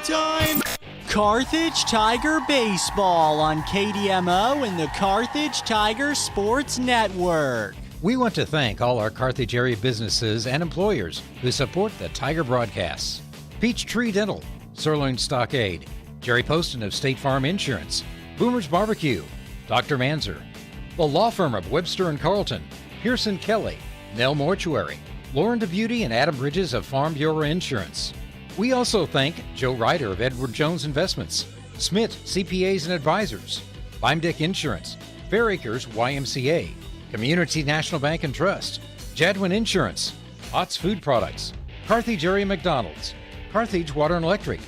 time. Carthage Tiger Baseball on KDMO and the Carthage Tiger Sports Network. We want to thank all our Carthage area businesses and employers who support the Tiger broadcasts. Peachtree Dental, Sirloin Stockade, Jerry Poston of State Farm Insurance, Boomer's Barbecue, Dr. Manzer, the law firm of Webster and Carlton, Pearson Kelly, Nell Mortuary, Lauren DeBeauty and Adam Bridges of Farm Bureau Insurance. We also thank Joe Ryder of Edward Jones Investments, Smith CPAs and Advisors, Beimdick Insurance, Fair Acres YMCA, Community National Bank and Trust, Jadwin Insurance, Ott's Food Products, Carthage Area McDonald's, Carthage Water and Electric.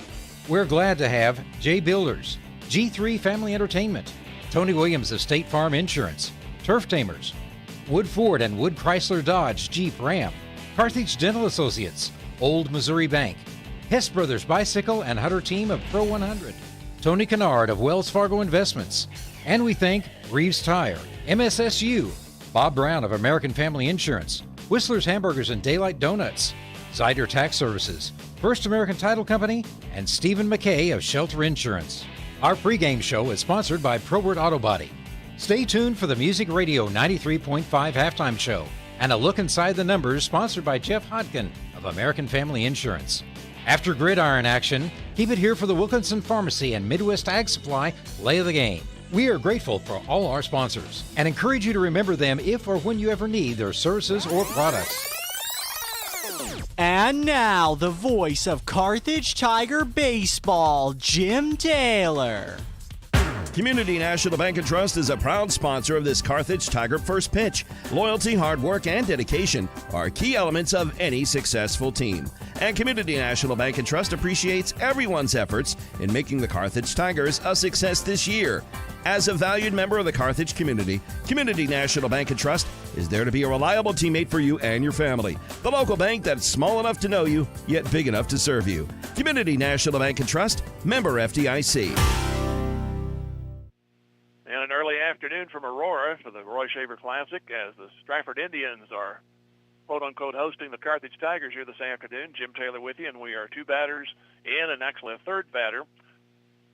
We're glad to have J Builders, G3 Family Entertainment, Tony Williams of State Farm Insurance, Turf Tamers, Wood Ford and Wood Chrysler Dodge Jeep Ram, Carthage Dental Associates, Old Missouri Bank, Hess Brothers Bicycle and Hutter Team of Pro 100, Tony Kennard of Wells Fargo Investments, and we thank Reeves Tire, MSSU, Bob Brown of American Family Insurance, Whistler's Hamburgers and Daylight Donuts, Zyder Tax Services, First American Title Company, and Stephen McKay of Shelter Insurance. Our pregame show is sponsored by Probert Auto Body. Stay tuned for the Music Radio 93.5 halftime show and a look inside the numbers sponsored by Jeff Hodkin of American Family Insurance. After gridiron action, keep it here for the Wilkinson Pharmacy and Midwest Ag Supply Play of the Game. We are grateful for all our sponsors and encourage you to remember them if or when you ever need their services or products. And now, the voice of Carthage Tiger Baseball, Jim Taylor. Community National Bank and Trust is a proud sponsor of this Carthage Tiger First Pitch. Loyalty, hard work, and dedication are key elements of any successful team. And Community National Bank and Trust appreciates everyone's efforts in making the Carthage Tigers a success this year. As a valued member of the Carthage community, Community National Bank and Trust is there to be a reliable teammate for you and your family. The local bank that's small enough to know you, yet big enough to serve you. Community National Bank and Trust, member FDIC. And an early afternoon from Aurora for the Roy Shaver Classic as the Strafford Indians are quote-unquote hosting the Carthage Tigers here this afternoon. Jim Taylor with you, and we are two batters in and actually a third batter.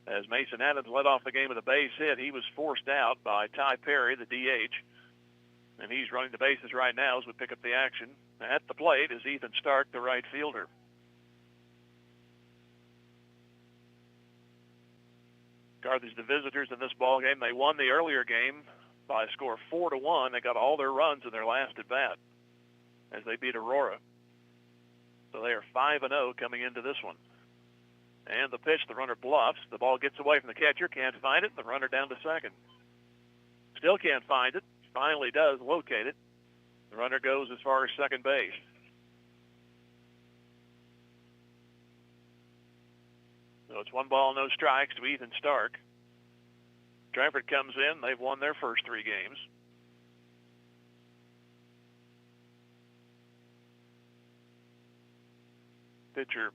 As Mason Adams led off the game with a base hit, he was forced out by Ty Perry, the DH. And he's running the bases right now as we pick up the action. At the plate is Ethan Stark, the right fielder. Carthage, the visitors in this ball game, they won the earlier game by a score of 4-1. They got all their runs in their last at bat as they beat Aurora. So they are 5-0 coming into this one. And the pitch, the runner bluffs. The ball gets away from the catcher, can't find it. The runner down to second. Still can't find it. Finally does locate it. The runner goes as far as second base. So it's 1 ball, no strikes to Ethan Stark. Strafford comes in. They've won their first 3 games. Pitcher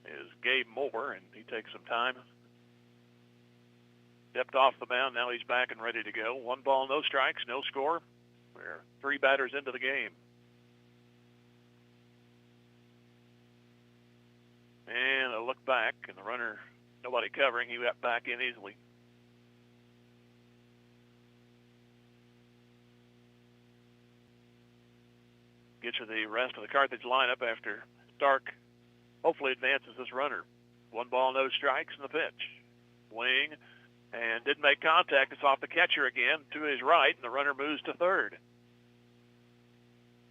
is Gabe Moore, and he takes some time. Stepped off the mound. Now he's back and ready to go. 1 ball, no strikes, no score. We're 3 batters into the game. And a look back, and the runner, nobody covering. He got back in easily. Get you the rest of the Carthage lineup after Stark hopefully advances this runner. 1 ball, no strikes, and the pitch. Swing, and didn't make contact. It's off the catcher again to his right, and the runner moves to third.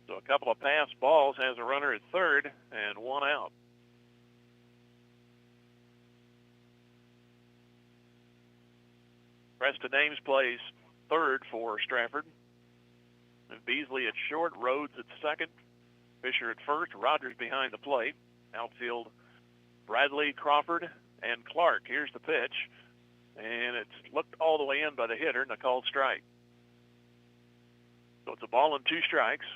So a couple of pass balls, has a runner at third, and 1 out. Preston Ames plays third for Strafford. And Beasley at short, Rhodes at second, Fisher at first, Rogers behind the plate. Outfield, Bradley, Crawford, and Clark. Here's the pitch, and it's looked all the way in by the hitter, and a called strike. So it's a ball and 2 strikes.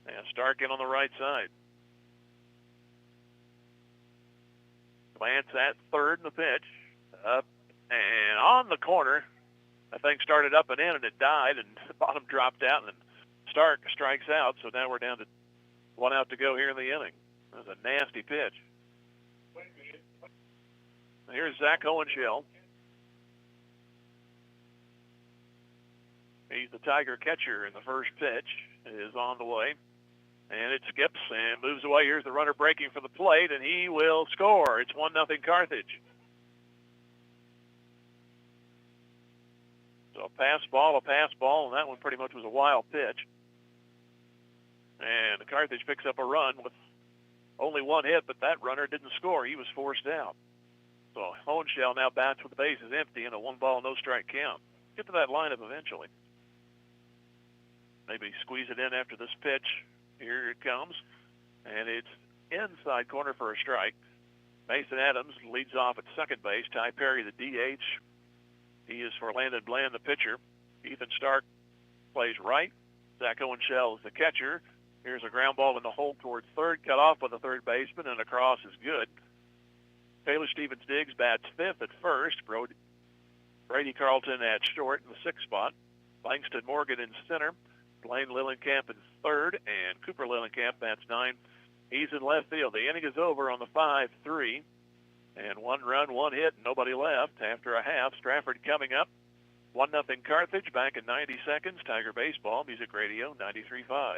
And Stark in on the right side. Glance at third, and the pitch. Up and on the corner. That thing started up and in, and it died, and the bottom dropped out, and Stark strikes out. So now we're down to 1 out to go here in the inning. That was a nasty pitch. Here's Zach Hohenschel. He's the Tiger catcher, and the first pitch is on the way. And it skips and moves away. Here's the runner breaking for the plate, and he will score. It's 1-0 Carthage. So a pass ball, and that one pretty much was a wild pitch. And Carthage picks up a run with only one hit, but that runner didn't score. He was forced out. So Hohenschel now bats with the bases empty and a 1-ball, no-strike count. Get to that lineup eventually. Maybe squeeze it in after this pitch. Here it comes. And it's inside corner for a strike. Mason Adams leads off at second base. Ty Perry, the DH. He is for Landon Bland, the pitcher. Ethan Stark plays right. Zach Hohenschel is the catcher. Here's a ground ball in the hole towards third, cut off by the third baseman, and across is good. Taylor Stevens-Diggs bats fifth at first. Brady Carlton at short in the sixth spot. Langston Morgan in center. Blaine Lillenkamp in third, and Cooper Lillenkamp bats ninth. He's in left field. The inning is over on the 5-3. And 1 run, 1 hit, nobody left after a half. Strafford coming up. 1-0 Carthage, back in 90 seconds. Tiger Baseball, Music Radio 93.5.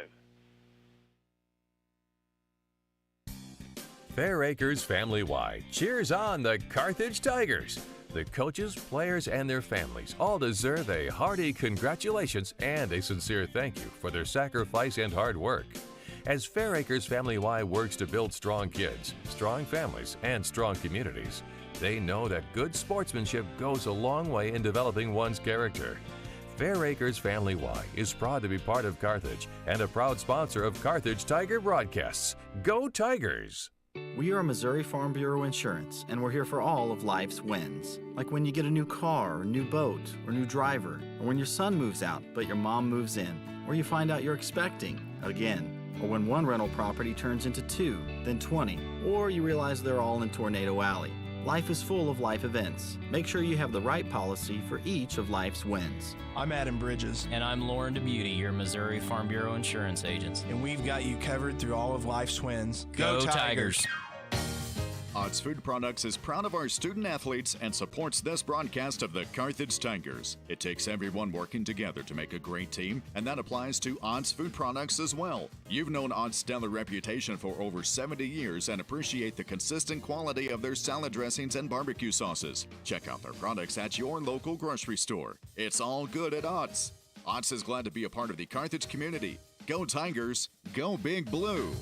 Fair Acres Family-wide cheers on the Carthage Tigers. The coaches, players, and their families all deserve a hearty congratulations and a sincere thank you for their sacrifice and hard work. As Fair Acres Family-wide works to build strong kids, strong families, and strong communities, they know that good sportsmanship goes a long way in developing one's character. Fair Acres Family-wide is proud to be part of Carthage and a proud sponsor of Carthage Tiger Broadcasts. Go Tigers! We are Missouri Farm Bureau Insurance, and we're here for all of life's wins. Like when you get a new car, or new boat, or new driver, or when your son moves out but your mom moves in, or you find out you're expecting again, or when one rental property turns into 2, then 20, or you realize they're all in Tornado Alley. Life is full of life events. Make sure you have the right policy for each of life's wins. I'm Adam Bridges. And I'm Lauren DeButy, your Missouri Farm Bureau insurance agent. And we've got you covered through all of life's wins. Go Tigers! Odds Food Products is proud of our student athletes and supports this broadcast of the Carthage Tigers. It takes everyone working together to make a great team, and that applies to Odds Food Products as well. You've known Odds' stellar reputation for over 70 years and appreciate the consistent quality of their salad dressings and barbecue sauces. Check out their products at your local grocery store. It's all good at Odds. Odds is glad to be a part of the Carthage community. Go Tigers, go Big Blue!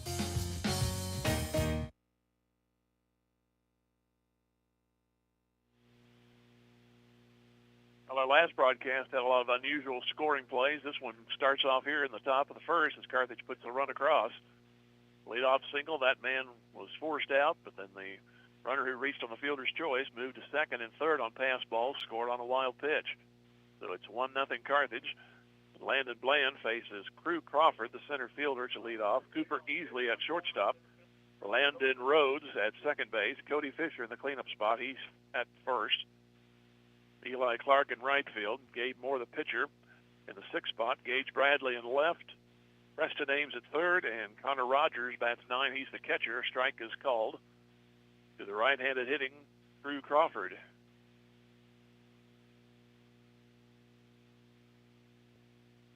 Well, our last broadcast had a lot of unusual scoring plays. This one starts off here in the top of the first as Carthage puts a run across. Leadoff single, that man was forced out, but then the runner who reached on the fielder's choice moved to second and third on pass balls, scored on a wild pitch. So it's 1-0 Carthage. Landon Bland faces Crew Crawford, the center fielder, to lead off. Cooper Easley at shortstop. Landon Rhodes at second base. Cody Fisher in the cleanup spot. He's at first. Eli Clark in right field. Gabe Moore, the pitcher, in the sixth spot. Gage Bradley in left. Preston Ames at third, and Connor Rogers bats nine. He's the catcher. A strike is called to the right-handed hitting Crew Crawford.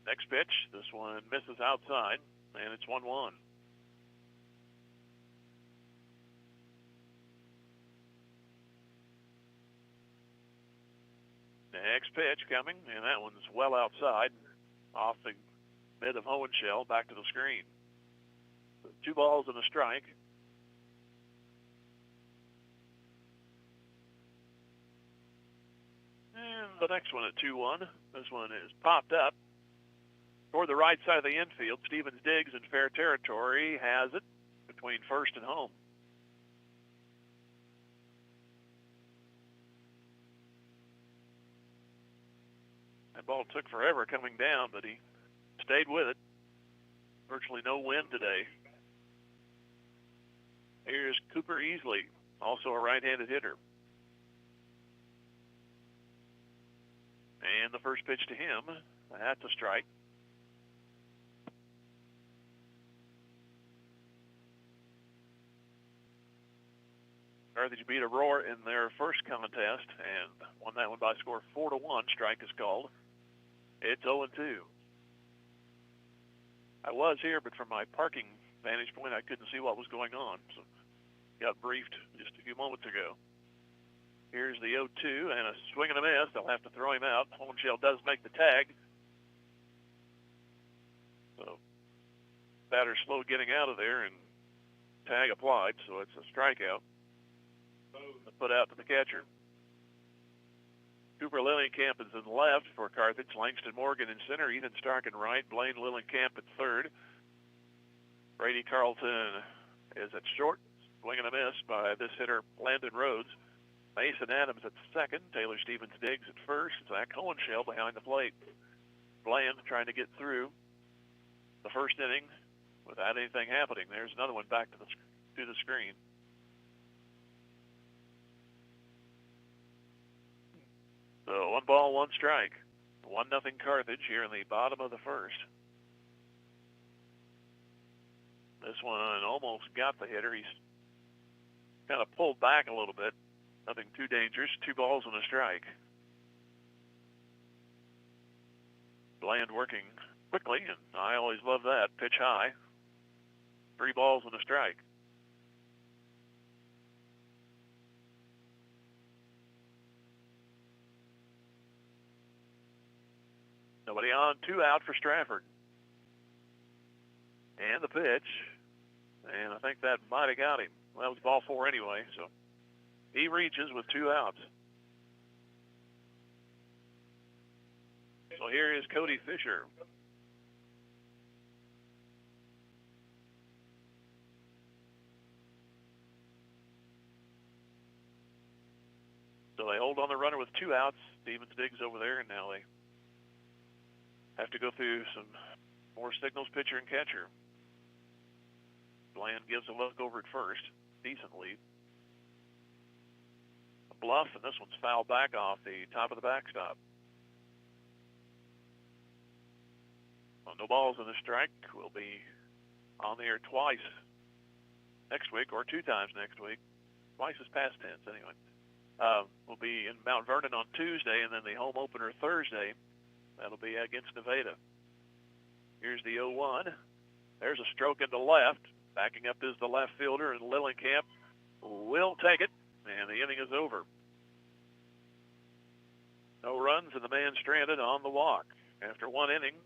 Next pitch, this one misses outside, and it's 1-1. Next pitch coming, and that one's well outside, off the mid of Hohenschel, back to the screen. 2 balls and a strike. And the next one at 2-1. This one is popped up toward the right side of the infield. Stevens-Diggs in fair territory has it between first and home. That ball took forever coming down, but he stayed with it. Virtually no wind today. Here's Cooper Easley, also a right-handed hitter. And the first pitch to him, that's a strike. Carthage beat Aurora in their first contest and won that one by a score of 4-1. Strike is called. It's 0-2. I was here, but from my parking vantage point, I couldn't see what was going on, so got briefed just a few moments ago. Here's the 0-2 and a swing and a miss. They'll have to throw him out. Hohenschel does make the tag. So batter's slow getting out of there, and tag applied, so it's a strikeout. Put out to the catcher. Cooper Lillenkamp is in left for Carthage. Langston Morgan in center. Ethan Stark in right. Blaine Lillenkamp at third. Brady Carlton is at short. Swing and a miss by this hitter, Landon Rhodes. Mason Adams at second. Taylor Stevens Diggs at first. Zach Hohenschel behind the plate. Bland trying to get through the first inning without anything happening. There's another one back to the screen. So 1 ball, 1 strike. 1-0 Carthage here in the bottom of the first. This one almost got the hitter. He's kind of pulled back a little bit. Nothing too dangerous. 2 balls and a strike. Bland working quickly, and I always love that. Pitch high. 3 balls and a strike. Nobody on, 2 out for Strafford. And the pitch. And I think that might have got him. Well, it was ball 4 anyway, so he reaches with 2 outs. So here is Cody Fisher. So they hold on the runner with 2 outs. Stevens Diggs over there, and now they have to go through some more signals, pitcher and catcher. Bland gives a look over at first. Decent lead. A bluff, and this one's fouled back off the top of the backstop. Well, no balls in the strike. We'll be on the air twice next week, or 2 times next week. Twice is past tense, anyway. We'll be in Mount Vernon on Tuesday, and then the home opener Thursday. That'll be against Nevada. Here's the 0-1. There's a stroke into left. Backing up is the left fielder, and Lillenkamp will take it, and the inning is over. No runs, and the man stranded on the walk. After 1 inning,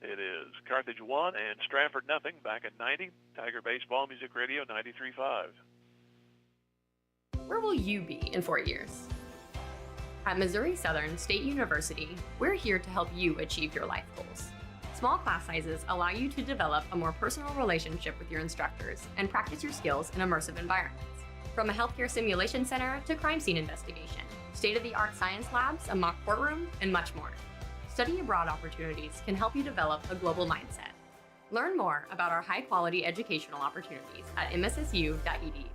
it is Carthage 1 and Strafford 0 back at 90. Tiger Baseball Music Radio 93.5. Where will you be in 4 years? At Missouri Southern State University, we're here to help you achieve your life goals. Small class sizes allow you to develop a more personal relationship with your instructors and practice your skills in immersive environments. From a healthcare simulation center to crime scene investigation, state-of-the-art science labs, a mock courtroom, and much more. Study abroad opportunities can help you develop a global mindset. Learn more about our high-quality educational opportunities at mssu.edu.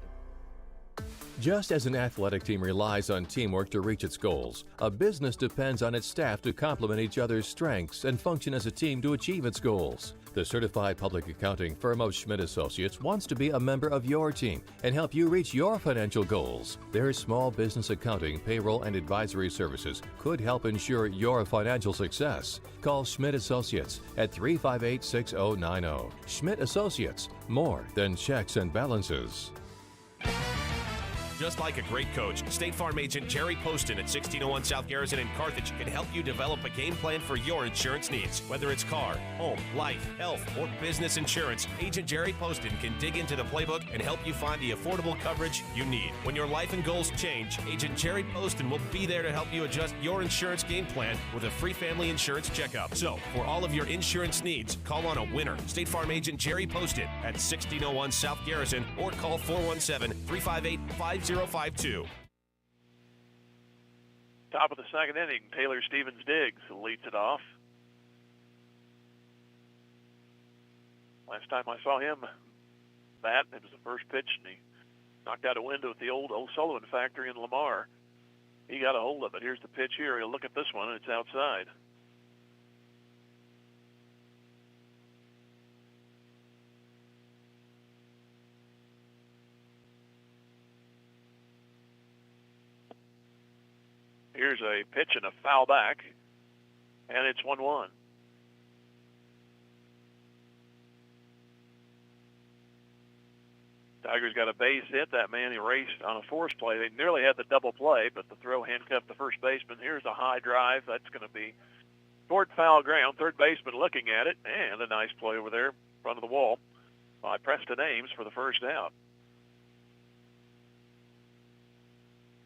Just as an athletic team relies on teamwork to reach its goals, a business depends on its staff to complement each other's strengths and function as a team to achieve its goals. The certified public accounting firm of Schmidt Associates wants to be a member of your team and help you reach your financial goals. Their small business accounting, payroll, and advisory services could help ensure your financial success. Call Schmidt Associates at 358-6090. Schmidt Associates, more than checks and balances. Just like a great coach, State Farm agent Jerry Poston at 1601 South Garrison in Carthage can help you develop a game plan for your insurance needs. Whether it's car, home, life, health, or business insurance, Agent Jerry Poston can dig into the playbook and help you find the affordable coverage you need. When your life and goals change, Agent Jerry Poston will be there to help you adjust your insurance game plan with a free family insurance checkup. So, for all of your insurance needs, call on a winner. State Farm agent Jerry Poston at 1601 South Garrison or call 417-358-5052. Top of the second inning, Taylor Stevens Diggs leads it off. Last time I saw him bat, it was the first pitch, and he knocked out a window at the old O'Sullivan factory in Lamar. He got a hold of it. Here's the pitch here. He'll look at this one, and it's outside. Here's a pitch and a foul back, and it's 1-1. Tigers got a base hit. That man erased on a force play. They nearly had the double play, but the throw handcuffed the first baseman. Here's a high drive. That's going to be toward foul ground. Third baseman looking at it, and a nice play over there in front of the wall by Preston Ames for the first out.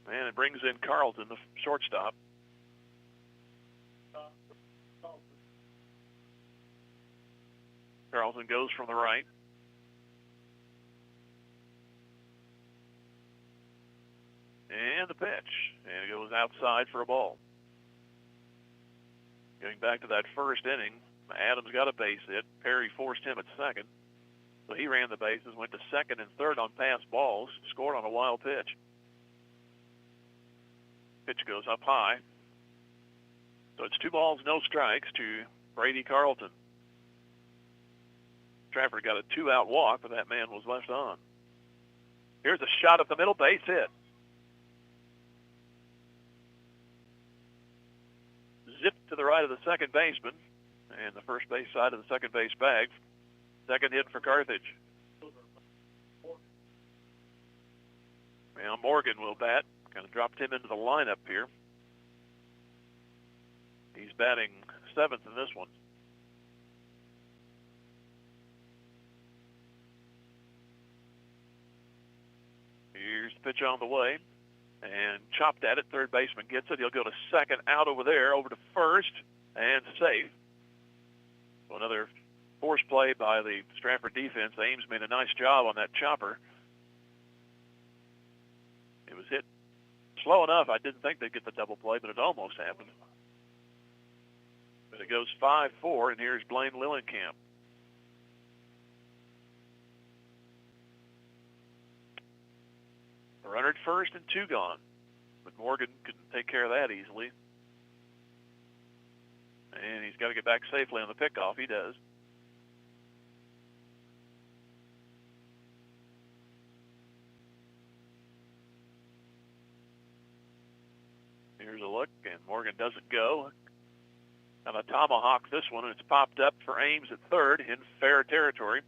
And it brings in Carlton, the shortstop. Carlton goes from the right. And the pitch. And it goes outside for a ball. Getting back to that first inning, Adams got a base hit. Perry forced him at second. So he ran the bases, went to second and third on pass balls, scored on a wild pitch. Pitch goes up high. So it's 2 balls, no strikes to Brady Carlton. Strafford got a 2-out walk, but that man was left on. Here's a shot up the middle, base hit. Zipped to the right of the second baseman, and the first base side of the second base bag. Second hit for Carthage. Now Morgan will bat. Kind of dropped him into the lineup here. He's batting 7th in this one. Here's the pitch on the way. And chopped at it. Third baseman gets it. He'll go to second, out over there, over to first, and safe. So another force play by the Strafford defense. Ames made a nice job on that chopper. It was hit slow enough. I didn't think they'd get the double play, but it almost happened. But it goes 5-4, and here's Blaine Lillenkamp. Runner at first and 2 gone. But Morgan couldn't take care of that easily. And he's got to get back safely on the pickoff. He does. Here's a look, and Morgan doesn't go. And a tomahawk this one, and it's popped up for Ames at third in fair territory.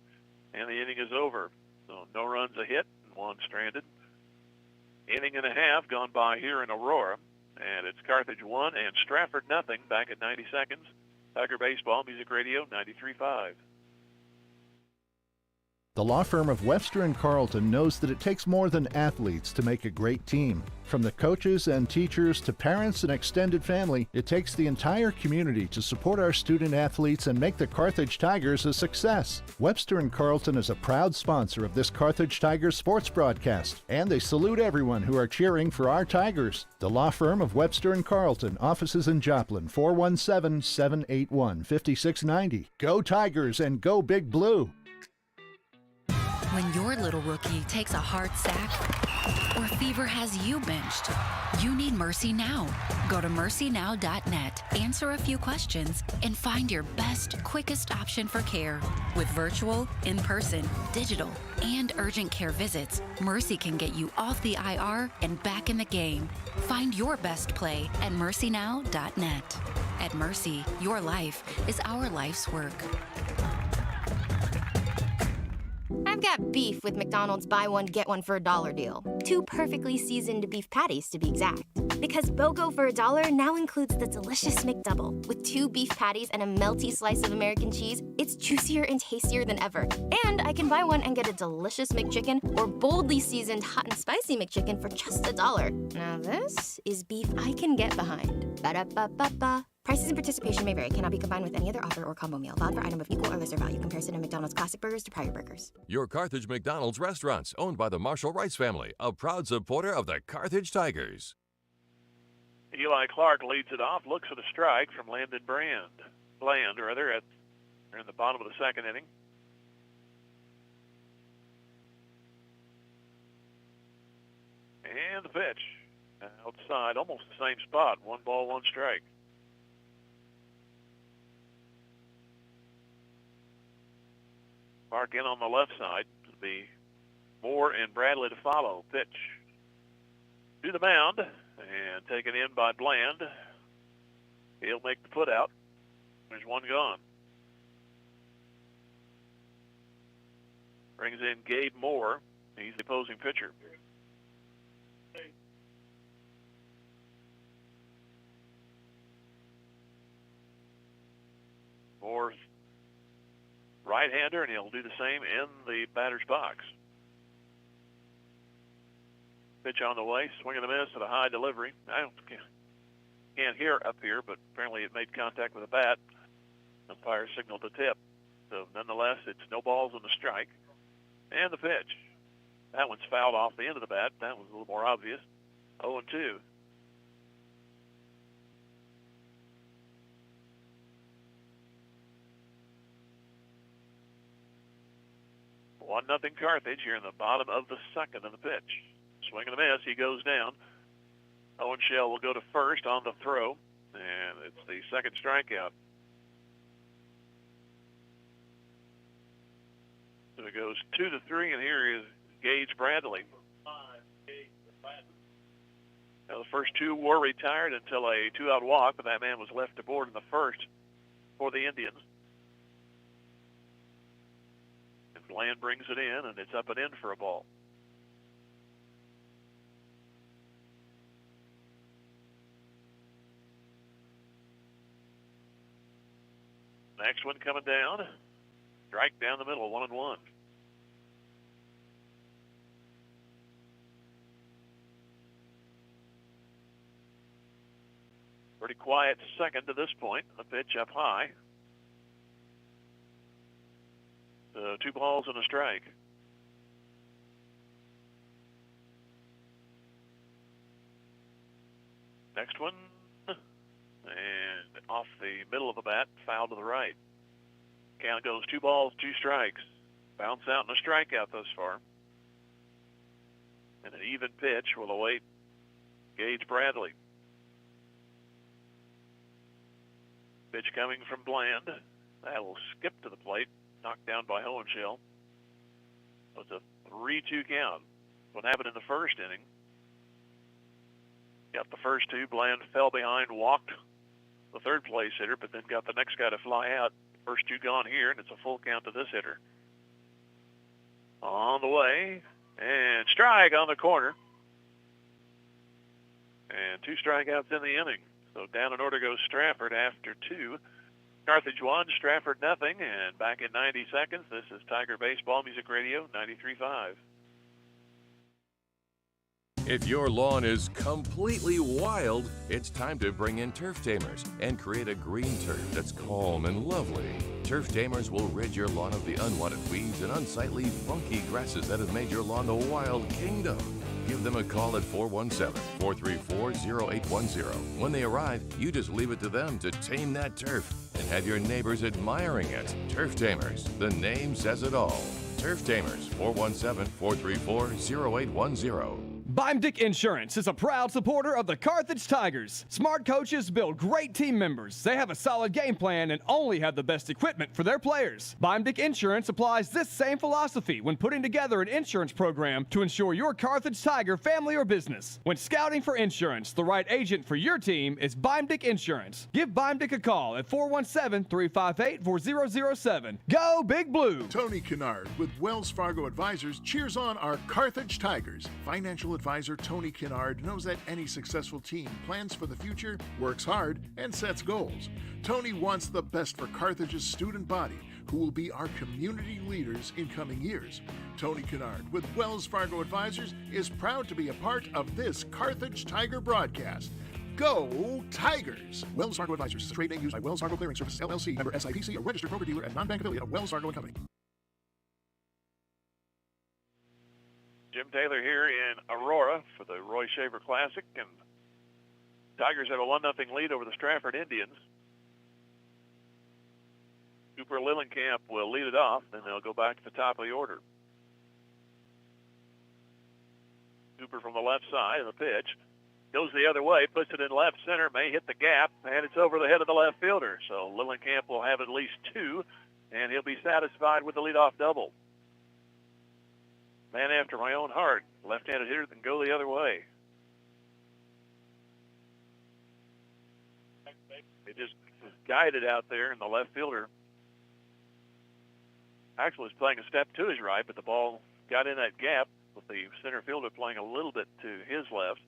And the inning is over. So no runs, a hit, and 1 stranded. Inning and a half gone by here in Aurora, and it's Carthage 1 and Strafford nothing. Back at 90 seconds. Tiger Baseball, Music Radio 93.5. The law firm of Webster & Carlton knows that it takes more than athletes to make a great team. From the coaches and teachers to parents and extended family, it takes the entire community to support our student athletes and make the Carthage Tigers a success. Webster & Carlton is a proud sponsor of this Carthage Tigers sports broadcast, and they salute everyone who are cheering for our Tigers. The law firm of Webster & Carlton, offices in Joplin, 417-781-5690. Go Tigers and go Big Blue! When your little rookie takes a hard sack or fever has you benched, you need Mercy Now. Go to mercynow.net, answer a few questions, and find your best, quickest option for care. With virtual, in-person, digital, and urgent care visits, Mercy can get you off the IR and back in the game. Find your best play at mercynow.net. At Mercy, your life is our life's work. I've got beef with McDonald's buy one, get one for $1 deal. 2 perfectly seasoned beef patties to be exact. Because BOGO for $1 now includes the delicious McDouble. With 2 beef patties and a melty slice of American cheese, it's juicier and tastier than ever. And I can buy one and get a delicious McChicken or boldly seasoned hot and spicy McChicken for just $1. Now this is beef I can get behind. Ba-da-ba-ba-ba. Prices and participation may vary. Cannot be combined with any other offer or combo meal. Valid for item of equal or lesser value. Comparison of McDonald's classic burgers to prior burgers. Your Carthage McDonald's restaurants, owned by the Marshall Rice family, a proud supporter of the Carthage Tigers. Eli Clark leads it off. Looks at a strike from Landon Bland. They're in the bottom of the second inning. And the pitch. Outside, almost the same spot. 1 ball, 1 strike. Clark in on the left side. It'll be Moore and Bradley to follow. Pitch to the mound. And taken in by Bland. He'll make the put out. There's one gone. Brings in Gabe Moore. He's the opposing pitcher. Moore's right-hander, and he'll do the same in the batter's box. Pitch on the way, swing and a miss at a high delivery. Can't hear up here, but apparently it made contact with the bat. Umpire signaled to tip. So nonetheless, it's no balls and a strike. And the pitch. That one's fouled off the end of the bat. That was a little more obvious. 0-2. One nothing Carthage here in the bottom of the second of the pitch. Swing and a miss. He goes down. Owen Shell will go to first on the throw, and it's the second strikeout. So it goes 2-3, and here is Gage Bradley. Now, the first two were retired until a two-out walk, but that man was left aboard in the first for the Indians. And Bland brings it in, and it's up and in for a ball. Next one coming down. Strike down the middle, 1-1. Pretty quiet second to this point. The pitch up high. 2 balls and a strike. Next one. And off the middle of the bat, foul to the right. Count goes 2 balls, 2 strikes. Bounce out and a strikeout thus far. And an even pitch will await Gage Bradley. Pitch coming from Bland. That will skip to the plate. Knocked down by Hohenschel. It's a 3-2 count. What happened in the first inning? Got the first 2. Bland fell behind, walked the third place hitter, but then got the next guy to fly out. First 2 gone here, and it's a full count to this hitter. On the way, and strike on the corner. And 2 strikeouts in the inning. So down in order goes Strafford after 2. Carthage 1, Strafford nothing, and back in 90 seconds, this is Tiger Baseball Music Radio 93.5. If your lawn is completely wild, it's time to bring in Turf Tamers and create a green turf that's calm and lovely. Turf Tamers will rid your lawn of the unwanted weeds and unsightly, funky grasses that have made your lawn the wild kingdom. Give them a call at 417-434-0810. When they arrive, you just leave it to them to tame that turf and have your neighbors admiring it. Turf Tamers, the name says it all. Turf Tamers, 417-434-0810. Bimedick Insurance is a proud supporter of the Carthage Tigers. Smart coaches build great team members. They have a solid game plan and only have the best equipment for their players. Bimedick Insurance applies this same philosophy when putting together an insurance program to ensure your Carthage Tiger family or business. When scouting for insurance, the right agent for your team is Bimedick Insurance. Give Bimedick a call at 417-358-4007. Go Big Blue! Tony Kennard with Wells Fargo Advisors cheers on our Carthage Tigers. Financial advisor Tony Kennard knows that any successful team plans for the future, works hard, and sets goals. Tony wants the best for Carthage's student body, who will be our community leaders in coming years. Tony Kennard with Wells Fargo Advisors is proud to be a part of this Carthage Tiger broadcast. Go Tigers! Wells Fargo Advisors is a trade name used by Wells Fargo Clearing Services, LLC, member SIPC, a registered broker-dealer and non-bank affiliate of Wells Fargo & Company. Jim Taylor here in Aurora for the Roy Shaver Classic, and Tigers have a 1-0 lead over the Strafford Indians. Cooper Lillenkamp will lead it off, then they'll go back to the top of the order. Cooper from the left side of the pitch. Goes the other way, puts it in left center, may hit the gap, and it's over the head of the left fielder. So Lillenkamp will have at least 2, and he'll be satisfied with the leadoff double. Man after my own heart. Left-handed hitter can go the other way. It just was guided out there, and the left fielder actually was playing a step to his right, but the ball got in that gap with the center fielder playing a little bit to his left.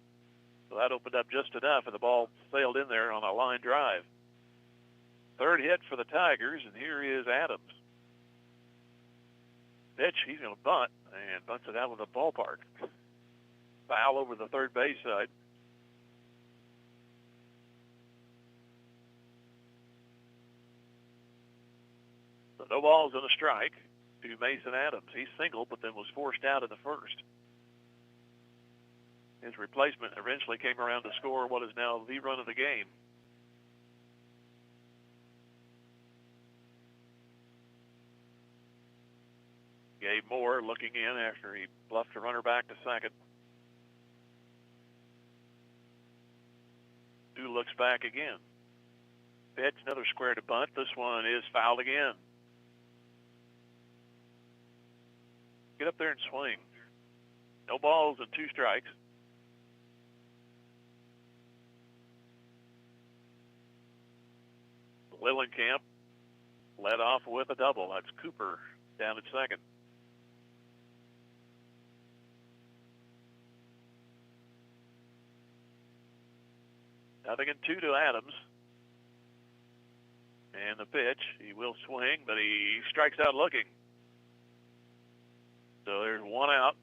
So that opened up just enough, and the ball sailed in there on a line drive. Third hit for the Tigers, and here is Adams. Pitch, he's going to bunt, and bunts it out of the ballpark. Foul over the third base side. So no balls and a strike to Mason Adams. He singled, but then was forced out in the first. His replacement eventually came around to score what is now the run of the game. Gabe Moore looking in after he bluffed a runner back to second. Who looks back again. Pitch, another square to bunt. This one is fouled again. Get up there and swing. No balls and 2 strikes. Lillenkamp led off with a double. That's Cooper down at second. Nothing in 2 to Adams. And the pitch, he will swing, but he strikes out looking. So there's 1 out.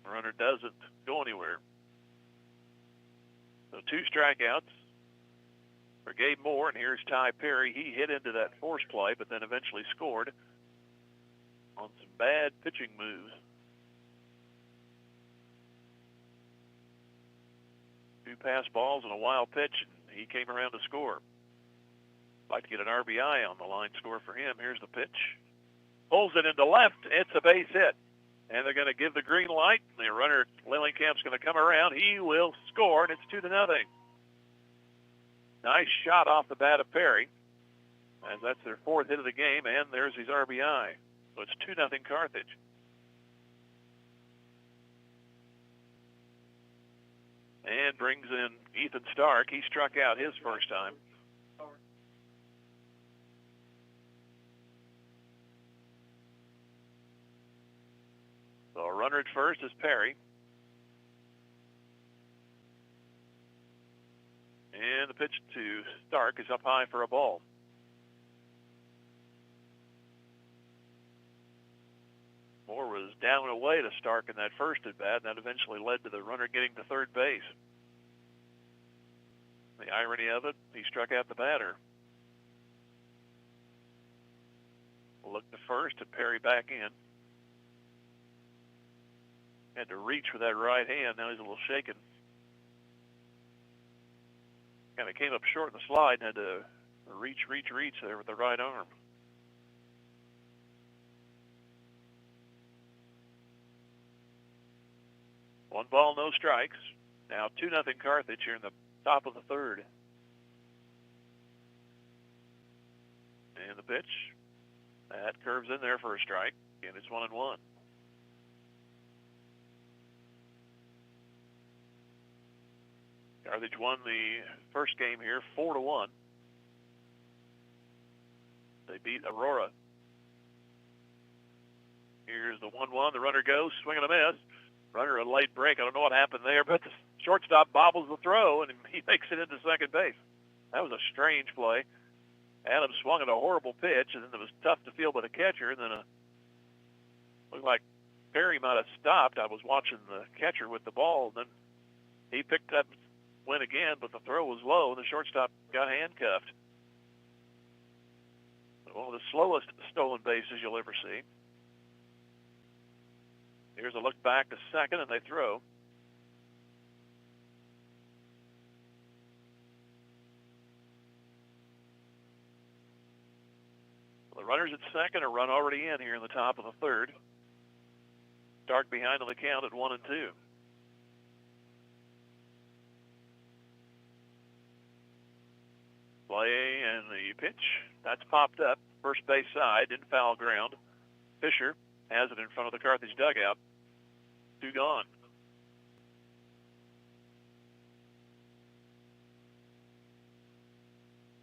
The runner doesn't go anywhere. So 2 strikeouts for Gabe Moore, and here's Ty Perry. He hit into that force play, but then eventually scored on some bad pitching moves. 2 pass balls and a wild pitch, and he came around to score. Like to get an RBI on the line score for him. Here's the pitch. Pulls it into left. It's a base hit. And they're going to give the green light. The runner, Lillenkamp's going to come around. He will score, and it's 2-0. Nice shot off the bat of Perry, as that's their 4th hit of the game, and there's his RBI. So it's 2-0 Carthage. And brings in Ethan Stark. He struck out his first time. So a runner at first is Perry. And the pitch to Stark is up high for a ball. Moore was down and away to Stark in that first at bat, and that eventually led to the runner getting to third base. The irony of it, he struck out the batter. Looked to first and Perry back in. Had to reach with that right hand. Now he's a little shaken. Kind of came up short in the slide and had to reach there with the right arm. One ball, no strikes. Now 2-0 Carthage here in the top of the third. And the pitch. That curves in there for a strike. And it's 1-1. Carthage won the first game here 4-1. They beat Aurora. Here's the 1-1. The runner goes, swing and a miss. Runner a late break. I don't know what happened there, but the shortstop bobbles the throw, and he makes it into second base. That was a strange play. Adams swung at a horrible pitch, and then it was tough to field by the catcher, and then looked like Perry might have stopped. I was watching the catcher with the ball, and then he picked up, went again, but the throw was low, and the shortstop got handcuffed. One of the slowest stolen bases you'll ever see. Here's a look back to second, and they throw. The runners at second, a run already in here in the top of the third. Stark behind on the count at 1-2. Play and the pitch. That's popped up. First base side in foul ground. Fisher has it in front of the Carthage dugout. 2 gone.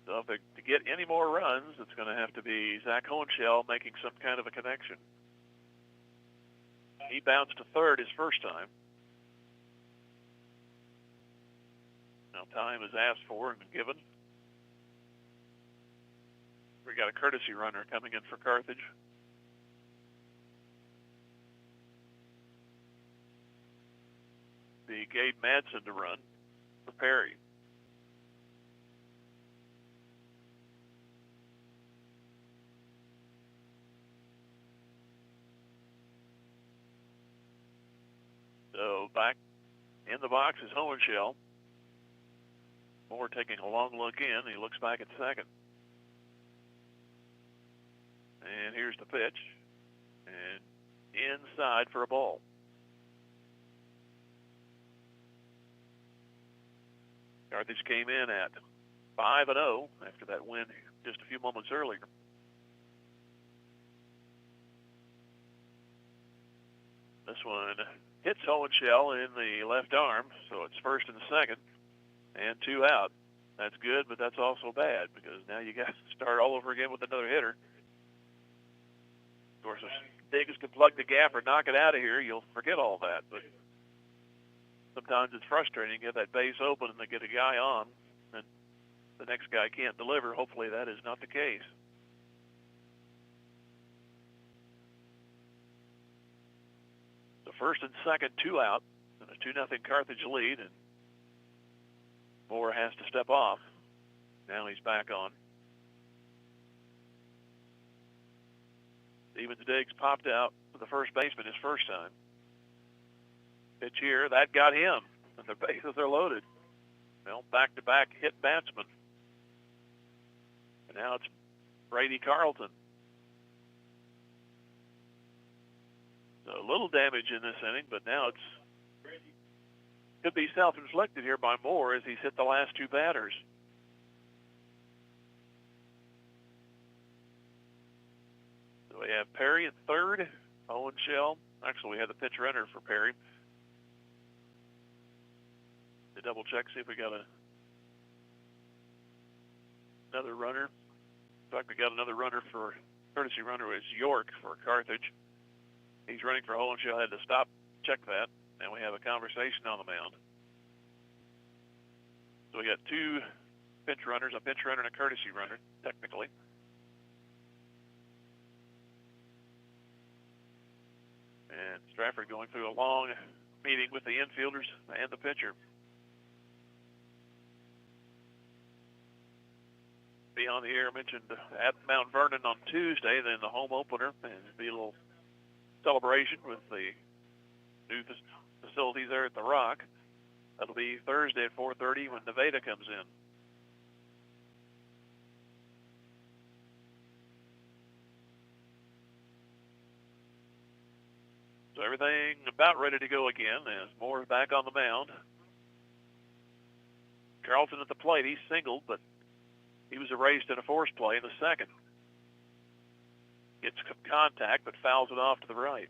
So So to get any more runs, it's going to have to be Zach Hohenschel making some kind of a connection. He bounced to third his first time. Now time is asked for and given. We got a courtesy runner coming in for Carthage. The Gabe Madsen to run for Perry. So back in the box is Hohenschel. Moore taking a long look in. He looks back at second. And here's the pitch. And inside for a ball. Carthage came in at 5-0 after that win just a few moments earlier. This one hits Hohenschel in the left arm, so it's first and second, and 2 out. That's good, but that's also bad because now you got to start all over again with another hitter. Of course, if Diggs can plug the gap or knock it out of here, you'll forget all that. But sometimes it's frustrating to get that base open and to get a guy on, and the next guy can't deliver. Hopefully that is not the case. So first and second, 2 out, and a 2-0 Carthage lead, and Moore has to step off. Now he's back on. Stevens Diggs popped out for the first baseman his first time. Pitch here, that got him, and the bases are loaded. Well, back-to-back hit batsman. And now it's Brady Carlton. So a little damage in this inning, but now it's could be self-inflicted here by Moore as he's hit the last 2 batters. So we have Perry at third, Hohenschel. Actually, we have the pitch runner for Perry. To double check, see if we got another runner. In fact, we got another runner for courtesy runner is York for Carthage. He's running for Hohenschel. Had to stop, check that, and we have a conversation on the mound. So we got 2 pinch runners, a pinch runner and a courtesy runner, technically. And Strafford going through a long meeting with the infielders and the pitcher. Be on the air, mentioned at Mount Vernon on Tuesday, then the home opener, and be a little celebration with the new facilities there at the Rock. That'll be Thursday at 4:30 when Nevada comes in. So everything about ready to go again as Moore's back on the mound. Carlton at the plate, he's singled, but he was erased in a force play in the second. Gets some contact, but fouls it off to the right.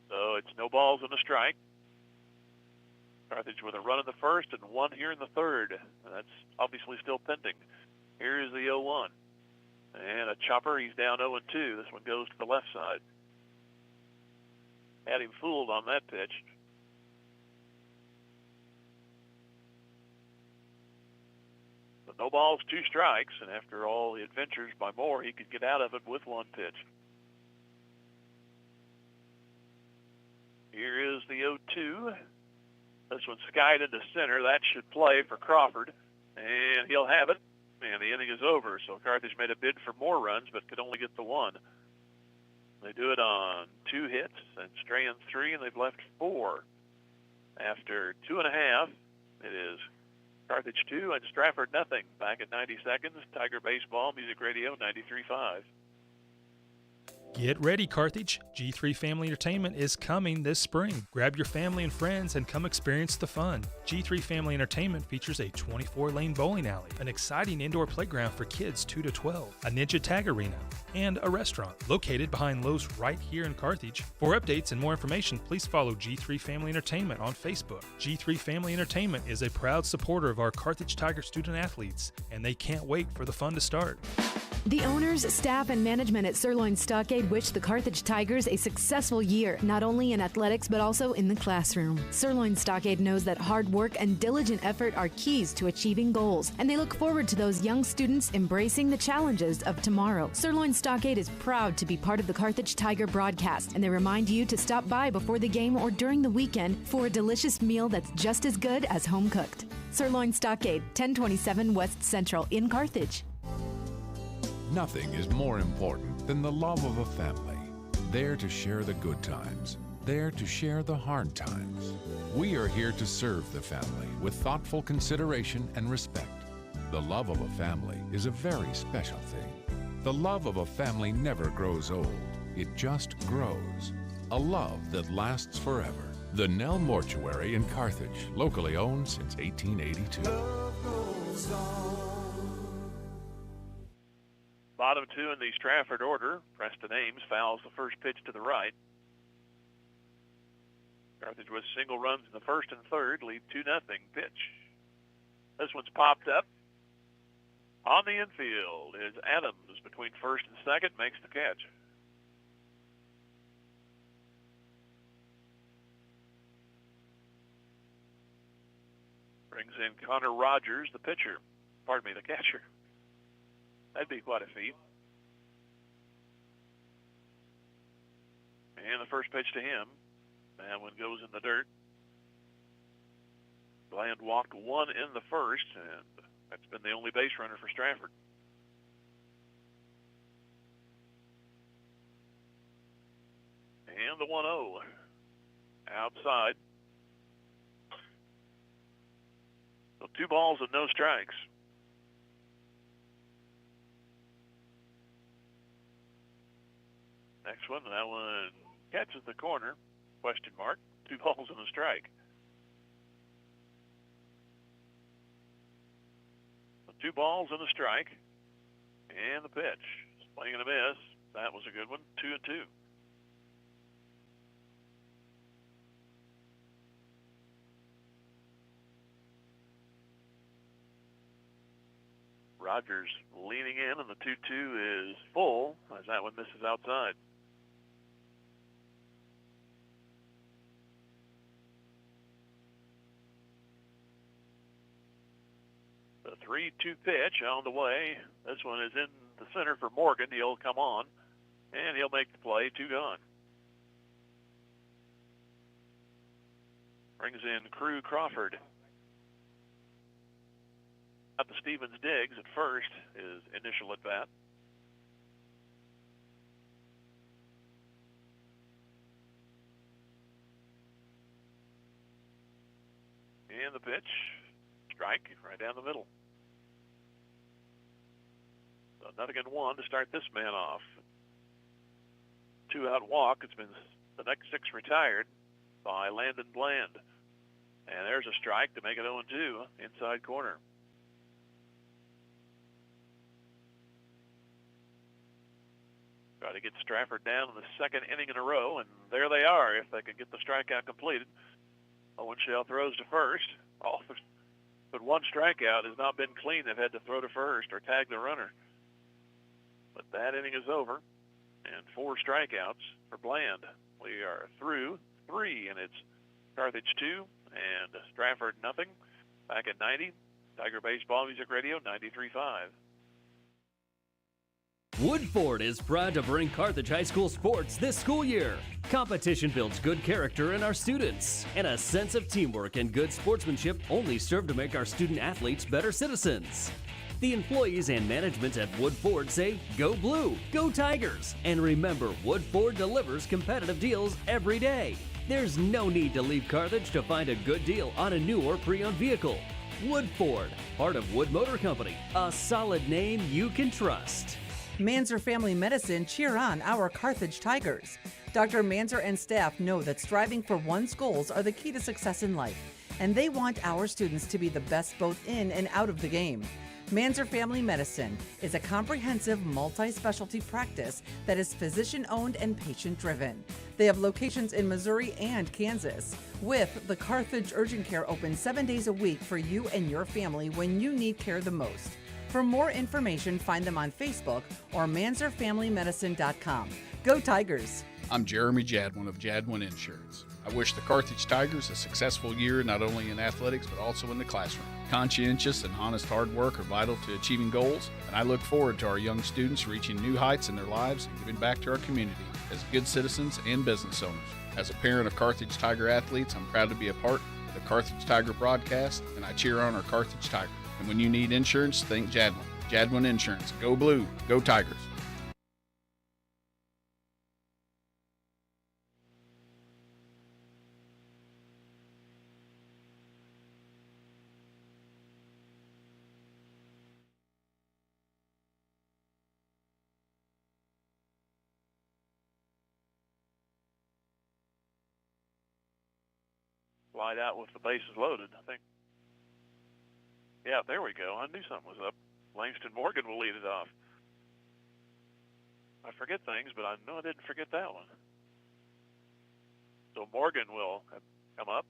So it's no balls and a strike. Carthage with a run in the first and 1 here in the third. That's obviously still pending. Here is the 0-1. And a chopper, he's down 0-2. This one goes to the left side. Had him fooled on that pitch. But no balls, 2 strikes, and after all the adventures by Moore, he could get out of it with 1 pitch. Here is the 0-2. This one's skied into center. That should play for Crawford, and he'll have it. And the inning is over, so Carthage made a bid for more runs, but could only get the 1. They do it on 2 hits and straying 3, and they've left 4. After 2.5, it is Carthage 2 and Strafford nothing. Back at 90 seconds, Tiger Baseball, Music Radio 93.5. Get ready, Carthage. G3 Family Entertainment is coming this spring. Grab your family and friends and come experience the fun. G3 Family Entertainment features a 24-lane bowling alley, an exciting indoor playground for kids 2 to 12, a ninja tag arena, and a restaurant located behind Lowe's right here in Carthage. For updates and more information, please follow G3 Family Entertainment on Facebook. G3 Family Entertainment is a proud supporter of our Carthage Tiger student athletes, and they can't wait for the fun to start. The owners, staff, and management at Sirloin Stockade wish the Carthage Tigers a successful year, not only in athletics but also in the classroom. Sirloin Stockade knows that hard work and diligent effort are keys to achieving goals, and they look forward to those young students embracing the challenges of tomorrow. Sirloin Stockade is proud to be part of the Carthage Tiger broadcast, and they remind you to stop by before the game or during the weekend for a delicious meal that's just as good as home cooked. Sirloin Stockade, 1027 West Central in Carthage. Nothing is more important than the love of a family. There to share the good times, there to share the hard times. We are here to serve the family with thoughtful consideration and respect. The love of a family is a very special thing. The love of a family never grows old. It just grows. A love that lasts forever. The Nell Mortuary in Carthage, locally owned since 1882. Bottom two in the Strafford order. Preston Ames fouls the first pitch to the right. Carthage with single runs in the first and third, lead 2-0 pitch. This one's popped up. On the infield is Adams between first and second, makes the catch. Brings in Connor Rogers, the pitcher. Pardon me, the catcher. That'd be quite a feat. And the first pitch to him. That one goes in the dirt. Bland walked one in the first, and that's been the only base runner for Strafford. And the 1-0. Outside. So 2 balls and no strikes. Next one, that one catches the corner, question mark, 2 balls and a strike. So 2 balls and a strike, and the pitch. Swing and a miss. That was a good one, 2-2. Rogers leaning in, and the 2-2 is full, as that one misses outside. The 3-2 pitch on the way. This one is in the center for Morgan. He'll come on, and he'll make the play. 2 gone. Brings in Crew Crawford. Up to Stevens Diggs at first, his initial at bat. And the pitch, strike right down the middle. So 0-1 to start this man off. 2-out walk. It's been the next 6 retired by Landon Bland. And there's a strike to make it 0-2 inside corner. Try to get Strafford down in the second inning in a row, and there they are if they can get the strikeout completed. Owen Shell throws to first. But 1 strikeout has not been clean. They've had to throw to first or tag the runner. But that inning is over, and 4 strikeouts for Bland. We are through 3, and it's Carthage 2 and Strafford nothing. Back at 90, Tiger Baseball Music Radio 93.5. Woodford is proud to bring Carthage High School sports this school year. Competition builds good character in our students, and a sense of teamwork and good sportsmanship only serve to make our student athletes better citizens. The employees and management at Woodford say, "Go Blue, go Tigers," and remember, Woodford delivers competitive deals every day. There's no need to leave Carthage to find a good deal on a new or pre-owned vehicle. Woodford, part of Wood Motor Company, a solid name you can trust. Manzer Family Medicine cheer on our Carthage Tigers. Dr. Manzer and staff know that striving for one's goals are the key to success in life, and they want our students to be the best both in and out of the game. Manzer Family Medicine is a comprehensive multi-specialty practice that is physician-owned and patient-driven. They have locations in Missouri and Kansas, with the Carthage Urgent Care open 7 days a week for you and your family when you need care the most. For more information, find them on Facebook or manzerfamilymedicine.com. Go Tigers! I'm Jeremy Jadwin of Jadwin Insurance. I wish the Carthage Tigers a successful year not only in athletics but also in the classroom. Conscientious and honest hard work are vital to achieving goals, and I look forward to our young students reaching new heights in their lives and giving back to our community as good citizens and business owners. As a parent of Carthage Tiger athletes, I'm proud to be a part of the Carthage Tiger broadcast, and I cheer on our Carthage Tigers. And when you need insurance, think Jadwin. Jadwin Insurance. Go Blue. Go Tigers. Slide out with the bases loaded, I think. Yeah, there we go. I knew something was up. Langston Morgan will lead it off. I forget things, but I know I didn't forget that one. So Morgan will come up.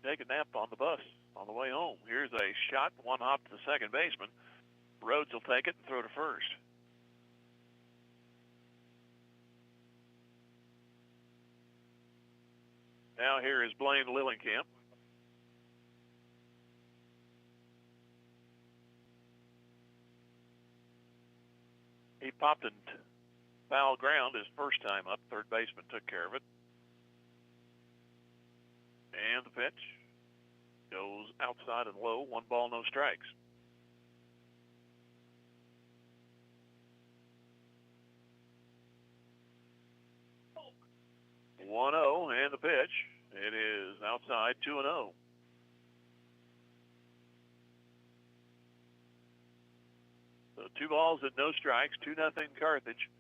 Take a nap on the bus on the way home. Here's a shot, one hop to the second baseman. Rhodes will take it and throw to first. Now here is Blaine Lillenkamp. He popped in foul ground his first time up. Third baseman took care of it. And the pitch goes outside and low. 1 ball, no strikes. One 0 and the pitch. It is outside 2-0. So 2 balls and no strikes, 2-0 Carthage.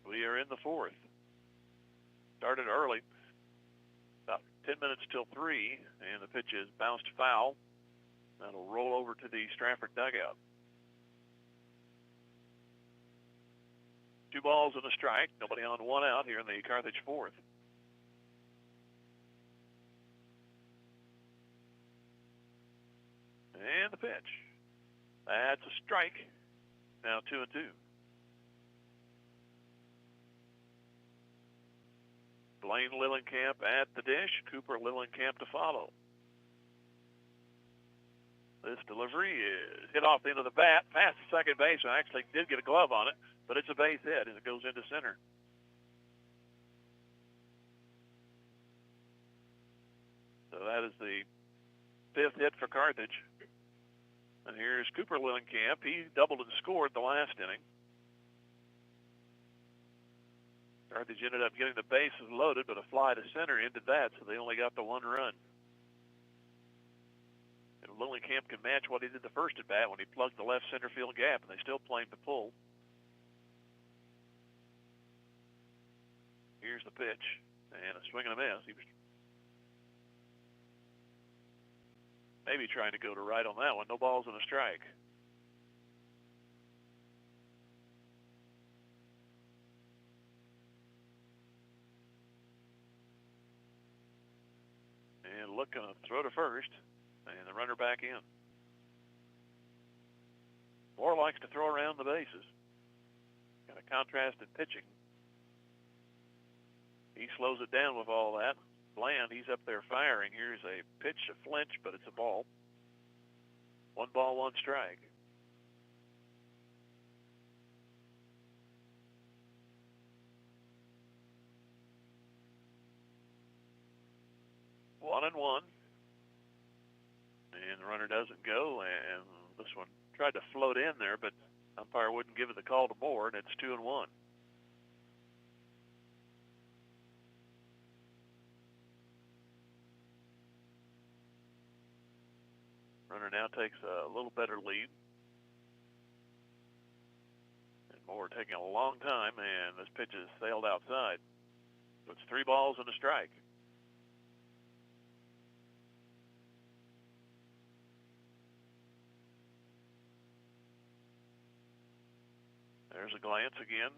We are in the fourth. Started early, about 10 minutes till 3, and the pitch is bounced foul. That'll roll over to the Strafford dugout. 2 balls and a strike, nobody on, 1 out here in the Carthage fourth. And the pitch. That's a strike. Now 2-2. Blaine Lillenkamp at the dish. Cooper Lillenkamp to follow. This delivery is hit off the end of the bat, past the second base. I actually did get a glove on it, but it's a base hit, and it goes into center. So that is the 5th hit for Carthage. And here's Cooper Lillenkamp. He doubled and scored the last inning. Carthage ended up getting the bases loaded, but a fly to center ended that, so they only got the 1 run. And Lillenkamp can match what he did the first at bat when he plugged the left center field gap, and they still claimed to pull. Here's the pitch, and a swing and a miss. He was maybe trying to go to right on that one. No balls and a strike. And looking to throw to first, and the runner back in. Moore likes to throw around the bases. Got a contrast in pitching. He slows it down with all that. Bland, he's up there firing. Here's a pitch, a flinch, but it's a ball. 1 ball, 1 strike. One and one. And the runner doesn't go, and this one tried to float in there, but umpire wouldn't give it the call to Moore, and it's 2-1. Runner now takes a little better lead. Moore taking a long time, and this pitch is sailed outside. So it's 3 balls and a strike. There's a glance again.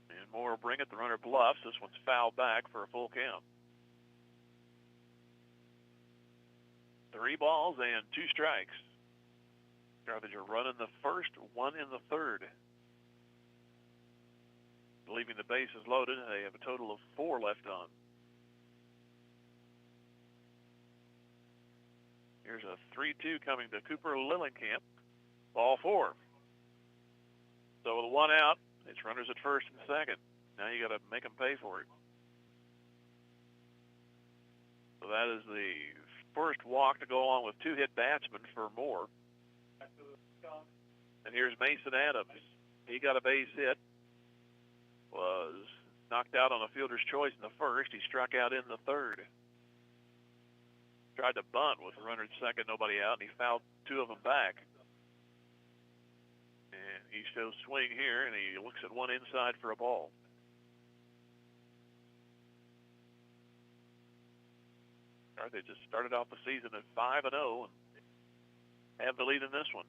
And Moore will bring it. The runner bluffs. This one's fouled back for a full count. 3 balls and 2 strikes. Carthage are running the first, 1 in the third. Leaving the bases loaded, they have a total of 4 left on. Here's a 3-2 coming to Cooper Lillenkamp. Ball 4. So with 1 out, it's runners at first and second. Now you got to make them pay for it. So that is the first walk to go along with 2 hit batsmen for Moore. And here's Mason Adams. He got a base hit. Was knocked out on a fielder's choice in the first. He struck out in the third. Tried to bunt with a runner at second, nobody out, and he fouled 2 of them back. And he shows swing here, and he looks at 1 inside for a ball. Carthage just started off the season at 5-0 and have the lead in this one.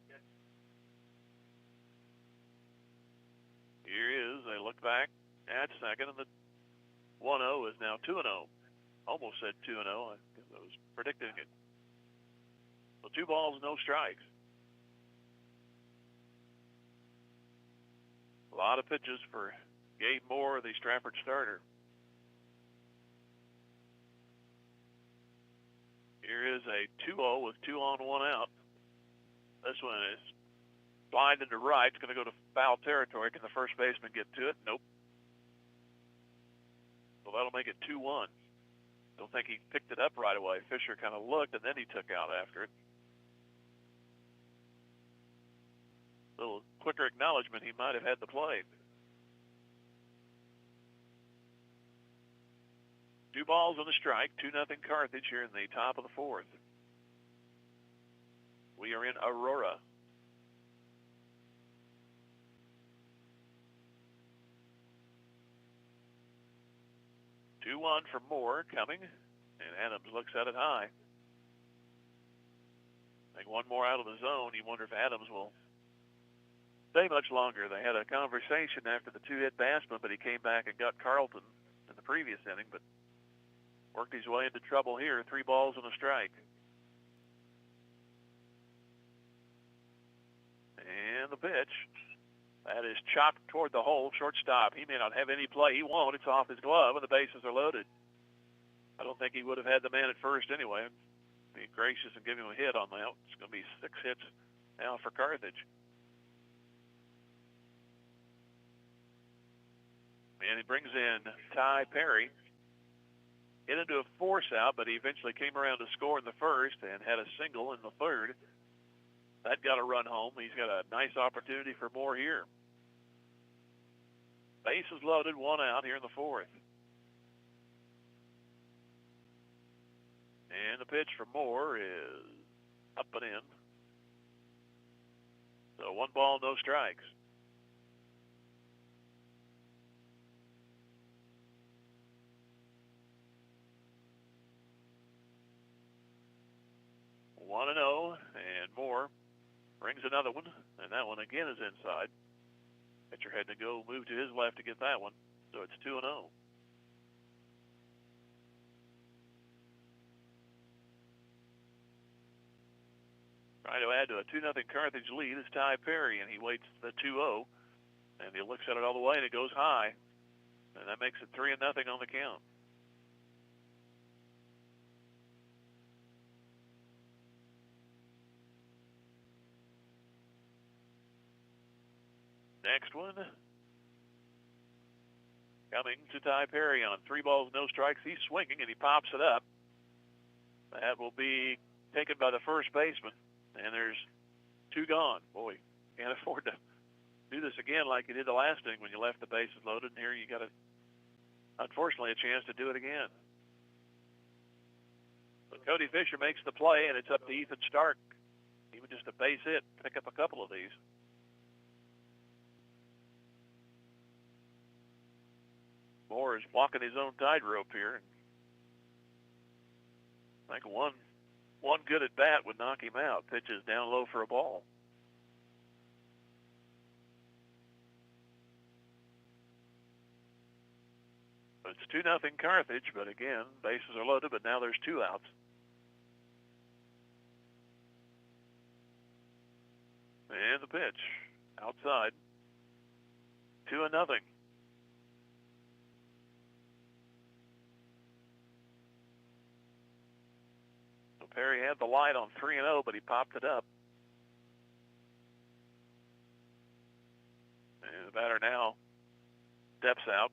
Here is, they look back at second, and the 1-0 is now 2-0. Almost said 2-0. I was predicting it. So 2 balls, no strikes. A lot of pitches for Gabe Moore, the Strafford starter. Here is a 2-0 with 2 on, 1 out. This one is slide into right. It's going to go to foul territory. Can the first baseman get to it? Nope. So that'll make it 2-1. Don't think he picked it up right away. Fisher kind of looked, and then he took out after it. A little quicker acknowledgement, he might have had the play. 2 balls and a strike, 2-0 Carthage here in the top of the 4th. We are in Aurora. Two-one for Moore coming, and Adams looks at it high. I think 1 more out of the zone. You wonder if Adams will stay much longer. They had a conversation after the 2-hit batsman, but he came back and got Carlton in the previous inning, but worked his way into trouble here. 3 balls and a strike. And the pitch. That is chopped toward the hole, shortstop. He may not have any play. He won't. It's off his glove, and the bases are loaded. I don't think he would have had the man at first anyway. Be gracious and give him a hit on that. It's going to be 6 hits now for Carthage. And he brings in Ty Perry. Hit into a force out, but he eventually came around to score in the first and had a single in the third. That got a run home. He's got a nice opportunity for more here. Bases loaded, 1 out here in the 4th. And the pitch for Moore is up and in. So 1 ball, no strikes. One and 0, and Moore brings another one, and that one again is inside. Pitcher had to go move to his left to get that one, so it's 2-0. Trying to add to a 2-0 Carthage lead is Ty Perry, and he waits the 2-0, and he looks at it all the way, and it goes high, and that makes it 3-0 on the count. Next one, coming to Ty Perry on 3 balls, no strikes. He's swinging, and he pops it up. That will be taken by the first baseman, and there's 2 gone. Boy, can't afford to do this again like you did the last inning when you left the bases loaded, and here you got, unfortunately, a chance to do it again. But Cody Fisher makes the play, and it's up to Ethan Stark. Even just a base hit, pick up a couple of these. Moore is walking his own tightrope here. I think one good at bat would knock him out. Pitches down low for a ball. It's 2-0 Carthage, but again, bases are loaded, but now there's 2 outs. And the pitch, outside, 2-0. So Perry had the light on 3-0, but he popped it up. And the batter now steps out.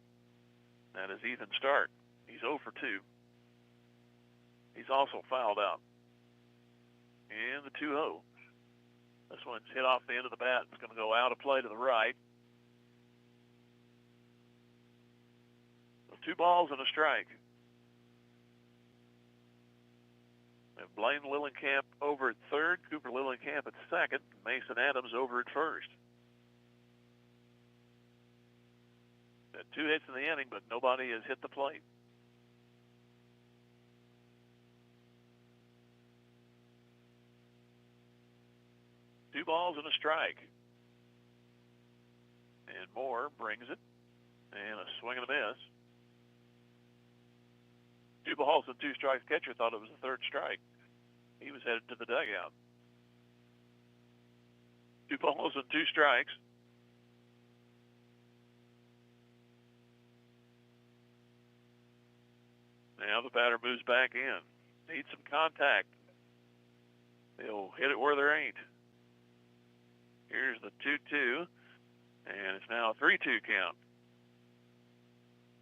That is Ethan Stark. He's 0 for 2. He's also fouled out. And the 2-0. This one's hit off the end of the bat. It's going to go out of play to the right. So 2 balls and a strike. We have Blaine Lillenkamp over at third, Cooper Lillenkamp at second, Mason Adams over at first. Got 2 hits in the inning, but nobody has hit the plate. Two balls and a strike. And Moore brings it. And a swing and a miss. 2 balls and 2 strikes. Catcher thought it was the 3rd strike. He was headed to the dugout. 2 balls and 2 strikes. Now the batter moves back in. Needs some contact. He'll hit it where there ain't. Here's the 2-2, and it's now a 3-2 count.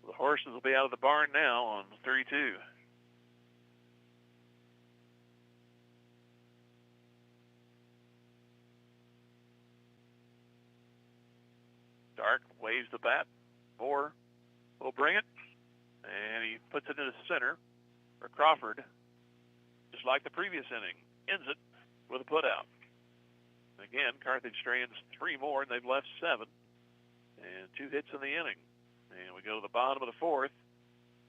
The horses will be out of the barn now on 3-2. Stark waves the bat. Moore will bring it, and he puts it into center for Crawford, just like the previous inning. Ends it with a putout. Again, Carthage strands 3 more, and they've left 7. And 2 hits in the inning. And we go to the bottom of the 4th.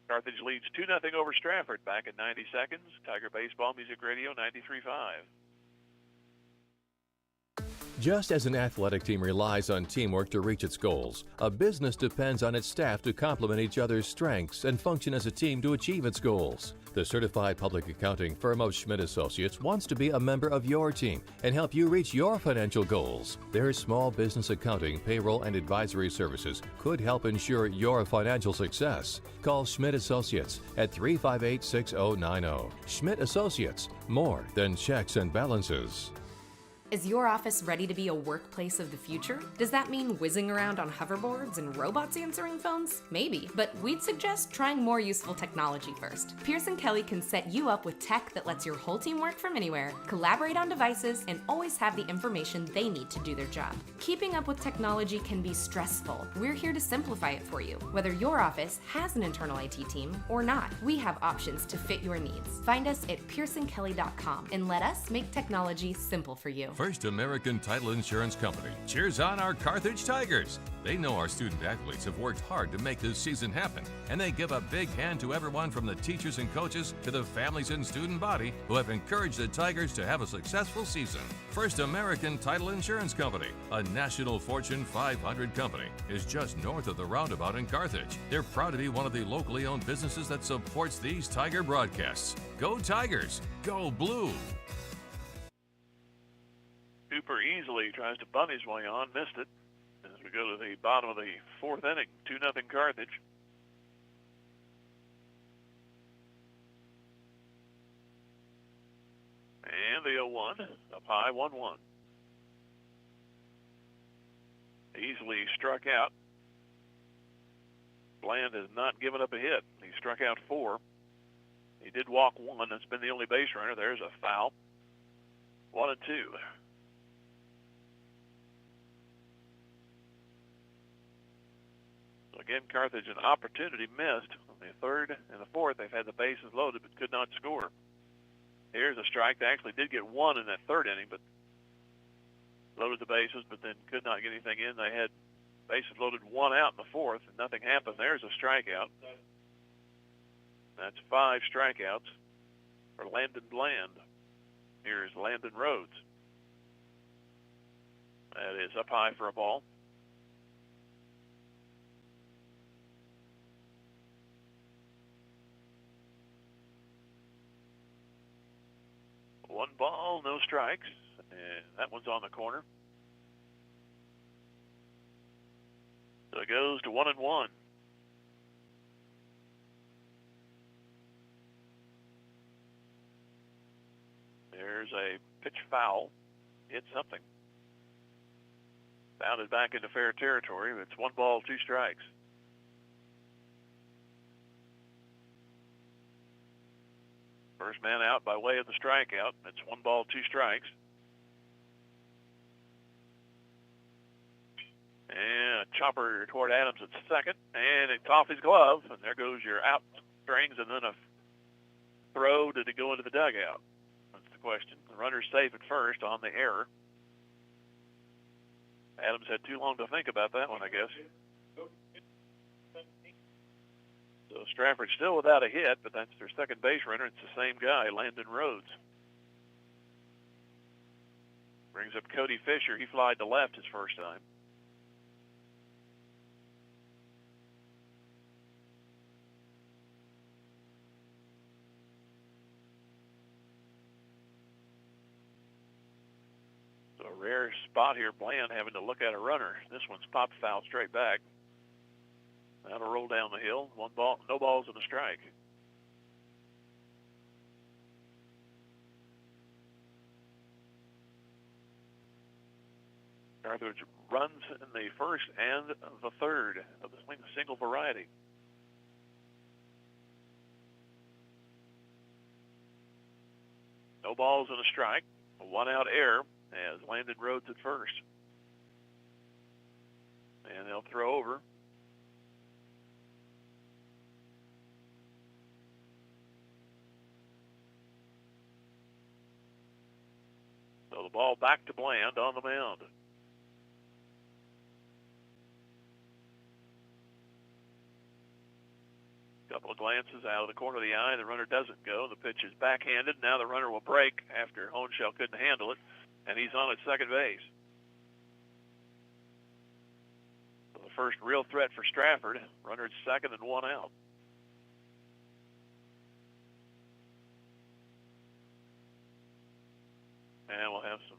Carthage leads 2-0 over Strafford. Back in 90 seconds. Tiger Baseball Music Radio 93.5. Just as an athletic team relies on teamwork to reach its goals, a business depends on its staff to complement each other's strengths and function as a team to achieve its goals. The certified public accounting firm of Schmidt Associates wants to be a member of your team and help you reach your financial goals. Their small business accounting, payroll, and advisory services could help ensure your financial success. Call Schmidt Associates at 358-6090. Schmidt Associates, more than checks and balances. Is your office ready to be a workplace of the future? Does that mean whizzing around on hoverboards and robots answering phones? Maybe, but we'd suggest trying more useful technology first. Pierce & Kelly can set you up with tech that lets your whole team work from anywhere, collaborate on devices, and always have the information they need to do their job. Keeping up with technology can be stressful. We're here to simplify it for you. Whether your office has an internal IT team or not, we have options to fit your needs. Find us at pearsonkelly.com and let us make technology simple for you. First American Title Insurance Company cheers on our Carthage Tigers. They know our student athletes have worked hard to make this season happen, and they give a big hand to everyone from the teachers and coaches to the families and student body who have encouraged the Tigers to have a successful season. First American Title Insurance Company, a national Fortune 500 company, is just north of the roundabout in Carthage. They're proud to be one of the locally owned businesses that supports these Tiger broadcasts. Go Tigers! Go Blue! Cooper easily tries to bunt his way on, missed it. As we go to the bottom of the 4th inning, 2-0 Carthage. And the 0-1, up high, 1-1. Easily struck out. Bland has not given up a hit. He struck out 4. He did walk 1. That's been the only base runner. There's a foul. 1-2. Again, Carthage an opportunity missed. On the 3rd and the 4th, they've had the bases loaded but could not score. Here's a strike. They actually did get 1 in that 3rd inning, but loaded the bases, but then could not get anything in. They had Bases loaded, 1 out in the 4th, and nothing happened. There's a strikeout. That's 5 strikeouts for Landon Bland. Here's Landon Rhodes. That is up high for a ball. One ball, no strikes, and that one's on the corner. So it goes to 1-1. There's a pitch foul. Hit something. Bounded back into fair territory. It's 1 ball, 2 strikes. First man out by way of the strikeout. It's 1 ball, 2 strikes. And a chopper toward Adams at second. And it's off his glove. And there goes your out strings and then a throw. Did it go into the dugout? That's the question. The runner's safe at first on the error. Adams had too long to think about that one, I guess. So Strafford still without a hit, but that's their second base runner. It's the same guy, Landon Rhodes. Brings up Cody Fisher. He flied to left his first time. So a rare spot here, Bland having to look at a runner. This one's popped foul straight back. That'll roll down the hill. 1 ball, no balls and a strike. Carthage runs in the first and the third of the single variety. No balls and a strike. A 1-out error as Landon Rhodes at first. And they'll throw over. So the ball back to Bland on the mound. Couple of glances out of the corner of the eye. The runner doesn't go. The pitch is backhanded. Now the runner will break after Honeshell couldn't handle it, and he's on at second base. So the first real threat for Strafford. Runner at second and 1 out. And we'll have some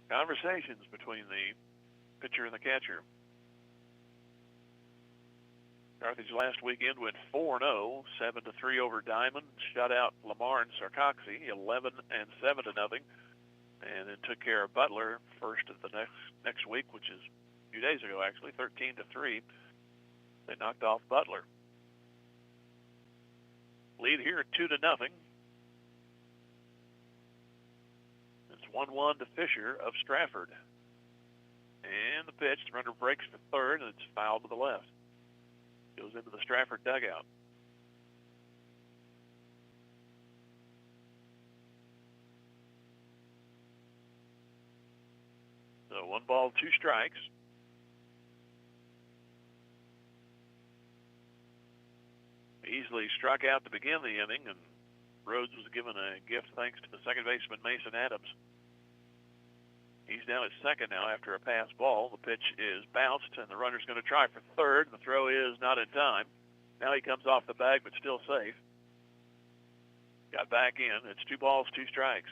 conversations between the pitcher and the catcher. Carthage last weekend went 4-0, 7-3 over Diamond, shut out Lamar and Sarcoxy, 11-7-0, and then took care of Butler first of the next week, which is a few days ago actually, 13-3. They knocked off Butler. Lead here 2-0. It's 1-1 to Fisher of Strafford. And the pitch, the runner breaks for third, and it's fouled to the left. Goes into the Strafford dugout. So 1 ball, 2 strikes. Easily struck out to begin the inning, and Rhodes was given a gift thanks to the second baseman, Mason Adams. He's down at second now after a pass ball. The pitch is bounced, and the runner's going to try for third. The throw is not in time. Now he comes off the bag, but still safe. Got back in. It's 2 balls, 2 strikes.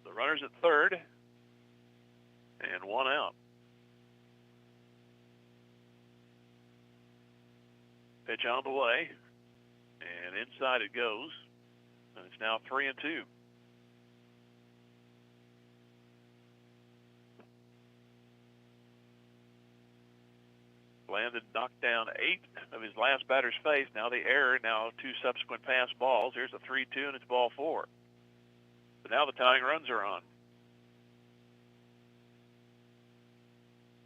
The runner's at third, and 1 out. Pitch on the way. And inside it goes, and it's now 3-2. Bland knocked down 8 of his last batter's face. Now the error, now 2 subsequent pass balls. Here's a 3-2, and it's ball 4. So now the tying runs are on.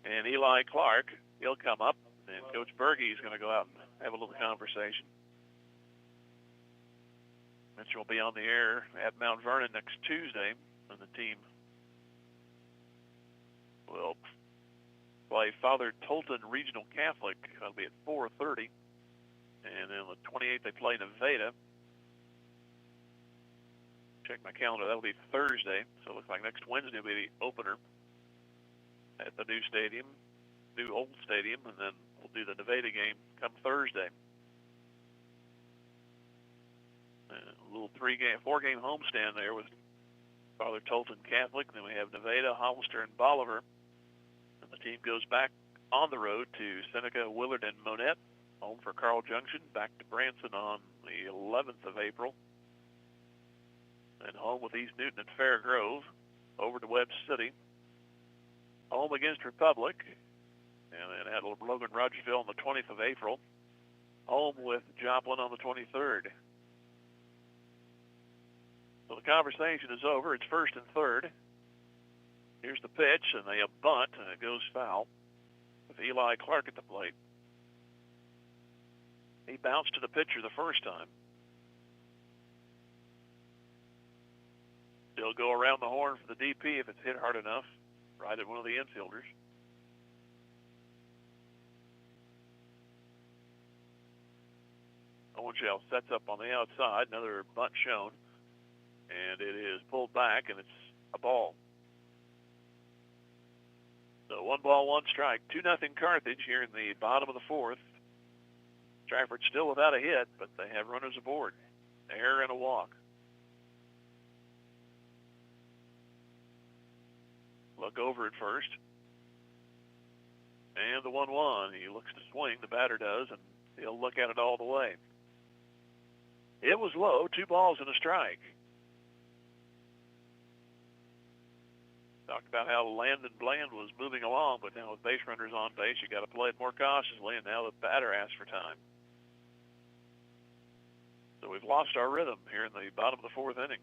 And Eli Clark, he'll come up, and Coach Berge is going to go out and have a little conversation. Mitchell will be on the air at Mount Vernon next Tuesday, and the team will play Father Tolton Regional Catholic. That'll be at 4:30. And then on the 28th, they play Nevada. Check my calendar. That'll be Thursday. So it looks like next Wednesday will be the opener at the new stadium, new old stadium, and then we'll do the Nevada game come Thursday. A little 4-game homestand there with Father Tolton Catholic. Then we have Nevada, Hollister, and Bolivar. And the team goes back on the road to Seneca, Willard, and Monette. Home for Carl Junction, back to Branson on the 11th of April. And home with East Newton and Fair Grove. Over to Webb City. Home against Republic. And then at Logan Rogersville on the 20th of April. Home with Joplin on the 23rd. So the conversation is over. It's 1st and 3rd. Here's the pitch, and they bunt, and it goes foul with Eli Clark at the plate. He bounced to the pitcher the first time. He'll go around the horn for the DP if it's hit hard enough, right at one of the infielders. Owenshell sets up on the outside, another bunt shown, and it is pulled back, and it's a ball. So 1 ball, 1 strike, 2-0 Carthage here in the bottom of the 4th. Strafford still without a hit, but they have runners aboard. Error and a walk. Look over at first. And the 1-1. He looks to swing, the batter does, and he'll look at it all the way. It was low, 2 balls and a strike. Talked about how Landon Bland was moving along, but now with base runners on base, you got to play it more cautiously, and now the batter asks for time. So we've lost our rhythm here in the bottom of the 4th inning.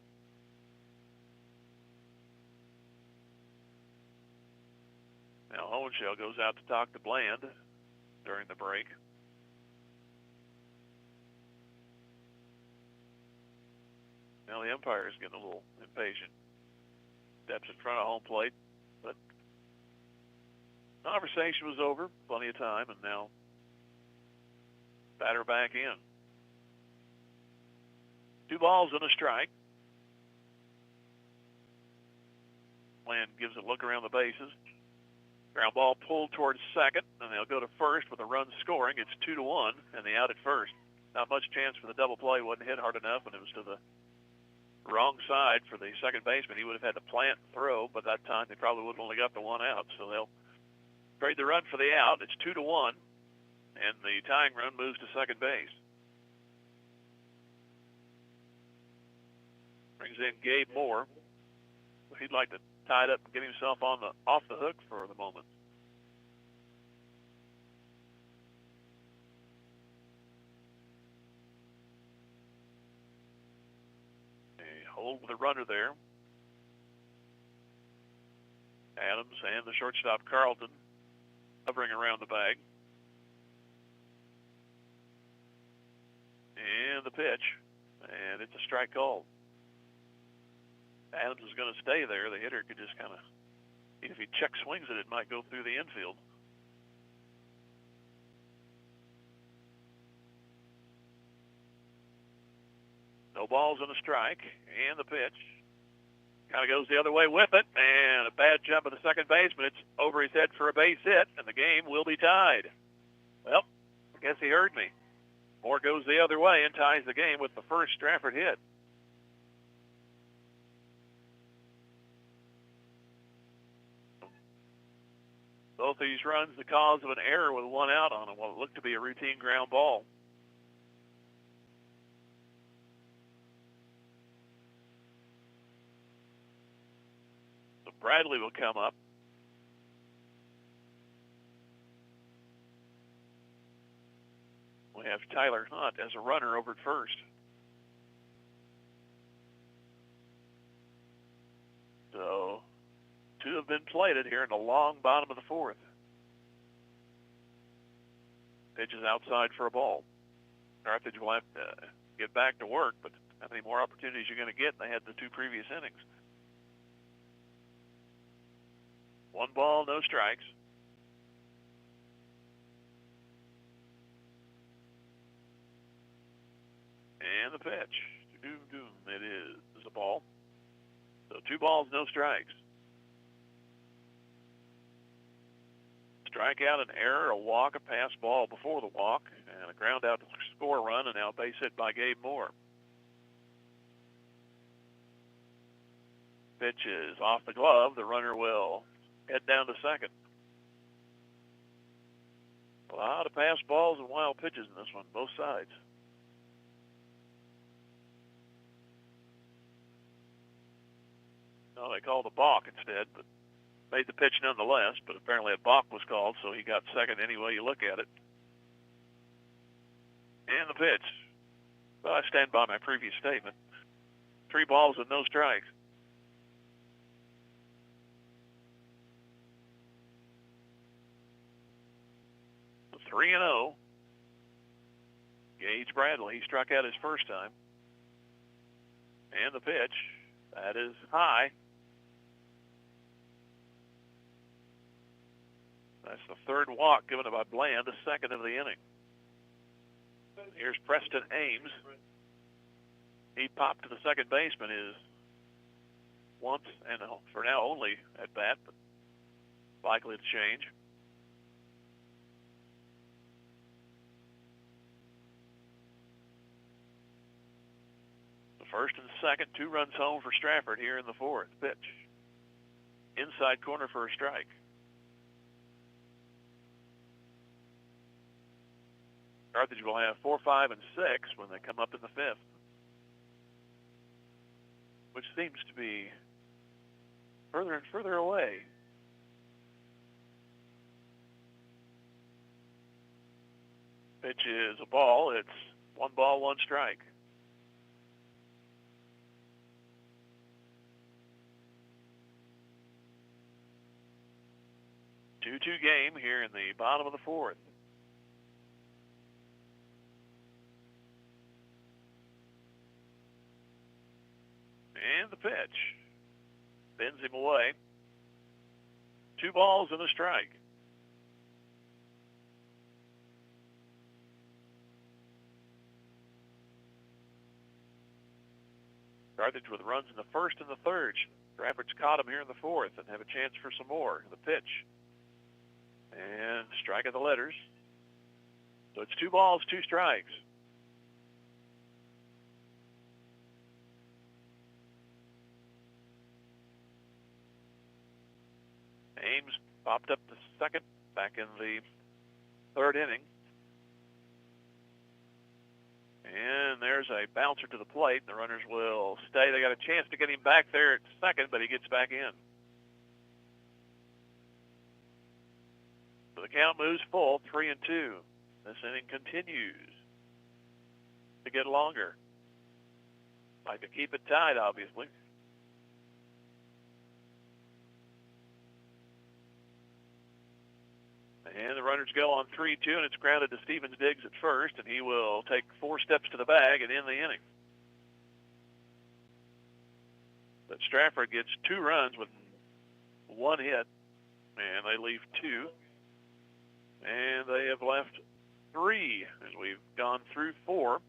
Now Owenshell goes out to talk to Bland during the break. Now the umpire is getting a little impatient. Steps in front of home plate, but conversation was over, plenty of time, and now batter back in. 2 balls and a strike. Bland gives a look around the bases. Ground ball pulled towards second, and they'll go to first with a run scoring. It's 2-1, and the out at first. Not much chance for the double play. Wasn't hit hard enough, and it was to the wrong side for the second baseman. He would have had to plant and throw, but that time they probably would have only got the 1 out. So they'll trade the run for the out. It's 2-1, and the tying run moves to second base. Brings in Gabe Moore. He'd like to tie it up and get himself off the hook for the moment. Hold with a runner there. Adams and the shortstop Carlton hovering around the bag. And the pitch. And it's a strike call. Adams is going to stay there. The hitter could just kind of, if he check swings it, it might go through the infield. No balls and a strike, and the pitch. Kind of goes the other way with it, and a bad jump at the second baseman. It's over his head for a base hit, and the game will be tied. Well, I guess he heard me. Moore goes the other way and ties the game with the first Strafford hit. Both of these runs the cause of an error with 1 out on them, what looked to be a routine ground ball. Bradley will come up. We have Tyler Hunt as a runner over at first. So 2 have been plated here in the long bottom of the 4th. Pitch is outside for a ball. Carthage will have to get back to work, but how many more opportunities you're going to get, and they had the two previous innings. 1 ball, no strikes. And the pitch. Doom, doom. It is a ball. So 2 balls, no strikes. Strikeout, an error, a walk, a pass ball before the walk, and a ground out to score a run, and now base hit by Gabe Moore. Pitch is off the glove. The runner will head down to second. A lot of pass balls and wild pitches in this one, both sides. No, they called a balk instead, but made the pitch nonetheless. But apparently a balk was called, so he got second any way you look at it. And the pitch. Well, I stand by my previous statement. 3 balls and no strikes. So 3-0. Gage Bradley, he struck out his first time. And the pitch. That is high. That's the 3rd walk given by Bland, the 2nd of the inning. Here's Preston Ames. He popped to the second baseman his once and for now only at bat, but likely to change. The 1st and 2nd, 2 runs home for Strafford here in the 4th. Pitch. Inside corner for a strike. Carthage will have 4, 5, and 6 when they come up in the 5th, which seems to be further and further away. Pitch is a ball. It's 1 ball, 1 strike. Two-two game here in the bottom of the 4th. And the pitch. Bends him away. 2 balls and a strike. Carthage with runs in the 1st and the 3rd. Strafford's caught him here in the 4th and have a chance for some more. The pitch. And strike of the letters. So it's 2 balls, 2 strikes. Ames popped up to second back in the 3rd inning. And there's a bouncer to the plate. The runners will stay. They got a chance to get him back there at second, but he gets back in. So the count moves full, 3-2. This inning continues to get longer. Like to keep it tied, obviously. And the runners go on 3-2, and it's grounded to Stevens Diggs at first, and he will take 4 steps to the bag and end the inning. But Strafford gets 2 runs with 1 hit, and they leave 2. And they have left 3 as we've gone through 4.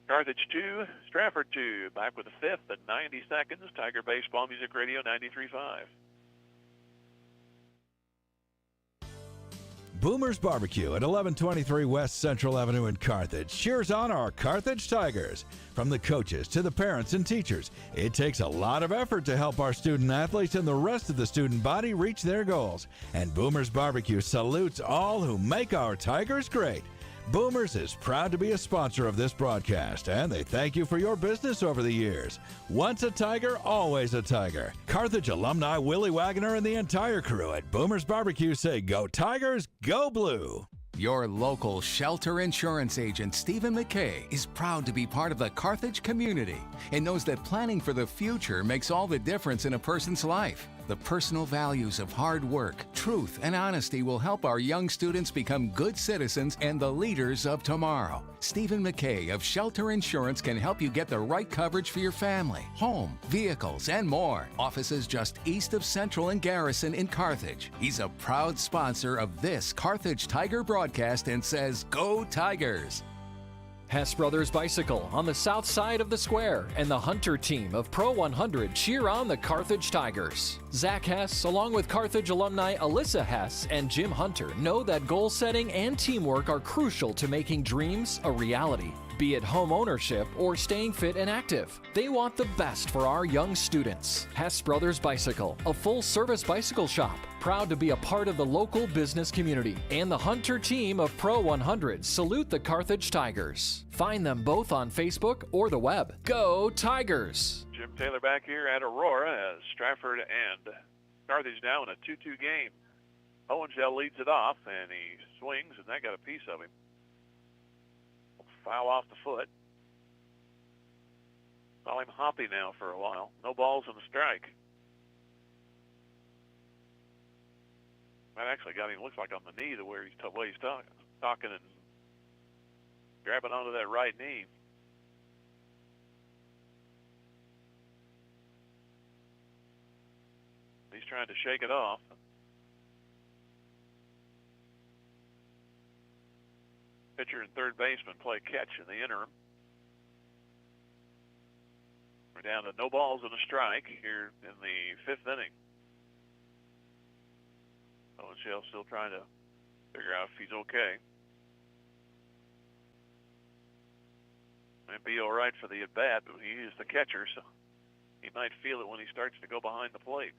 Carthage 2, Strafford 2. Back with the 5th at 90 seconds. Tiger Baseball Music Radio 93.5. Boomer's Barbecue at 1123 West Central Avenue in Carthage cheers on our Carthage Tigers. From the coaches to the parents and teachers, it takes a lot of effort to help our student athletes and the rest of the student body reach their goals. And Boomer's Barbecue salutes all who make our Tigers great. Boomers is proud to be a sponsor of this broadcast, and they thank you for your business over the years. Once a Tiger, always a Tiger. Carthage alumni Willie Wagner and the entire crew at Boomer's Barbecue say, "Go Tigers, go Blue." Your local shelter insurance agent, Stephen McKay, is proud to be part of the Carthage community and knows that planning for the future makes all the difference in a person's life. The personal values of hard work, truth, and honesty will help our young students become good citizens and the leaders of tomorrow. Stephen McKay of Shelter Insurance can help you get the right coverage for your family, home, vehicles, and more. Offices just east of Central and Garrison in Carthage. He's a proud sponsor of this Carthage Tiger broadcast and says, "Go Tigers!" Hess Brothers Bicycle on the south side of the square and the Hunter team of Pro 100 cheer on the Carthage Tigers. Zach Hess, along with Carthage alumni Alyssa Hess and Jim Hunter, know that goal setting and teamwork are crucial to making dreams a reality. Be it home ownership or staying fit and active, they want the best for our young students. Hess Brothers Bicycle, a full-service bicycle shop, proud to be a part of the local business community. And the Hunter team of Pro 100 salute the Carthage Tigers. Find them both on Facebook or the web. Go Tigers! Jim Taylor back here at Aurora as Strafford and Carthage now in a 2-2 game. Hohenschel leads it off, and he swings, and that got a piece of him. Foul off the foot. Call him Hoppy now for a while. No balls and a strike. That actually got him, looks like on the knee, the way he's talking and grabbing onto that right knee. He's trying to shake it off. Pitcher and third baseman play catch in the interim. We're down to no balls and a strike here in the fifth inning. Hohenschel still trying to figure out if he's okay. Might be all right for the at-bat, but he is the catcher, so he might feel it when he starts to go behind the plate.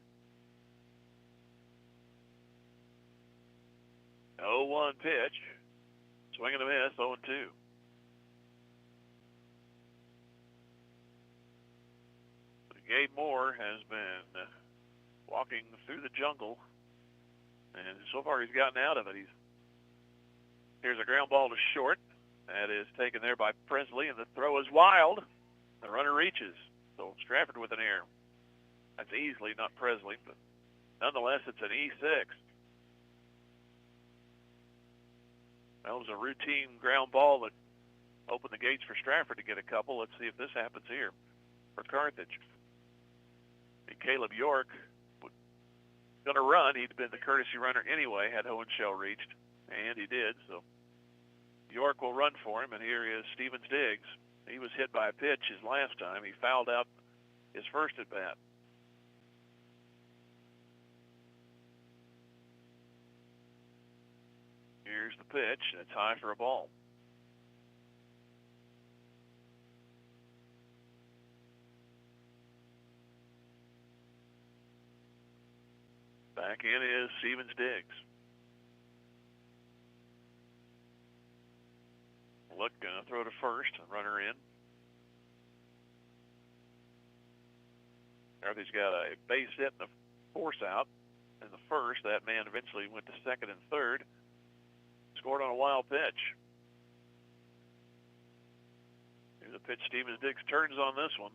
0-1 pitch. Swing and a miss, 0-2. Gabe Moore has been walking through the jungle, and so far he's gotten out of it. Here's a ground ball to short. That is taken there by Presley, and the throw is wild. The runner reaches. So Strafford with an error. That's easily not Presley, but nonetheless it's an E6. That was a routine ground ball that opened the gates for Strafford to get a couple. Let's see if this happens here for Carthage. And Caleb York was going to run. He'd been the courtesy runner anyway, had Hohenschel reached, and he did. So York will run for him, and here is Stevens Diggs. He was hit by a pitch his last time. He fouled out his first at bat. Here's the pitch, and it's high for a ball. Back in is Stevens Diggs. Look, gonna throw to first, runner in. Carthage got a base hit and a force out in the first. That man eventually went to second and third. Scored on a wild pitch. Here's a pitch Stevens Diggs turns on this one.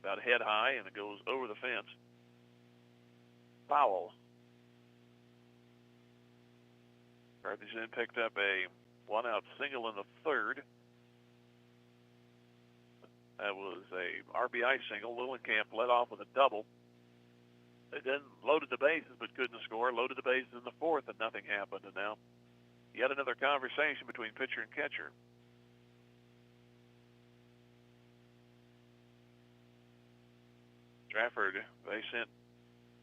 About head high, and it goes over the fence. Foul. Carthage then picked up a one-out single in the third. That was a RBI single. Lillenkamp led off with a double. They then loaded the bases but couldn't score. Loaded the bases in the fourth and nothing happened. And now yet another conversation between pitcher and catcher. Strafford, they sent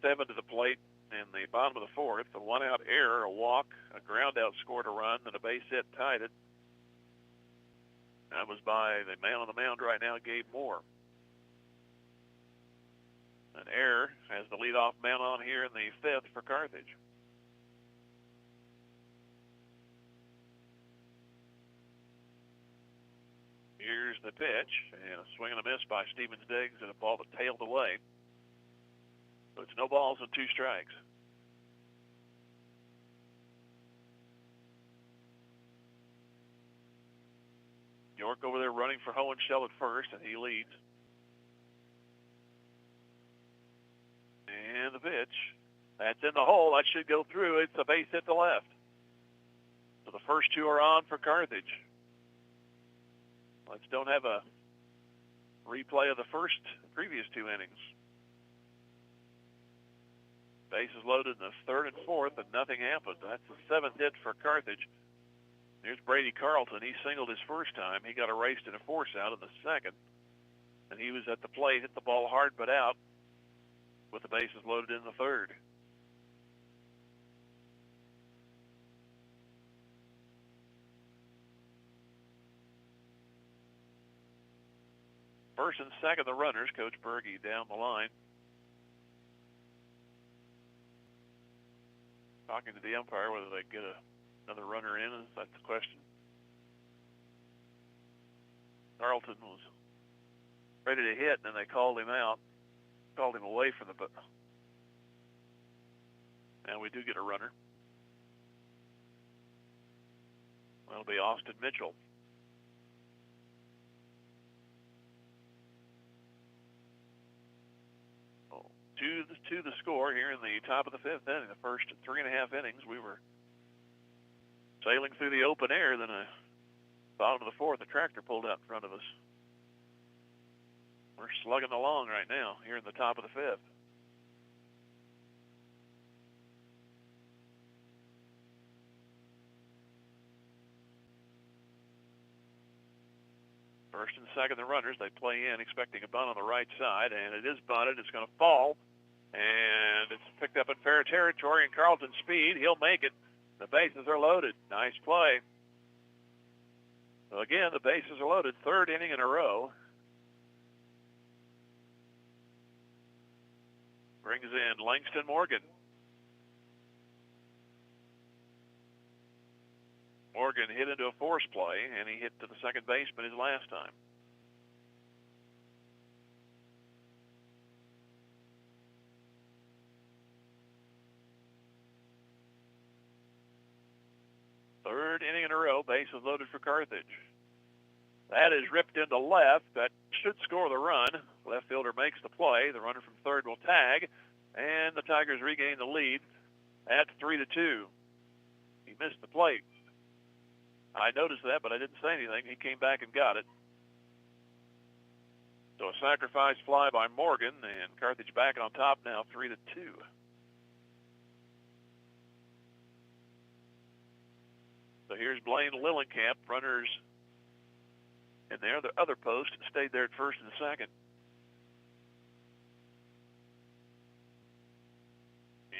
7 to the plate in the bottom of the fourth. A one-out error, a walk, a ground-out scored a run, and a base hit tied it. That was by the man on the mound right now, Gabe Moore. An error as the leadoff man on here in the fifth for Carthage. Here's the pitch, and a swing and a miss by Stevens Diggs, and a ball that tailed away. So it's no balls and 2 strikes. York over there running for Hohenschel at first, and he leads. And the pitch. That's in the hole. That should go through. It's a base hit to left. So the first two are on for Carthage. Let's don't have a replay of the previous two innings. Bases loaded in the third and fourth, and nothing happened. That's the seventh hit for Carthage. Here's Brady Carlton. He singled his first time. He got erased in a force out in the second. And he was at the plate, hit the ball hard but out with the bases loaded in the third. First and second, the runners. Coach Berge down the line. Talking to the umpire whether they get another runner in, if that's the question. Carlton was ready to hit, and then they called him out, called him away from the... And we do get a runner. That'll be Austin Mitchell. To the score here in the top of the fifth inning. The first 3.5 innings, we were sailing through the open air. Then bottom of the fourth, a tractor pulled out in front of us. We're slugging along right now here in the top of the fifth. First and second, the runners, they play in expecting a bunt on the right side, and it is bunted. It's going to fall, and it's picked up in fair territory, and Carlton's speed, he'll make it. The bases are loaded. Nice play. So again, the bases are loaded. Third inning in a row. Brings in Langston Morgan. Morgan hit into a force play, and he hit to the second baseman his last time. Third inning in a row, bases loaded for Carthage. That is ripped into left. That should score the run. Left fielder makes the play. The runner from third will tag, and the Tigers regain the lead at 3-2. He missed the plate. I noticed that, but I didn't say anything. He came back and got it. So a sacrifice fly by Morgan, and Carthage back on top now, 3-2. So here's Blaine Lillenkamp. Runners in there. The other post stayed there at first and second.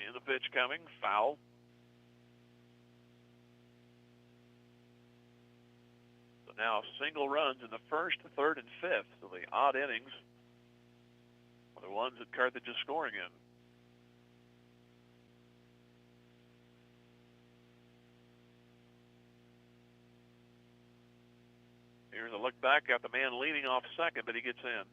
And the pitch coming, foul. Now single runs in the first, third, and fifth. So the odd innings are the ones that Carthage is scoring in. Here's a look back at the man leading off second, but he gets in.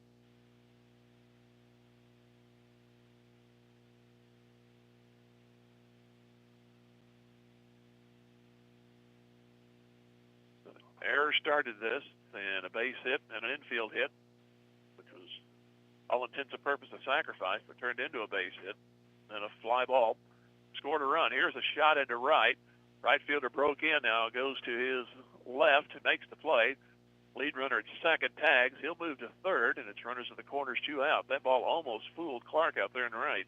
Error started this, and a base hit and an infield hit, which was all intents and purposes a sacrifice, but turned into a base hit. And a fly ball scored a run. Here's a shot into right. Right fielder broke in now, goes to his left, makes the play. Lead runner at second tags. He'll move to third, and it's runners at the corners, 2 out. That ball almost fooled Clark out there in the right.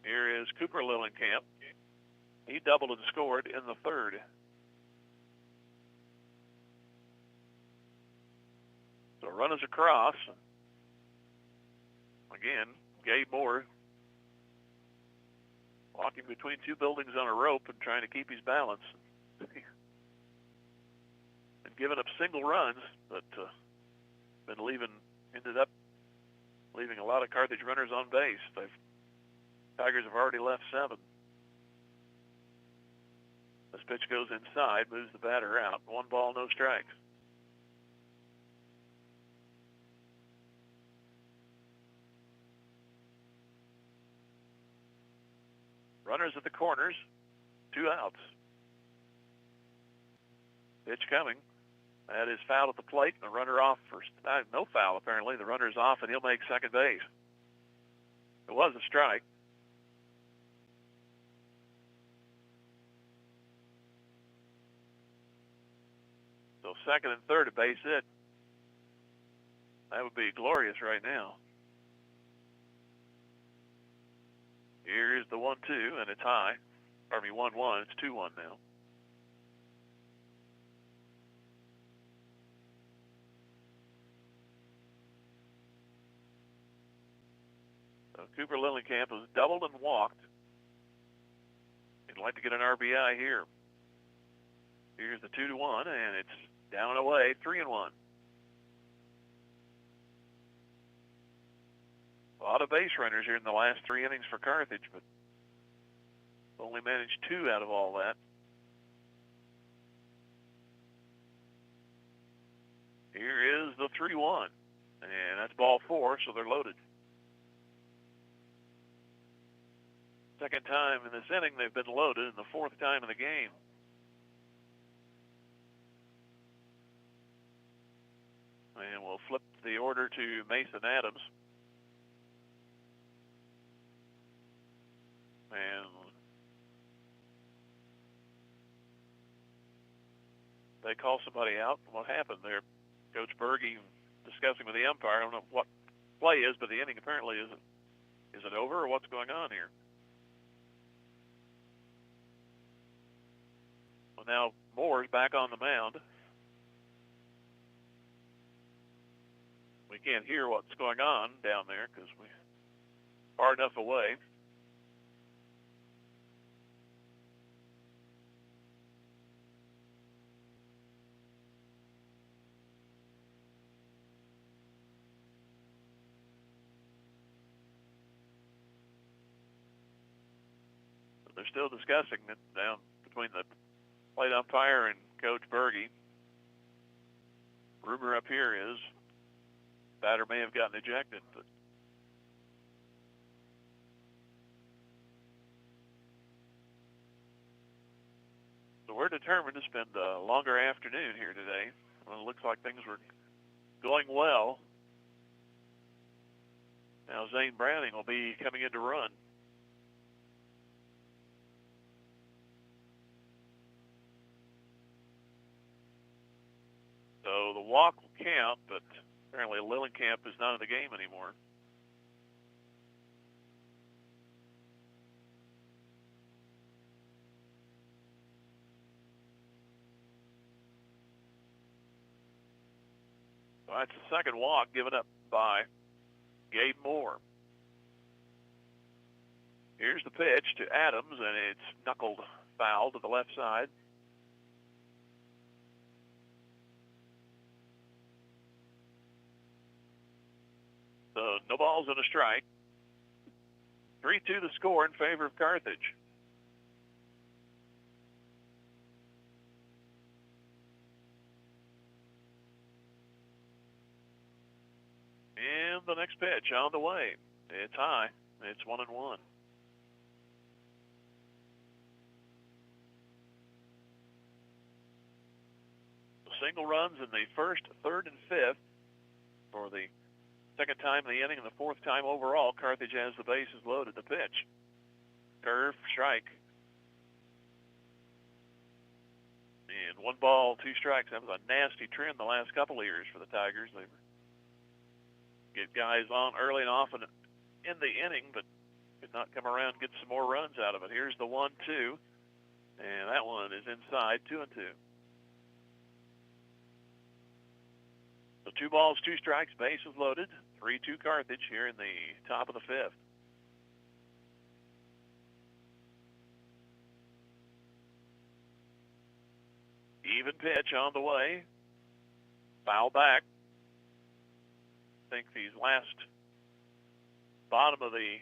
Here is Cooper Lillenkamp. He doubled and scored in the third. So runners across. Again, Gabe Moore walking between two buildings on a rope and trying to keep his balance. And giving up single runs, but ended up leaving a lot of Carthage runners on base. Tigers have already left 7. This pitch goes inside, moves the batter out. 1 ball, no strikes. Runners at the corners, 2 outs. Pitch coming. That is foul at the plate, and the runner off first. No foul, apparently. The runner's off, and he'll make second base. It was a strike. So second and third at base hit. That would be glorious right now. Here is the 1-2, and it's high. Pardon me, 1-1. It's 2-1 now. So Cooper Lillenkamp has doubled and walked. He'd like to get an RBI here. Here's the 2-1, and it's down and away, 3-1. A lot of base runners here in the last 3 innings for Carthage, but only managed 2 out of all that. Here is the 3-1, and that's ball 4, so they're loaded. Second time in this inning they've been loaded, and the 4th time in the game. And we'll flip the order to Mason Adams. And they call somebody out. What happened there? Coach Berge discussing with the umpire. I don't know what play is, but the inning apparently isn't. Is it over, or what's going on here? Well, now Moore's back on the mound. We can't hear what's going on down there because we're far enough away. They're still discussing it down between the plate umpire and Coach Berge. Rumor up here is batter may have gotten ejected, but so we're determined to spend a longer afternoon here today. Well, it looks like things were going well. Now Zane Browning will be coming in to run. So the walk will count, but apparently Lillenkamp is not in the game anymore. So that's the second walk given up by Gabe Moore. Here's the pitch to Adams, and it's knuckled foul to the left side. So no balls and a strike. 3-2 the score in favor of Carthage. And the next pitch on the way. It's high. It's 1-1. Single runs in the first, third, and fifth for the second time in the inning and the 4th time overall. Carthage has the bases loaded. The pitch. Curve, strike. And 1 ball, 2 strikes. That was a nasty trend the last couple of years for the Tigers. They get guys on early and often in the inning, but could not come around and get some more runs out of it. Here's the 1-2, and that one is inside, 2-2. So 2 balls, 2 strikes, bases loaded. 3-2 Carthage here in the top of the 5th. Even pitch on the way. Foul back. I think these last bottom of the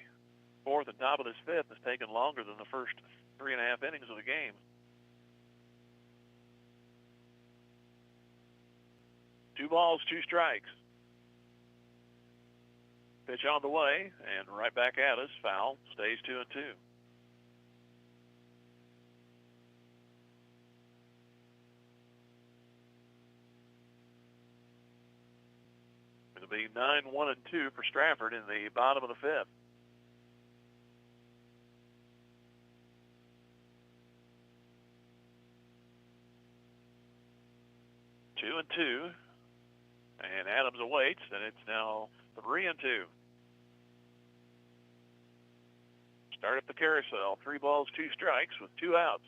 4th and top of this 5th has taken longer than the first 3.5 innings of the game. 2 balls, 2 strikes. Pitch on the way, and right back at us. Foul. Stays 2-2. It'll be 9-1-2 for Strafford in the bottom of the 5th. 2-2. And Adams awaits, and it's now 3-2. Start up the carousel. 3 balls, 2 strikes with 2 outs.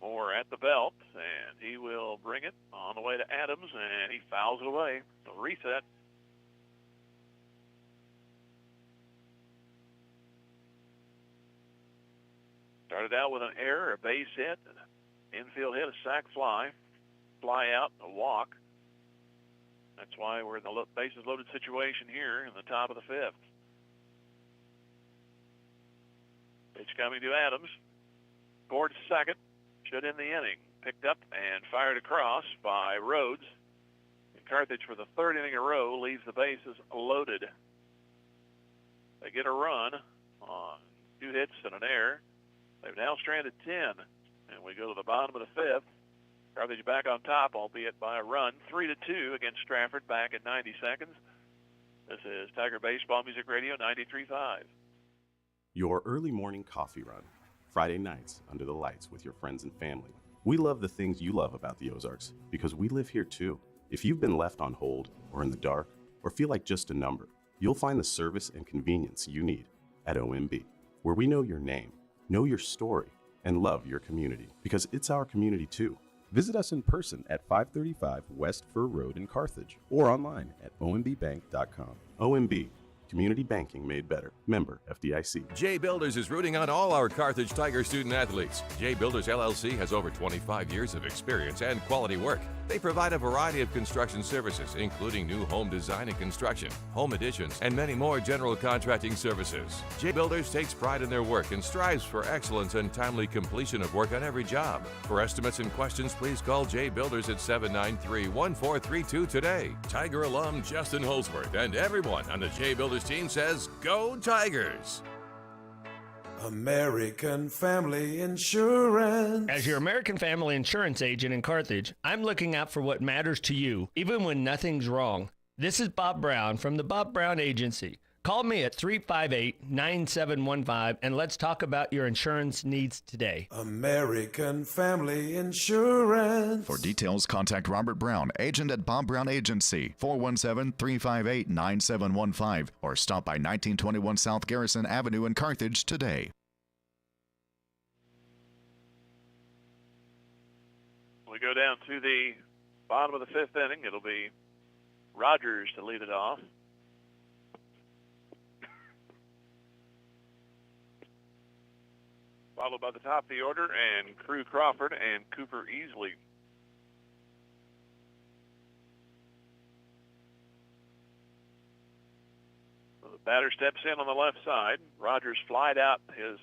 Moore at the belt, and he will bring it on the way to Adams, and he fouls it away. The reset. Started out with an error, a base hit, an infield hit, a sac fly out, a walk. That's why we're in the bases loaded situation here in the top of the 5th. Pitch coming to Adams. Towards second. Should end the inning. Picked up and fired across by Rhodes. And Carthage, for the 3rd inning in a row, leaves the bases loaded. They get a run on 2 hits and an error. They've now stranded 10. And we go to the bottom of the 5th. Carthage back on top, albeit by a run. 3-2 against Strafford back at 90 seconds. This is Tiger Baseball Music Radio 93.5. Your early morning coffee run. Friday nights under the lights with your friends and family. We love the things you love about the Ozarks because we live here too. If you've been left on hold or in the dark or feel like just a number, you'll find the service and convenience you need at OMB, where we know your name, know your story, and love your community because it's our community too. Visit us in person at 535 West Fur Road in Carthage or online at ombbank.com. OMB. Community banking made better. Member FDIC. J Builders is rooting on all our Carthage Tiger student athletes. J Builders LLC has over 25 years of experience and quality work. They provide a variety of construction services, including new home design and construction, home additions, and many more general contracting services. J Builders takes pride in their work and strives for excellence and timely completion of work on every job. For estimates and questions, please call J Builders at 793-1432 today. Tiger alum Justin Holsworth and everyone on the J Builders team says, Go Tigers! American Family Insurance. As your American Family Insurance agent in Carthage, I'm looking out for what matters to you, even when nothing's wrong. This is Bob Brown from the Bob Brown Agency. Call me at 358-9715 and let's talk about your insurance needs today. American Family Insurance. For details, contact Robert Brown, agent at Bob Brown Agency, 417-358-9715, or stop by 1921 South Garrison Avenue in Carthage today. We go down to the bottom of the 5th inning. It'll be Rogers to lead it off. Followed by the top of the order and Crew Crawford and Cooper Easley. So the batter steps in on the left side. Rogers flied out his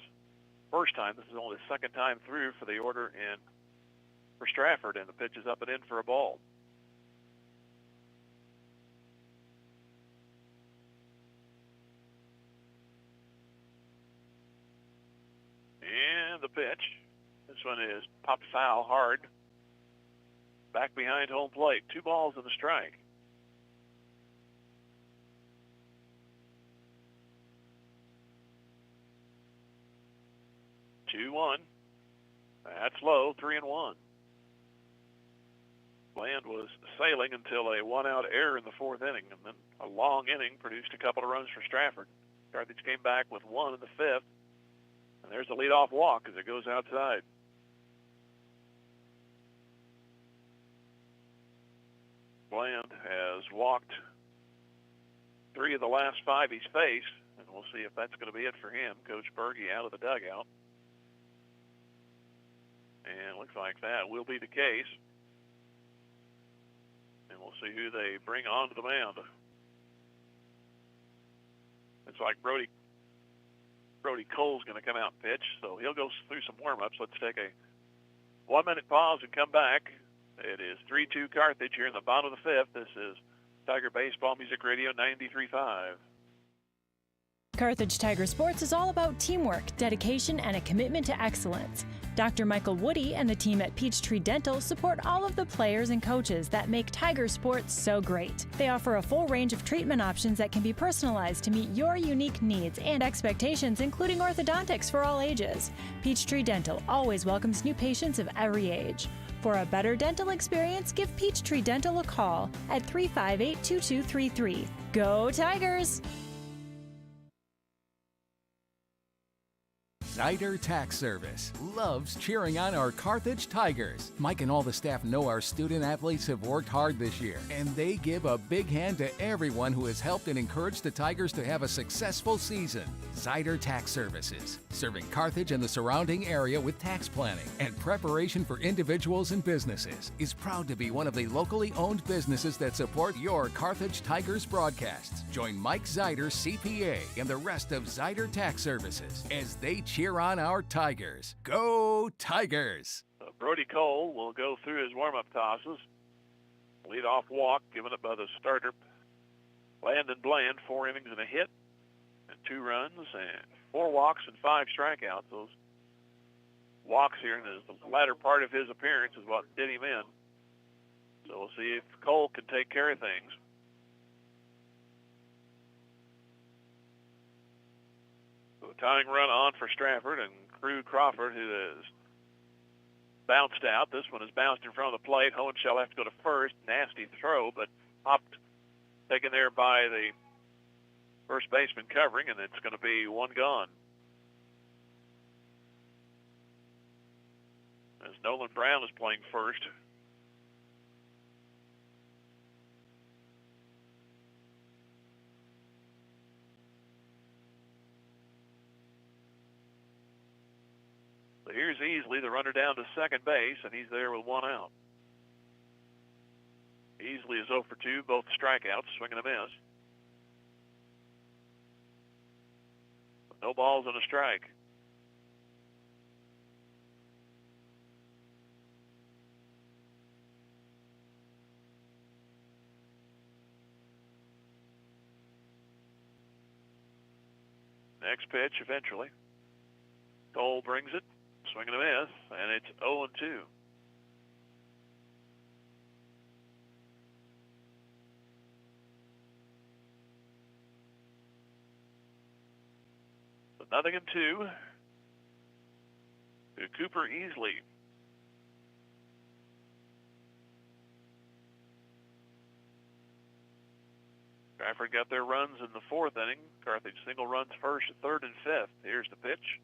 first time. This is only the 2nd time through for the order for Strafford, and the pitch is up and in for a ball. And the pitch. This one is popped foul hard. Back behind home plate. 2 balls and a strike. Two-one. That's low. 3-1. Bland was sailing until a 1-out error in the 4th inning, and then a long inning produced a couple of runs for Strafford. Carthage came back with 1 in the 5th. And there's the leadoff walk as it goes outside. Bland has walked 3 of the last 5 he's faced, and we'll see if that's going to be it for him. Coach Berge out of the dugout. And looks like that will be the case. And we'll see who they bring onto the mound. It's like Brody Cole's going to come out and pitch, so he'll go through some warm-ups. Let's take a 1-minute pause and come back. It is 3-2 Carthage here in the bottom of the 5th. This is Tiger Baseball Music Radio 93.5. Carthage Tiger Sports is all about teamwork, dedication, and a commitment to excellence. Dr. Michael Woody and the team at Peachtree Dental support all of the players and coaches that make Tiger sports so great. They offer a full range of treatment options that can be personalized to meet your unique needs and expectations, including orthodontics for all ages. Peachtree Dental always welcomes new patients of every age. For a better dental experience, give Peachtree Dental a call at 358-2233. Go Tigers! Zyder Tax Service loves cheering on our Carthage Tigers. Mike and all the staff know our student athletes have worked hard this year, and they give a big hand to everyone who has helped and encouraged the Tigers to have a successful season. Zyder Tax Services, serving Carthage and the surrounding area with tax planning and preparation for individuals and businesses, is proud to be one of the locally owned businesses that support your Carthage Tigers broadcasts. Join Mike Zyder, CPA, and the rest of Zyder Tax Services as they cheer on our Tigers. Go Tigers! Brody Cole will go through his warm-up tosses. Lead-off walk given up by the starter, Landon Bland, 4 innings and a hit, and 2 runs, and 4 walks and 5 strikeouts. Those walks here in the latter part of his appearance is what did him in. So we'll see if Cole can take care of things. Tying run on for Strafford, and Crew Crawford, who has bounced out. This one is bounced in front of the plate. Hohenschel has to go to first. Nasty throw, but popped, taken there by the first baseman covering, and it's going to be 1 gone. As Nolan Brown is playing first. Here's Easley, the runner down to second base, and he's there with 1 out. Easley is 0 for 2, both strikeouts, swing and a miss. No balls and a strike. Next pitch eventually. Cole brings it. Swing and a miss, and it's 0-2. So 0-2 to Cooper Easley. Strafford got their runs in the 4th inning. Carthage single runs first, 3rd, and 5th. Here's the pitch.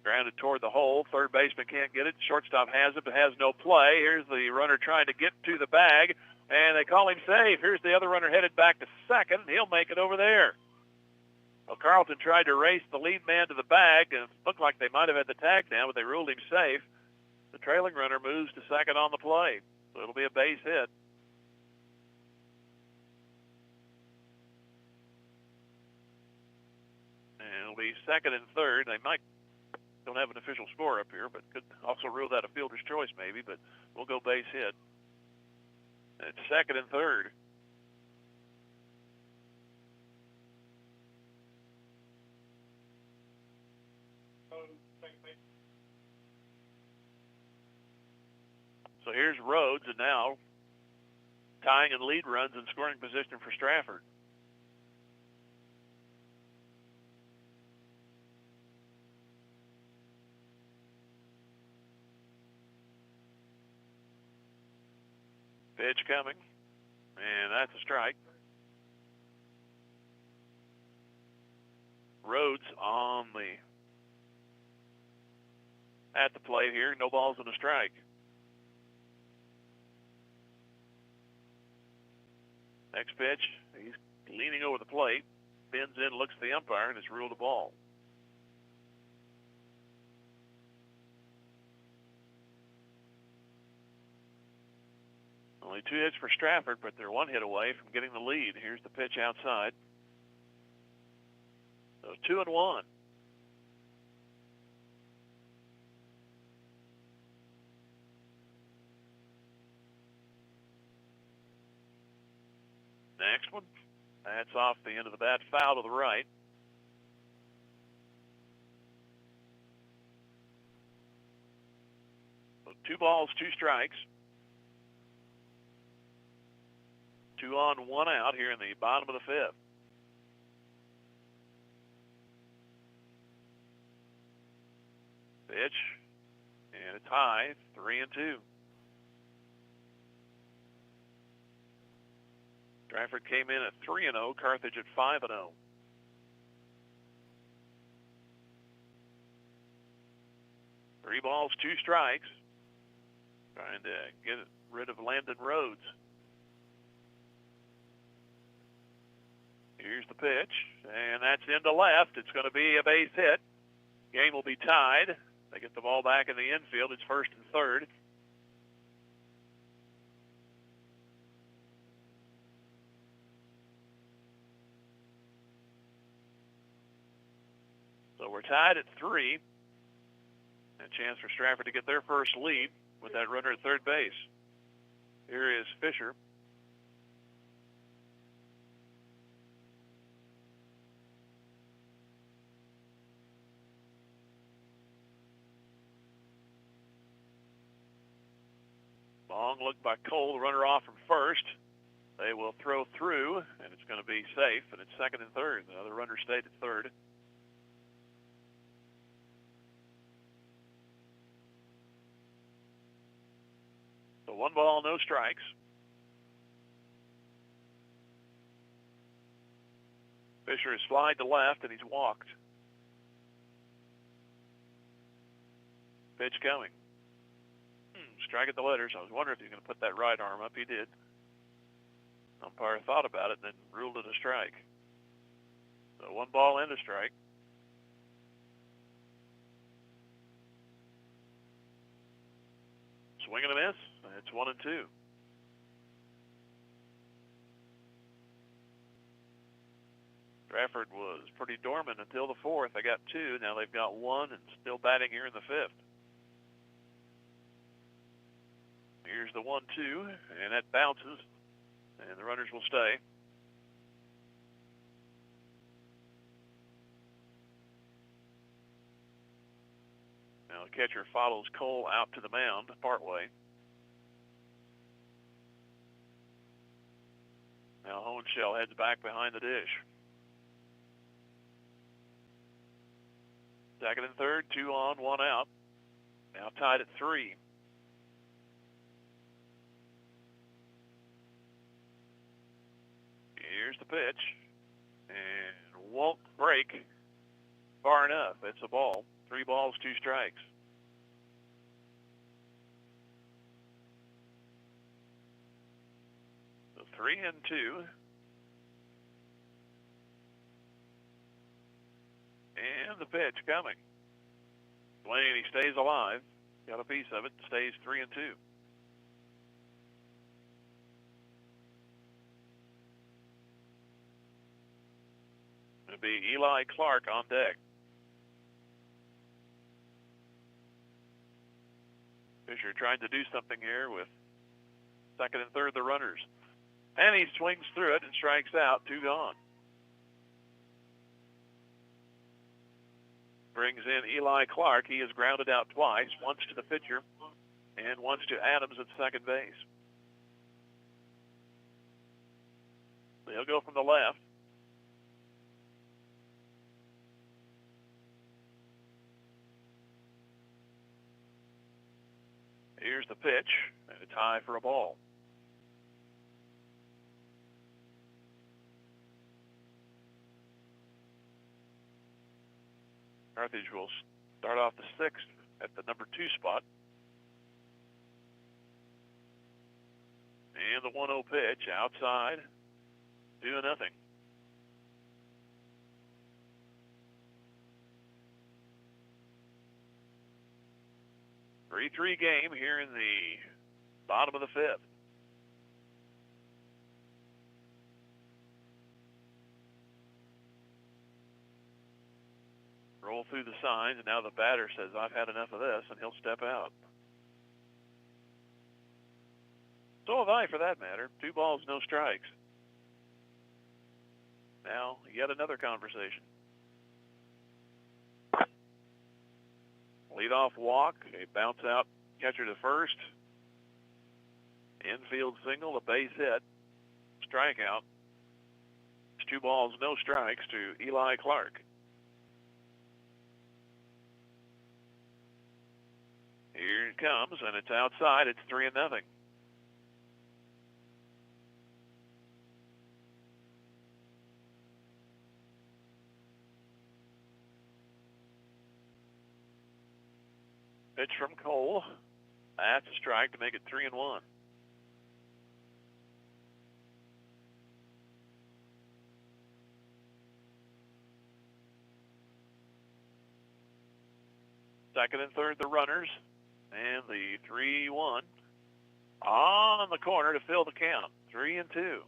Grounded toward the hole. Third baseman can't get it. Shortstop has it, but has no play. Here's the runner trying to get to the bag, and they call him safe. Here's the other runner headed back to second. He'll make it over there. Well, Carlton tried to race the lead man to the bag, and it looked like they might have had the tag down, but they ruled him safe. The trailing runner moves to second on the play, so it'll be a base hit. And it'll be second and third. They might don't have an official score up here, but could also rule that a fielder's choice maybe, but we'll go base hit. And it's second and third. So here's Rhodes, and now tying in lead runs in scoring position for Strafford. Pitch coming, and that's a strike. Rhodes at the plate here, no balls and a strike. Next pitch, he's leaning over the plate, bends in, looks at the umpire, and it's ruled a ball. Only 2 hits for Strafford, but they're 1 hit away from getting the lead. Here's the pitch outside. So 2-1. Next one. That's off the end of the bat, foul to the right. 2 balls, 2 strikes. 2 on, 1 out here in the bottom of the 5th. Pitch, and a tie, 3-2. Strafford came in at 3-0, Carthage at 5-0. Three balls, 2 strikes. Trying to get rid of Landon Rhodes. Here's the pitch, and that's into left. It's going to be a base hit. Game will be tied. They get the ball back in the infield. It's 1st and 3rd. So we're tied at 3. A chance for Strafford to get their first lead with that runner at third base. Here is Fisher. Long look by Cole, the runner off from first. They will throw through, and it's going to be safe, and it's 2nd and 3rd. The other runner stayed at 3rd. So 1 ball, no strikes. Fisher has flied to left, and he's walked. Pitch coming. Strike at the letters. I was wondering if he was going to put that right arm up. He did. Umpire thought about it and then ruled it a strike. So 1 ball and a strike. Swing and a miss. It's 1-2. Strafford was pretty dormant until the 4th. They got 2. Now they've got 1 and still batting here in the 5th. Here's the 1-2, and that bounces, and the runners will stay. Now the catcher follows Cole out to the mound partway. Now Hohenschel heads back behind the dish. 2nd and 3rd, 2 on, 1 out. Now tied at 3. Here's the pitch, and won't break far enough. It's a ball. 3 balls, 2 strikes. So 3-2. And the pitch coming. Swing, he stays alive. Got a piece of it. Stays 3-2. It'll be Eli Clark on deck. Fisher trying to do something here with 2nd and 3rd, the runners. And he swings through it and strikes out. 2 gone. Brings in Eli Clark. He is grounded out twice, once to the pitcher and once to Adams at 2nd base. He'll go from the left. Here's the pitch, and a tie for a ball. Carthage will start off the 6th at the number 2 spot. And the 1-0 pitch outside, 2-0. 3-3 game here in the bottom of the 5th. Roll through the signs, and now the batter says, I've had enough of this, and he'll step out. So have I, for that matter. 2 balls, no strikes. Now, yet another conversation. Leadoff walk, a bounce out Catcher to first. Infield single, a base hit. Strikeout. It's 2 balls, no strikes to Eli Clark. Here it comes, and it's outside. It's 3-0. Pitch from Cole. That's a strike to make it 3-1. Second and third, the runners. And the 3-1 on the corner to fill the count. 3-2.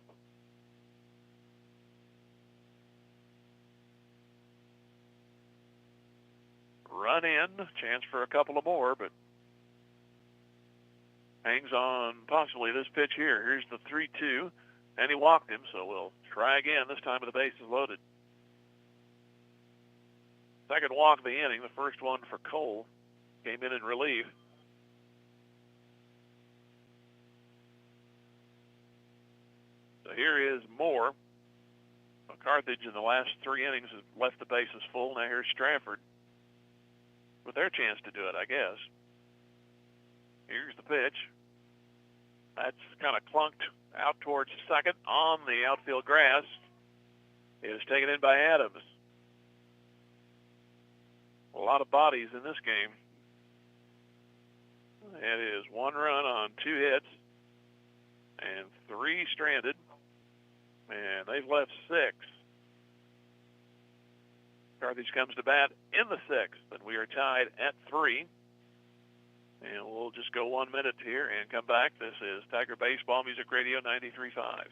Run in, chance for a couple of more, but hangs on possibly this pitch here. Here's the 3-2, and he walked him, so we'll try again. This time with the bases loaded. Second walk of the inning, the first one for Cole. Came in relief. So here is Moore. Carthage in the last 3 innings has left the bases full. Now here's Strafford with their chance to do it, I guess. Here's the pitch. That's kind of clunked out towards second on the outfield grass. It is taken in by Adams. A lot of bodies in this game. It is 1 run on 2 hits and 3 stranded. And they've left 6. Carthage comes to bat in the 6th, and we are tied at 3. And we'll just go 1 minute here and come back. This is Tiger Baseball Music Radio 93.5.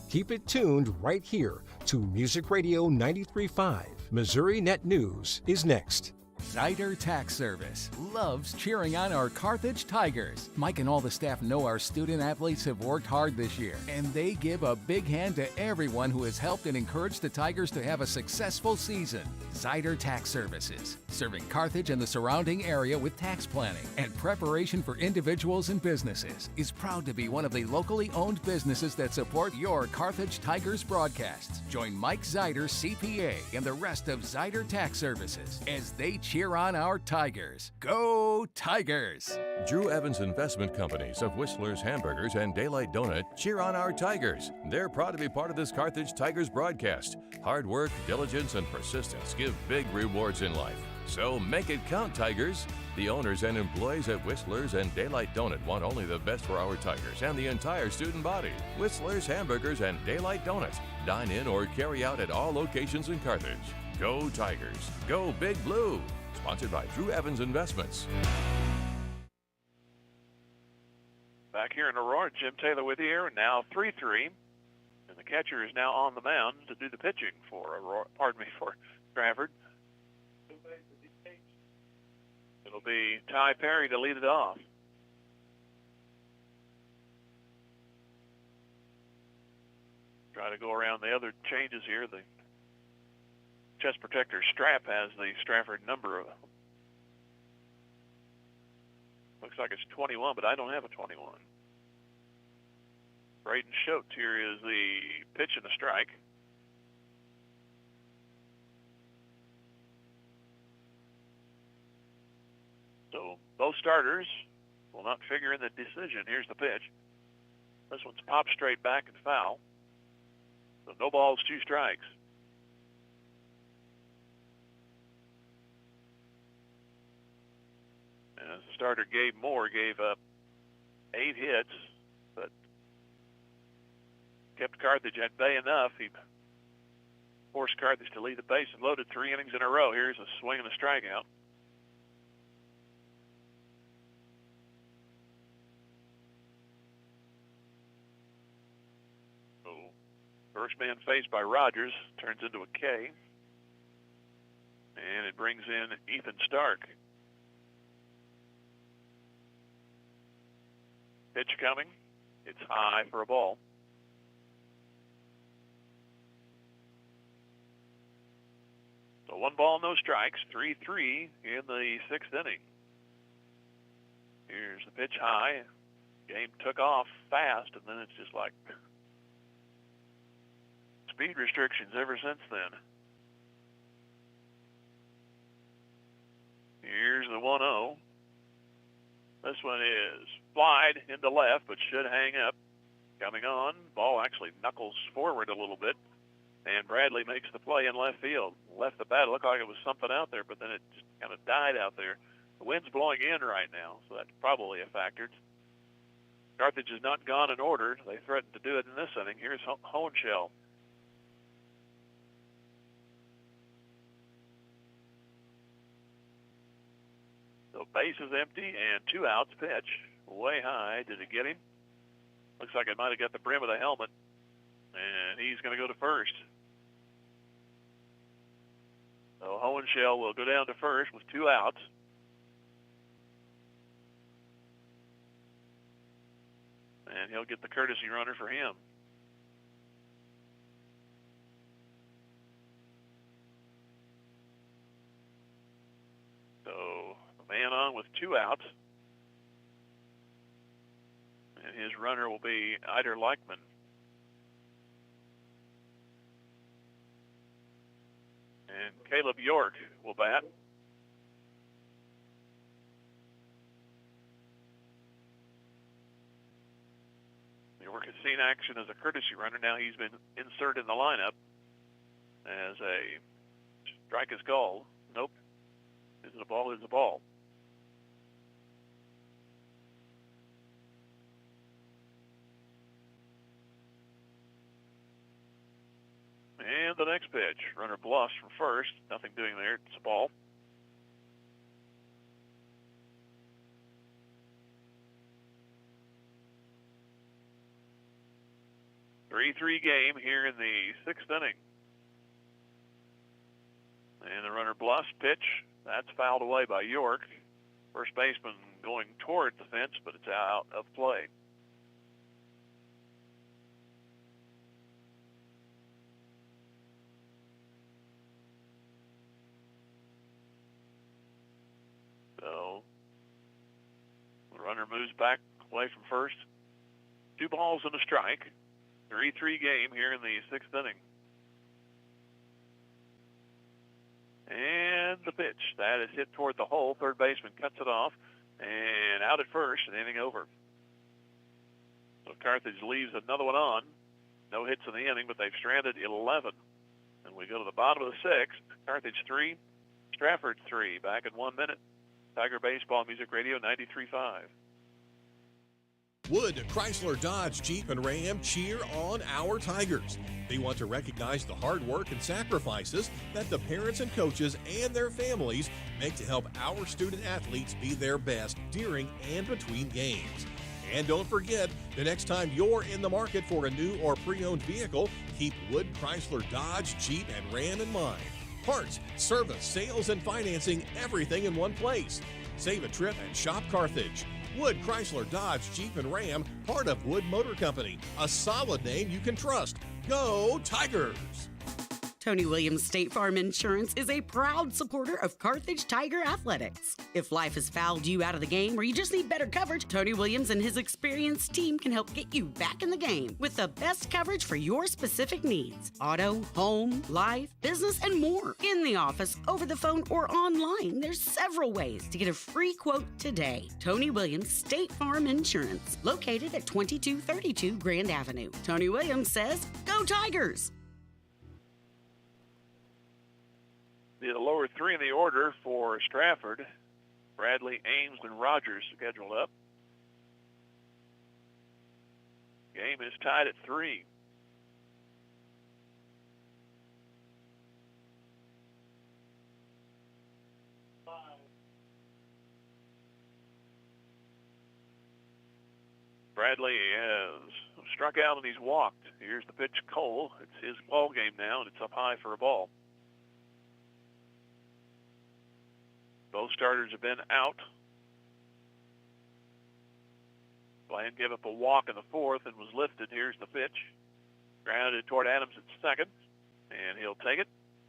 Keep it tuned right here to Music Radio 93.5. Missouri Net News is next. Zyder Tax Service loves cheering on our Carthage Tigers. Mike and all the staff know our student athletes have worked hard this year, and they give a big hand to everyone who has helped and encouraged the Tigers to have a successful season. Zyder Tax Services, serving Carthage and the surrounding area with tax planning and preparation for individuals and businesses, is proud to be one of the locally owned businesses that support your Carthage Tigers broadcasts. Join Mike Zyder, CPA, and the rest of Zyder Tax Services as they cheer on our Tigers. Go Tigers! Drew Evans Investment Companies of Whistler's Hamburgers and Daylight Donut cheer on our Tigers. They're proud to be part of this Carthage Tigers broadcast. Hard work, diligence, and persistence give big rewards in life. So make it count, Tigers. The owners and employees at Whistler's and Daylight Donut want only the best for our Tigers and the entire student body. Whistler's Hamburgers and Daylight Donut. Dine in or carry out at all locations in Carthage. Go Tigers. Go Big Blue. Sponsored by Drew Evans Investments. Back here in Aurora, Jim Taylor with you here. Now 3-3. And the catcher is now on the mound to do the pitching for Aurora, for Strafford. It'll be Ty Perry to lead it off. Try to go around the other changes here. The chest protector strap has the Strafford number. Looks like it's 21, but I don't have a 21. Braden Schultz here is the pitch and the strike. So both starters will not figure in the decision. Here's the pitch. This one's popped straight back and foul. So no balls, 2 strikes. And the starter Gabe Moore gave up 8 hits, but kept Carthage at bay enough. He forced Carthage to lead the base and loaded 3 innings in a row. Here's a swing and a strikeout. So first man faced by Rogers turns into a K. And it brings in Ethan Stark. Pitch coming. It's high for a ball. So 1 ball, no strikes. 3-3 in the 6th inning. Here's the pitch high. Game took off fast, and then it's just like speed restrictions ever since then. Here's the 1-0. This one is flied into left, but should hang up. Coming on, ball actually knuckles forward a little bit, and Bradley makes the play in left field. Left the bat, it looked like it was something out there, but then it just kind of died out there. The wind's blowing in right now, so that's probably a factor. Carthage has not gone in order. They threatened to do it in this inning. Here's Hohenschel. So base is empty and 2 outs. Pitch way high. Did it get him? Looks like it might have got the brim of the helmet, and he's going to go to first. So Hohenschel will go down to first with 2 outs. And he'll get the courtesy runner for him. So the man on with 2 outs. And his runner will be Eider Leichman. And Caleb York will bat. York has seen action as a courtesy runner. Now he's been inserted in the lineup as a strike is called. Nope. Is it a ball? Is a ball. And the next pitch, runner bluffs from first. Nothing doing there. It's a ball. Three game here in the 6th inning. And the runner bluffs, pitch. That's fouled away by York. First baseman going toward the fence, but it's out of play. So the runner moves back away from first. 2 balls and a strike. 3-3 game here in the 6th inning. And the pitch. That is hit toward the hole. Third baseman cuts it off. And out at first, and inning over. So Carthage leaves another one on. No hits in the inning, but they've stranded 11. And we go to the bottom of the 6th. Carthage 3, Strafford 3. Back in 1 minute. Tiger Baseball Music Radio 93.5. Wood, Chrysler, Dodge, Jeep, and Ram cheer on our Tigers. They want to recognize the hard work and sacrifices that the parents and coaches and their families make to help our student athletes be their best during and between games. And don't forget, the next time you're in the market for a new or pre-owned vehicle, keep Wood, Chrysler, Dodge, Jeep, and Ram in mind. Parts, service, sales, and financing, everything in one place. Save a trip and shop Carthage. Wood, Chrysler, Dodge, Jeep, and Ram, part of Wood Motor Company. A solid name you can trust. Go Tigers! Tony Williams State Farm Insurance is a proud supporter of Carthage Tiger Athletics. If life has fouled you out of the game or you just need better coverage, Tony Williams and his experienced team can help get you back in the game with the best coverage for your specific needs. Auto, home, life, business, and more. In the office, over the phone, or online, there's several ways to get a free quote today. Tony Williams State Farm Insurance, located at 2232 Grand Avenue. Tony Williams says, go Tigers! The lower 3 in the order for Strafford. Bradley, Ames, and Rogers scheduled up. Game is tied at 3. Bradley has struck out and he's walked. Here's the pitch, Cole. It's his ball game now, and it's up high for a ball. Both starters have been out. Bland gave up a walk in the 4th and was lifted. Here's the pitch. Grounded toward Adams at second, and he'll take it.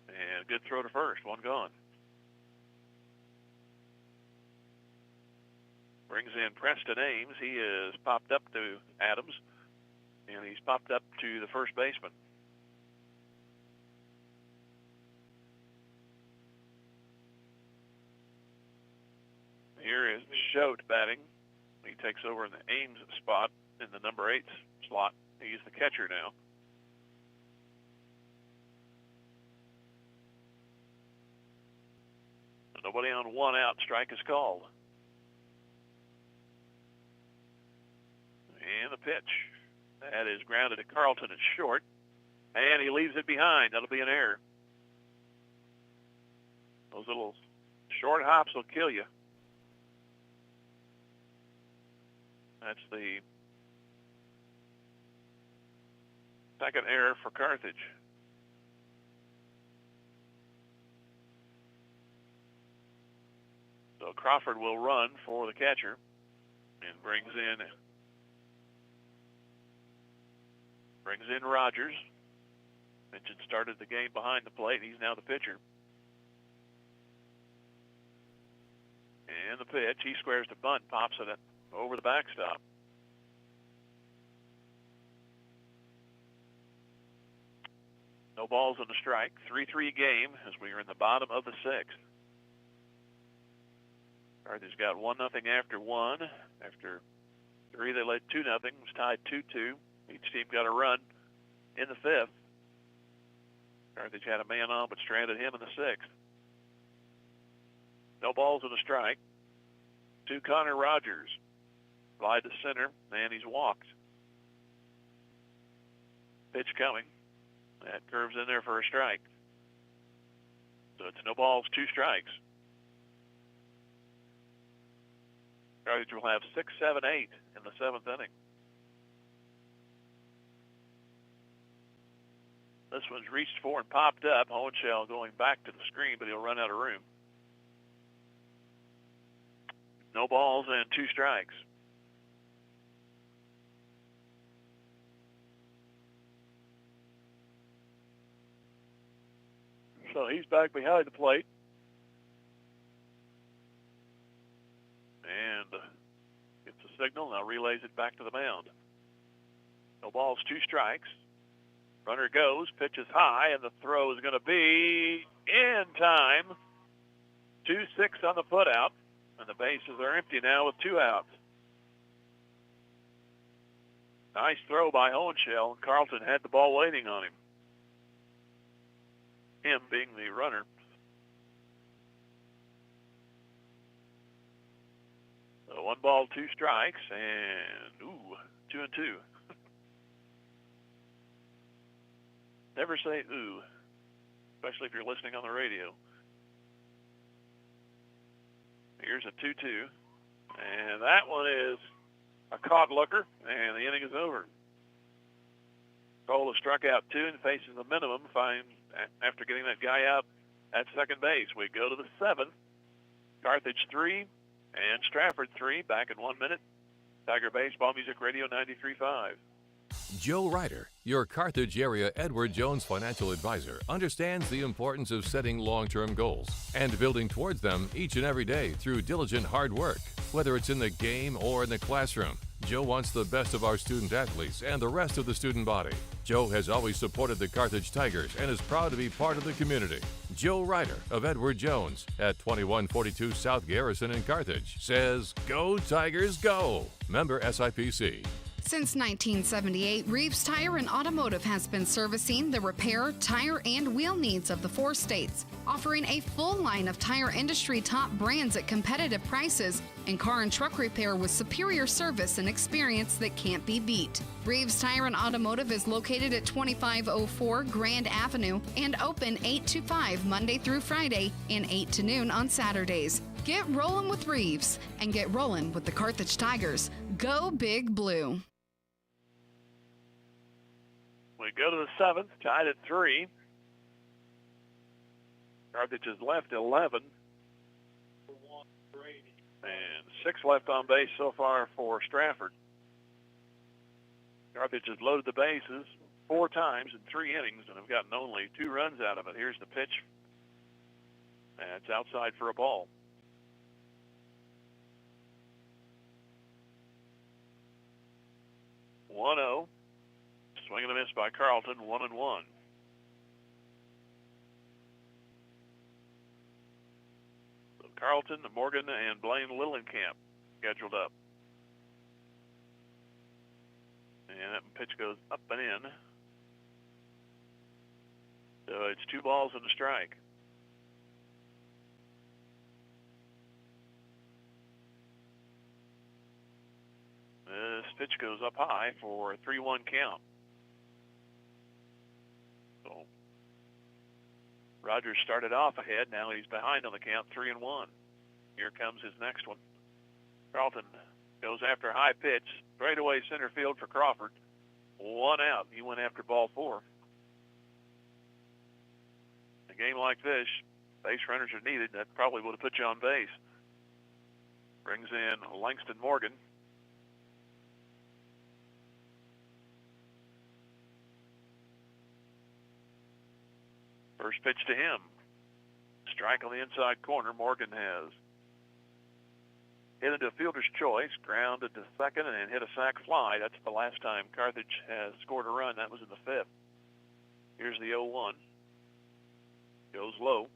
And a good throw to first. One gone. brings in Preston Ames. He is popped up to Adams, and he's popped up to the first baseman. Here is Schott batting. He takes over in the Ames spot in the number 8 slot. He's the catcher now. Nobody on, 1 out. Strike is called. And the pitch. That is grounded to Carlton at short. And he leaves it behind. That'll be an error. Those little short hops will kill you. That's the second error for Carthage. So Crawford will run for the catcher and brings in Rogers. Vincent started the game behind the plate. He's now the pitcher. And the pitch, he squares the bunt, pops it over the backstop. No balls on the strike. 3-3 game as we are in the bottom of the 6th. Carthage got 1-0 after 1. After 3, they led 2-0. It was tied 2-2. Each team got a run in the 5th. Carthage had a man on, but stranded him in the 6th. No balls on the strike. To Connor Rogers. Fly to center, and he's walked. Pitch coming. That curves in there for a strike. So it's no balls, 2 strikes. Carthage will have 6, 7, 8 in the 7th inning. This one's reached for and popped up. Hohenschel going back to the screen, but he'll run out of room. No balls and 2 strikes. So he's back behind the plate. And gets a signal, now relays it back to the mound. No balls, 2 strikes. Runner goes, pitches high, and the throw is going to be in time. 2-6 on the putout, and the bases are empty now with 2 outs. Nice throw by Hohenschel. Carlton had the ball waiting on him. Him being the runner. So 1 ball, 2 strikes, and 2-2. Never say ooh, especially if you're listening on the radio. Here's a 2-2, and that one is a caught looker, and the inning is over. Cole has struck out 2 and faces the minimum fine after getting that guy out at second base. We go to the 7th. Carthage 3 and Strafford 3. Back in 1 minute. Tiger Baseball Music Radio 93.5. Joe Ryder, your Carthage area Edward Jones financial advisor, understands the importance of setting long-term goals and building towards them each and every day through diligent hard work. Whether it's in the game or in the classroom, Joe wants the best of our student athletes and the rest of the student body. Joe has always supported the Carthage Tigers and is proud to be part of the community. Joe Ryder of Edward Jones at 2142 South Garrison in Carthage says, "Go Tigers, go!" Member SIPC. Since 1978, Reeves Tire and Automotive has been servicing the repair, tire, and wheel needs of the 4 states, offering a full line of tire industry top brands at competitive prices and car and truck repair with superior service and experience that can't be beat. Reeves Tire and Automotive is located at 2504 Grand Avenue and open 8 to 5 Monday through Friday and 8 to noon on Saturdays. Get rolling with Reeves and get rolling with the Carthage Tigers. Go Big Blue. We go to the 7th, tied at 3. Carthage has left 11. And 6 left on base so far for Strafford. Carthage has loaded the bases 4 times in 3 innings and have gotten only 2 runs out of it. Here's the pitch. And it's outside for a ball. 1-0. Swing and a miss by Carlton, 1-1. So Carlton, Morgan, and Blaine Lillenkamp scheduled up. And that pitch goes up and in. So it's 2 balls and a strike. This pitch goes up high for a 3-1 count. So Rogers started off ahead. Now he's behind on the count, 3-1. Here comes his next one. Carlton goes after a high pitch, straightaway center field for Crawford. 1 out. He went after ball 4. A game like this, base runners are needed. That probably would have put you on base. Brings in Langston Morgan. First pitch to him. Strike on the inside corner. Morgan has hit into a fielder's choice, grounded to second, and hit a sac fly. That's the last time Carthage has scored a run. That was in the 5th. Here's the 0-1. Goes low.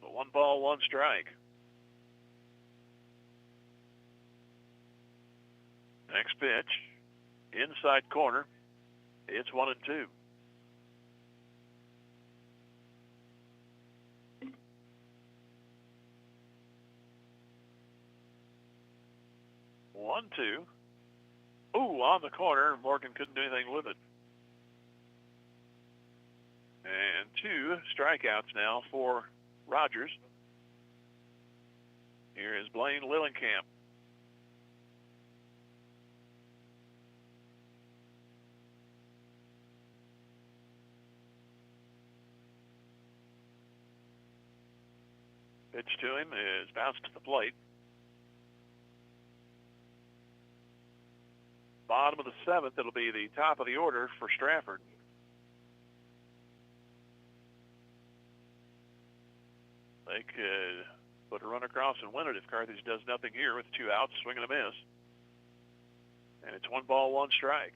But 1 ball, 1 strike. Next pitch. Inside corner. It's 1-2. One, two. Ooh, on the corner. Morgan couldn't do anything with it. And 2 strikeouts now for Rogers. Here is Blaine Lillenkamp. Pitch to him is bounced to the plate. Bottom of the 7th, it'll be the top of the order for Strafford. They could put a run across and win it if Carthage does nothing here with 2 outs, swing and a miss. And it's 1 ball, 1 strike.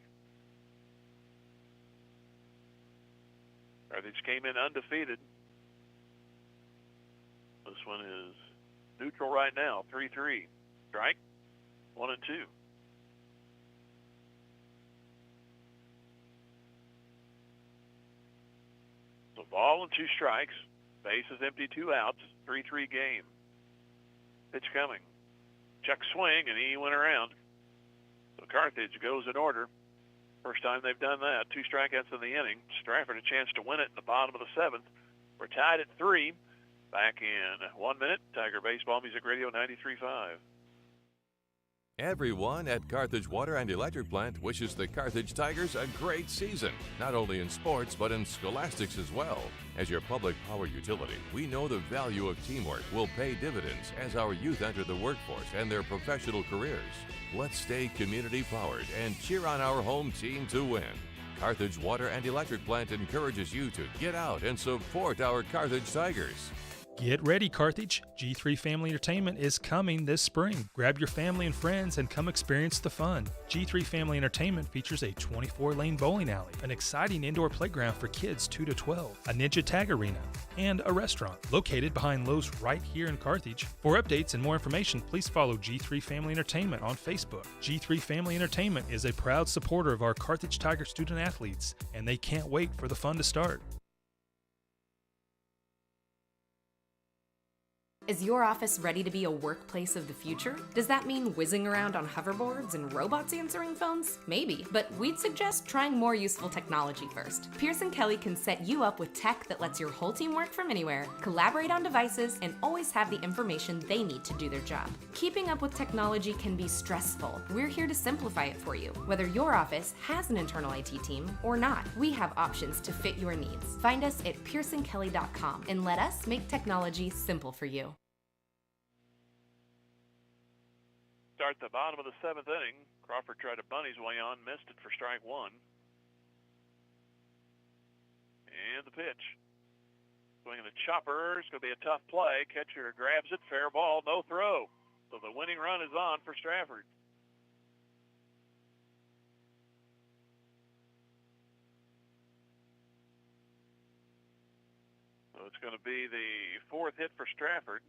Carthage came in undefeated. This one is neutral right now, 3-3. Strike, 1-2. So ball and 2 strikes. Base is empty, 2 outs, 3-3 game. Pitch coming. Check swing, and he went around. So Carthage goes in order. First time they've done that. 2 strikeouts in the inning. Strafford a chance to win it in the bottom of the 7th. We're tied at 3. Back in 1 minute. Tiger Baseball Music Radio 93.5. Everyone at Carthage Water and Electric Plant wishes the Carthage Tigers a great season, not only in sports but in scholastics as well. As your public power utility, we know the value of teamwork will pay dividends as our youth enter the workforce and their professional careers. Let's stay community powered and cheer on our home team to win. Carthage Water and Electric Plant encourages you to get out and support our Carthage Tigers. Get ready, Carthage. G3 Family Entertainment is coming this spring. Grab your family and friends and come experience the fun. G3 Family Entertainment features a 24-lane bowling alley, an exciting indoor playground for kids 2 to 12, a ninja tag arena, and a restaurant located behind Lowe's right here in Carthage. For updates and more information, please follow G3 Family Entertainment on Facebook. G3 Family Entertainment is a proud supporter of our Carthage Tiger student athletes, and they can't wait for the fun to start. Is your office ready to be a workplace of the future? Does that mean whizzing around on hoverboards and robots answering phones? Maybe, but we'd suggest trying more useful technology first. Pearson Kelly can set you up with tech that lets your whole team work from anywhere, collaborate on devices, and always have the information they need to do their job. Keeping up with technology can be stressful. We're here to simplify it for you. Whether your office has an internal IT team or not, we have options to fit your needs. Find us at pearsonkelly.com and let us make technology simple for you. Start the bottom of the 7th inning. Crawford tried to bunt his way on, missed it for strike 1. And the pitch. Swinging a chopper. It's going to be a tough play. Catcher grabs it. Fair ball. No throw. So the winning run is on for Strafford. it's going to be the fourth hit for Strafford.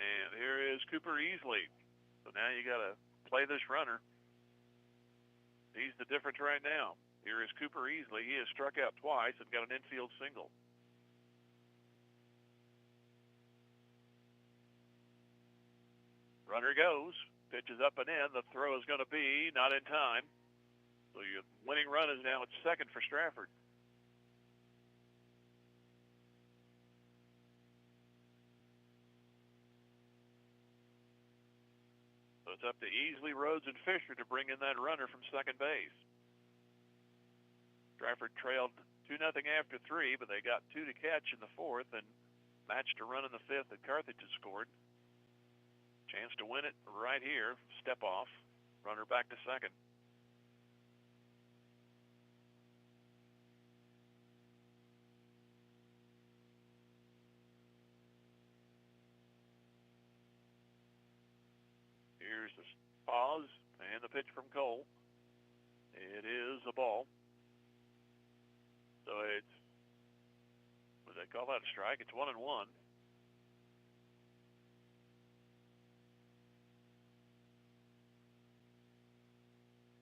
And here is Cooper Easley. So now you got to play this runner. He's the difference right now. Here is Cooper Easley. He has struck out twice and got an infield single. Runner goes. Pitch is up and in. The throw is going to be not in time. So your winning run is now at second for Strafford. So it's up to Easley, Rhodes, and Fisher to bring in that runner from second base. Strafford trailed 2-0 after 3, but they got 2 to catch in the fourth and matched a run in the fifth that Carthage had scored. Chance to win it right here. Step off. Runner back to second. Here's the pause and the pitch from Cole. It is a ball. So it's, what do they call that, a strike? It's 1-1.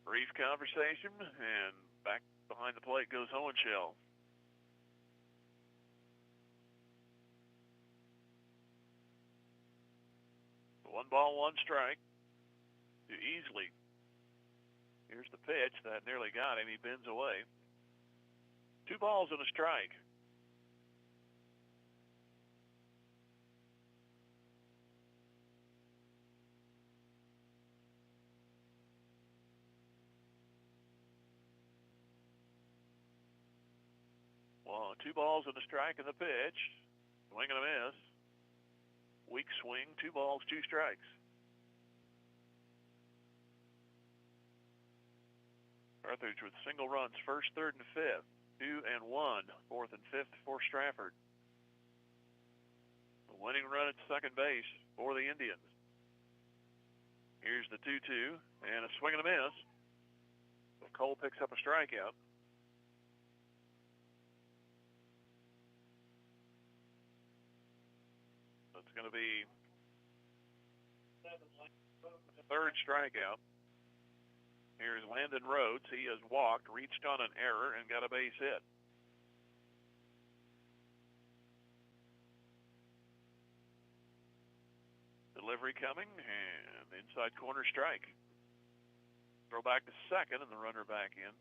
Brief conversation, and back behind the plate goes Hohenschel. One ball, one strike to Easley. Here's the pitch that nearly got him. He bends away. 2 balls and a strike. Well, 2 balls and a strike in the pitch. Swing and a miss. Weak swing, 2 balls, 2 strikes. Carthage with single runs, first, third, and fifth. 2 and 1, fourth and fifth for Strafford. The winning run at second base for the Indians. Here's the 2-2, and a swing and a miss. Cole picks up a strikeout. That's going to be the third strikeout. Here's Landon Rhodes. He has walked, reached on an error, and got a base hit. Delivery coming, and inside corner strike. Throw back to second, and the runner back in.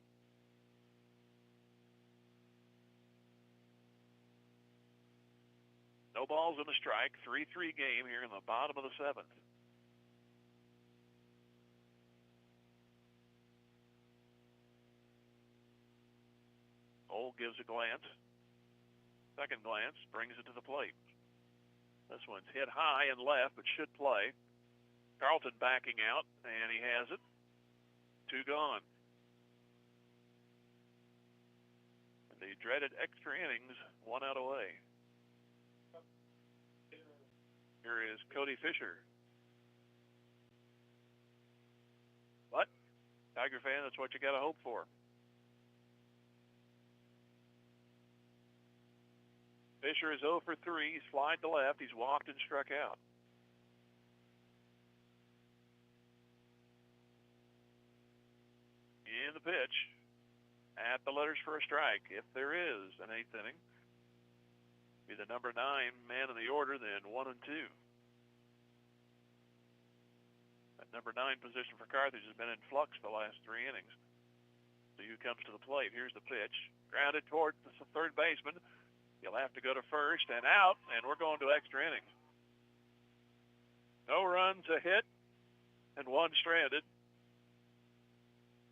No balls and a strike. 3-3 game here in the bottom of the seventh. Cole gives a glance. Second glance, brings it to the plate. This one's hit high and left, but should play. Carlton backing out, and he has it. 2 gone. And the dreaded extra innings, 1 out away. Here is Cody Fisher. But, Tiger fan, that's what you got to hope for. Fisher is 0 for 3. He's flied to left. He's walked and struck out. In the pitch, at the letters for a strike, if there is an 8th inning. Be the number 9 man in the order, then 1 and 2. That number 9 position for Carthage has been in flux the last 3 innings. So who comes to the plate? Here's the pitch. Grounded toward the third baseman. You'll have to go to first and out, and we're going to extra innings. No runs, a hit, and 1 stranded.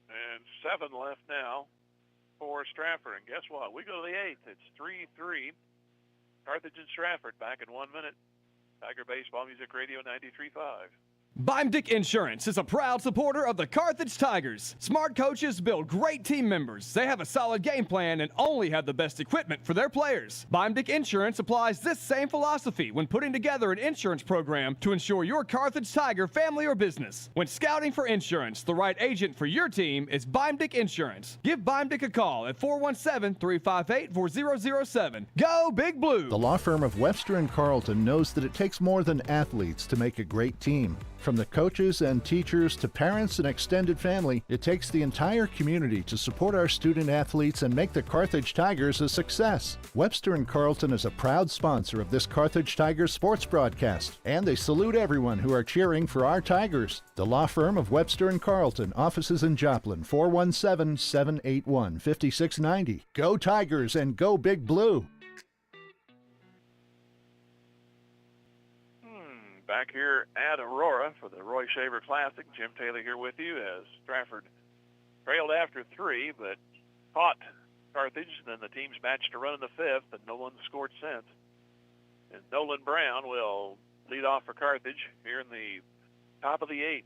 And 7 left now for Strafford. And guess what? We go to the 8th. It's 3-3. Carthage and Strafford back in 1 minute. Tiger Baseball Music Radio 93.5. Bimdick Insurance is a proud supporter of the Carthage Tigers. Smart coaches build great team members. They have a solid game plan and only have the best equipment for their players. Bimdick Insurance applies this same philosophy when putting together an insurance program to ensure your Carthage Tiger family or business. When scouting for insurance, the right agent for your team is Bimdick Insurance. Give Bimdick a call at 417-358-4007. Go Big Blue! The law firm of Webster & Carlton knows that it takes more than athletes to make a great team. From the coaches and teachers to parents and extended family, it takes the entire community to support our student athletes and make the Carthage Tigers a success. Webster & Carlton is a proud sponsor of this Carthage Tigers sports broadcast, and they salute everyone who are cheering for our Tigers. The law firm of Webster & Carlton, offices in Joplin, 417-781-5690. Go Tigers and go Big Blue! Back here at Aurora for the Roy Shaver Classic. Jim Taylor here with you as Strafford trailed after 3, but caught Carthage. Then the teams matched a run in the 5th, and no one scored since. And Nolan Brown will lead off for Carthage here in the top of the 8th.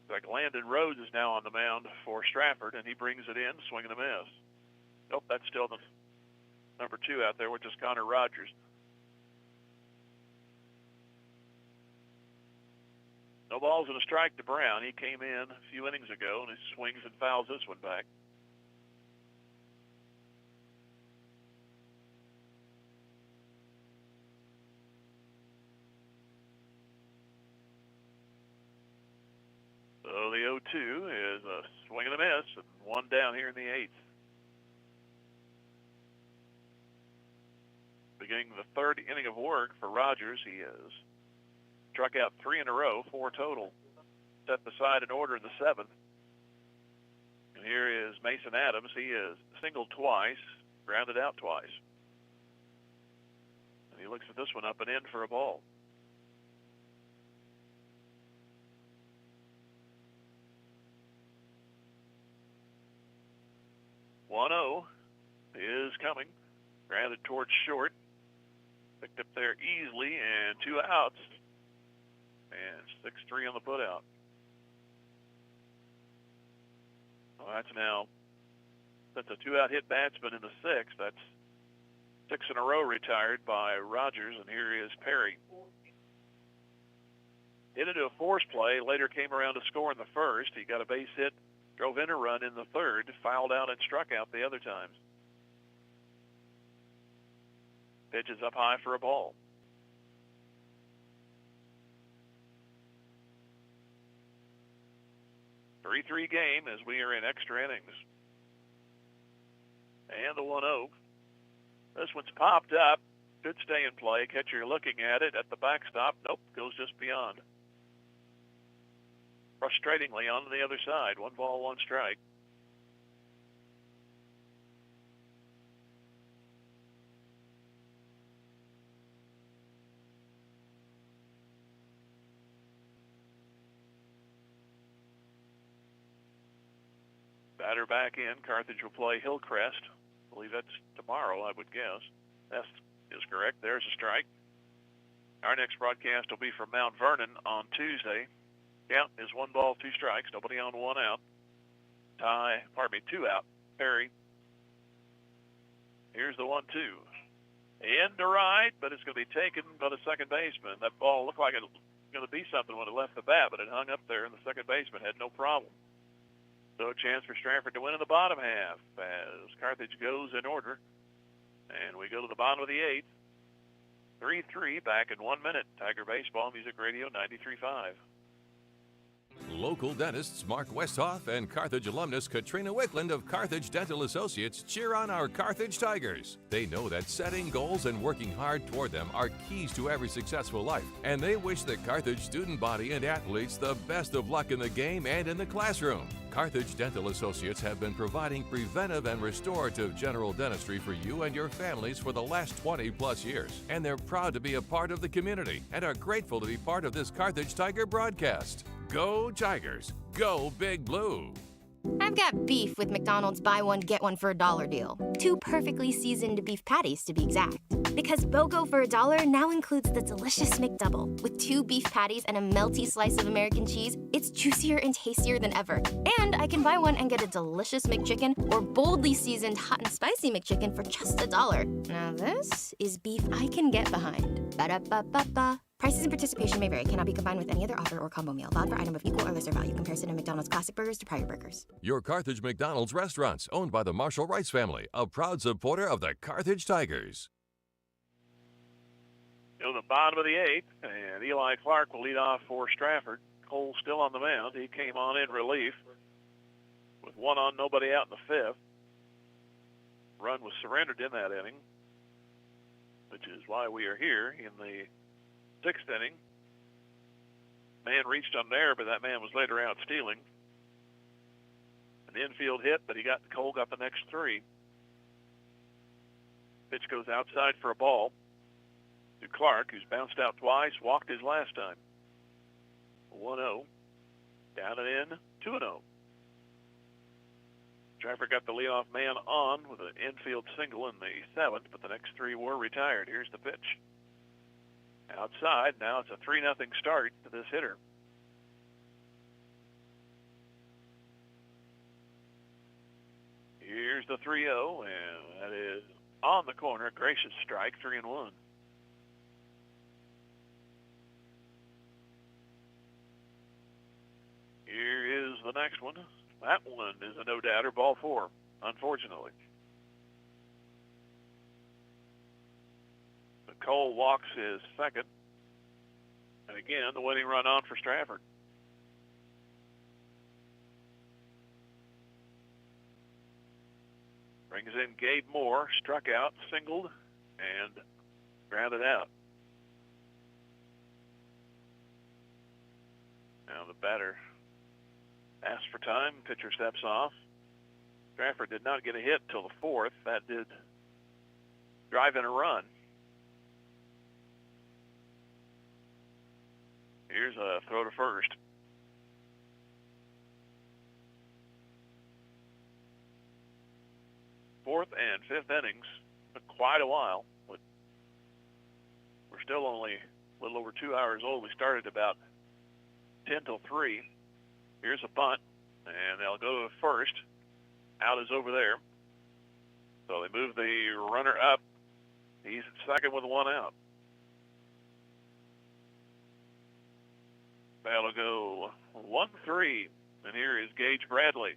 Like Landon Rhodes is now on the mound for Strafford, and he brings it in, swing and a miss. Nope, that's still the number 2 out there, which is Connor Rogers. No balls and a strike to Brown. He came in a few innings ago, and he swings and fouls this one back. So the 0-2 is a swing and a miss, and 1 down here in the 8th. Beginning the 3rd inning of work for Rogers, he has struck out 3 in a row, 4 total. Set the side in order in the 7th. And here is Mason Adams. He is singled twice, grounded out twice. And he looks at this one up and in for a ball. One-0 is coming, grounded towards short, picked up there easily, and 2 outs, and 6-3 on the putout. Well, that's now, that's a 2-out hit batsman in the 6th. That's 6 in a row retired by Rogers, and here is Perry. Hit into a force play, later came around to score in the 1st. He got a base hit, drove in a run in the 3rd, fouled out and struck out the other times. Pitch is up high for a ball. A 3-3 game as we are in extra innings. And the 1-0. This one's popped up. Should stay in play. Catcher looking at it at the backstop. Nope, goes just beyond. Frustratingly on the other side. 1 ball, 1 strike. Batter back in. Carthage will play Hillcrest. I believe that's tomorrow, I would guess. That is correct. There's a strike. Our next broadcast will be from Mount Vernon on Tuesday. Count is 1 ball, 2 strikes. Nobody on, 1 out. 2 out. Perry. Here's the 1-2. Into right, but it's going to be taken by the second baseman. That ball looked like it was going to be something when it left the bat, but it hung up there, and the second baseman had no problem. So a chance for Strafford to win in the bottom half as Carthage goes in order. And we go to the bottom of the 8th. 3-3 back in 1 minute. Tiger Baseball Music Radio 93.5. Local dentists Mark Westhoff and Carthage alumnus Katrina Wickland of Carthage Dental Associates cheer on our Carthage Tigers. They know that setting goals and working hard toward them are keys to every successful life, and they wish the Carthage student body and athletes the best of luck in the game and in the classroom. Carthage Dental Associates have been providing preventive and restorative general dentistry for you and your families for the last 20-plus years, and they're proud to be a part of the community and are grateful to be part of this Carthage Tiger broadcast. Go Tigers! Go Big Blue! I've got beef with McDonald's buy one, get one for $1 deal. 2 perfectly seasoned beef patties to be exact. Because BOGO for $1 now includes the delicious McDouble. With 2 beef patties and a melty slice of American cheese, it's juicier and tastier than ever. And I can buy one and get a delicious McChicken or boldly seasoned hot and spicy McChicken for just $1. Now this is beef I can get behind. Ba-da-ba-ba-ba. Prices and participation may vary. Cannot be combined with any other offer or combo meal. Valid for item of equal or lesser value. Comparison of McDonald's classic burgers to prior burgers. Your Carthage McDonald's restaurants, owned by the Marshall Rice family, a proud supporter of the Carthage Tigers. In the bottom of the 8th, and Eli Clark will lead off for Strafford. Cole still on the mound. He came on in relief with 1 on, nobody out in the 5th. Run was surrendered in that inning, which is why we are here in the 6th inning. Man reached on there, but that man was later out stealing. An infield hit, but Cole got the next 3. Pitch goes outside for a ball to Clark, who's bounced out twice, walked his last time. 1-0. Down and in, 2-0. Strafford got the leadoff man on with an infield single in the 7th, but the next 3 were retired. Here's the pitch. Outside, now it's a 3-0 start to this hitter. Here's the 3-0, and that is on the corner. Gracious strike, 3-1. Here is the next one. That one is a no-doubter, ball 4, unfortunately. Cole walks his 2nd. And again, the winning run on for Strafford. Brings in Gabe Moore, struck out, singled, and grounded out. Now the batter asks for time. Pitcher steps off. Strafford did not get a hit till the 4th. That did drive in a run. Here's a throw to first. Fourth and 5th innings took quite a while. But we're still only a little over 2 hours old. We started about 10 till 3. Here's a bunt, and they'll go to first. Out is over there. So they move the runner up. He's at 2nd with 1 out. That'll go 1-3, and here is Gage Bradley.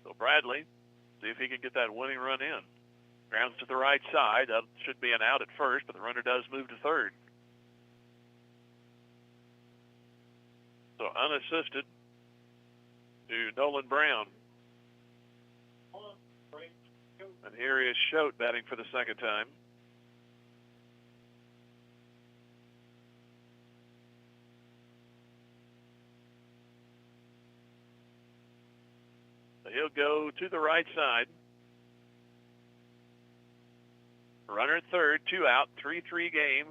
So Bradley, see if he can get that winning run in. Grounds to the right side. That should be an out at first, but the runner does move to 3rd. So unassisted to Nolan Brown. And here is Schote batting for the 2nd time. So he'll go to the right side. Runner at 3rd, 2 out, 3-3 game.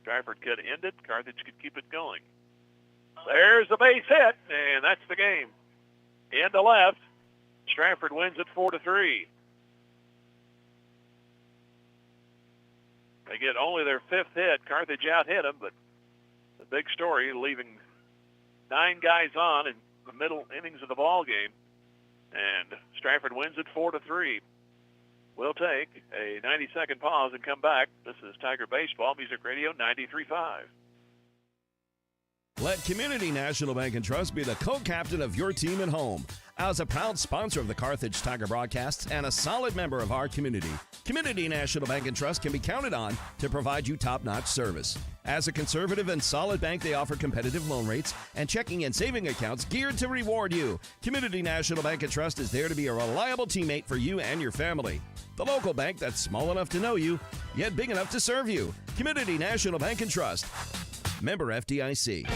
Strafford could end it. Carthage could keep it going. There's the base hit, and that's the game. Into left. Strafford wins it 4-3. They get only their 5th hit. Carthage out-hit them, but the big story, leaving 9 guys on in the middle innings of the ball game, and Strafford wins it 4-3. We'll take a 90-second pause and come back. This is Tiger Baseball, Music Radio 93.5. Let Community National Bank and Trust be the co-captain of your team at home. As a proud sponsor of the Carthage Tiger broadcasts and a solid member of our community, Community National Bank and Trust can be counted on to provide you top-notch service. As a conservative and solid bank, they offer competitive loan rates and checking and saving accounts geared to reward you. Community National Bank and Trust is there to be a reliable teammate for you and your family. The local bank that's small enough to know you, yet big enough to serve you. Community National Bank and Trust. Member FDIC.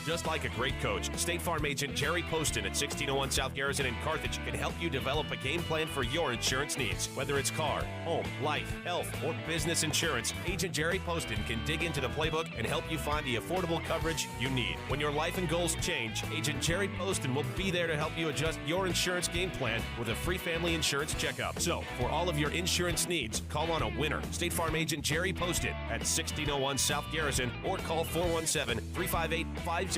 Just like a great coach, State Farm agent Jerry Poston at 1601 South Garrison in Carthage can help you develop a game plan for your insurance needs. Whether it's car, home, life, health, or business insurance, Agent Jerry Poston can dig into the playbook and help you find the affordable coverage you need. When your life and goals change, Agent Jerry Poston will be there to help you adjust your insurance game plan with a free family insurance checkup. So, for all of your insurance needs, call on a winner. State Farm agent Jerry Poston at 1601 South Garrison or call 417-358-5052.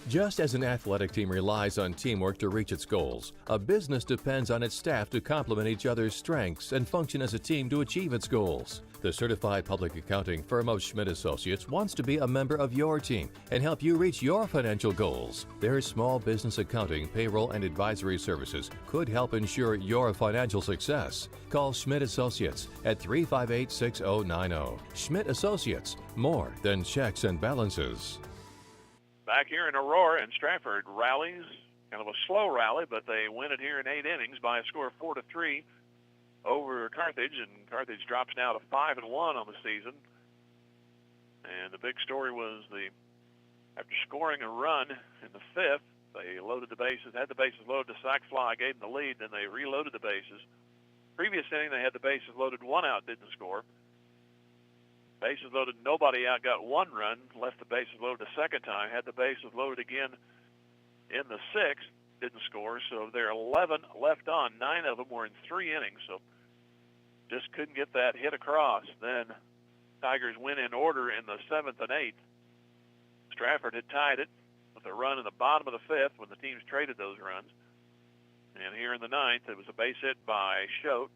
Just as an athletic team relies on teamwork to reach its goals, a business depends on its staff to complement each other's strengths and function as a team to achieve its goals. The certified public accounting firm of Schmidt Associates wants to be a member of your team and help you reach your financial goals. Their small business accounting, payroll, and advisory services could help ensure your financial success. Call Schmidt Associates at 358-6090. Schmidt Associates, more than checks and balances. Back here in Aurora, and Strafford rallies, kind of a slow rally, but they win it here in 8 innings by a score of 4-3 over Carthage, and Carthage drops now to 5-1 on the season. And the big story was after scoring a run in the 5th, they loaded the bases, had the bases loaded, the sac fly gave them the lead, then they reloaded the bases. Previous inning, they had the bases loaded, 1 out, didn't score. Bases loaded, nobody out, got 1 run, left the bases loaded a second time, had the bases loaded again in the 6th, didn't score. So there are 11 left on, 9 of them were in 3 innings, so just couldn't get that hit across. Then Tigers win in order in the 7th and 8th. Strafford had tied it with a run in the bottom of the 5th when the teams traded those runs. And here in the 9th, it was a base hit by Schote,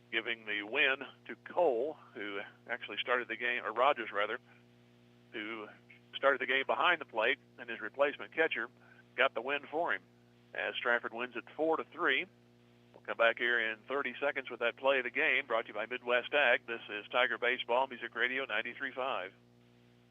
giving the win to Cole, who actually started the game, or Rogers rather, who started the game behind the plate, and his replacement catcher got the win for him as Strafford wins it 4-3. We'll come back here in 30 seconds with that play of the game, brought to you by Midwest Ag. This is Tiger Baseball, Music Radio 93.5.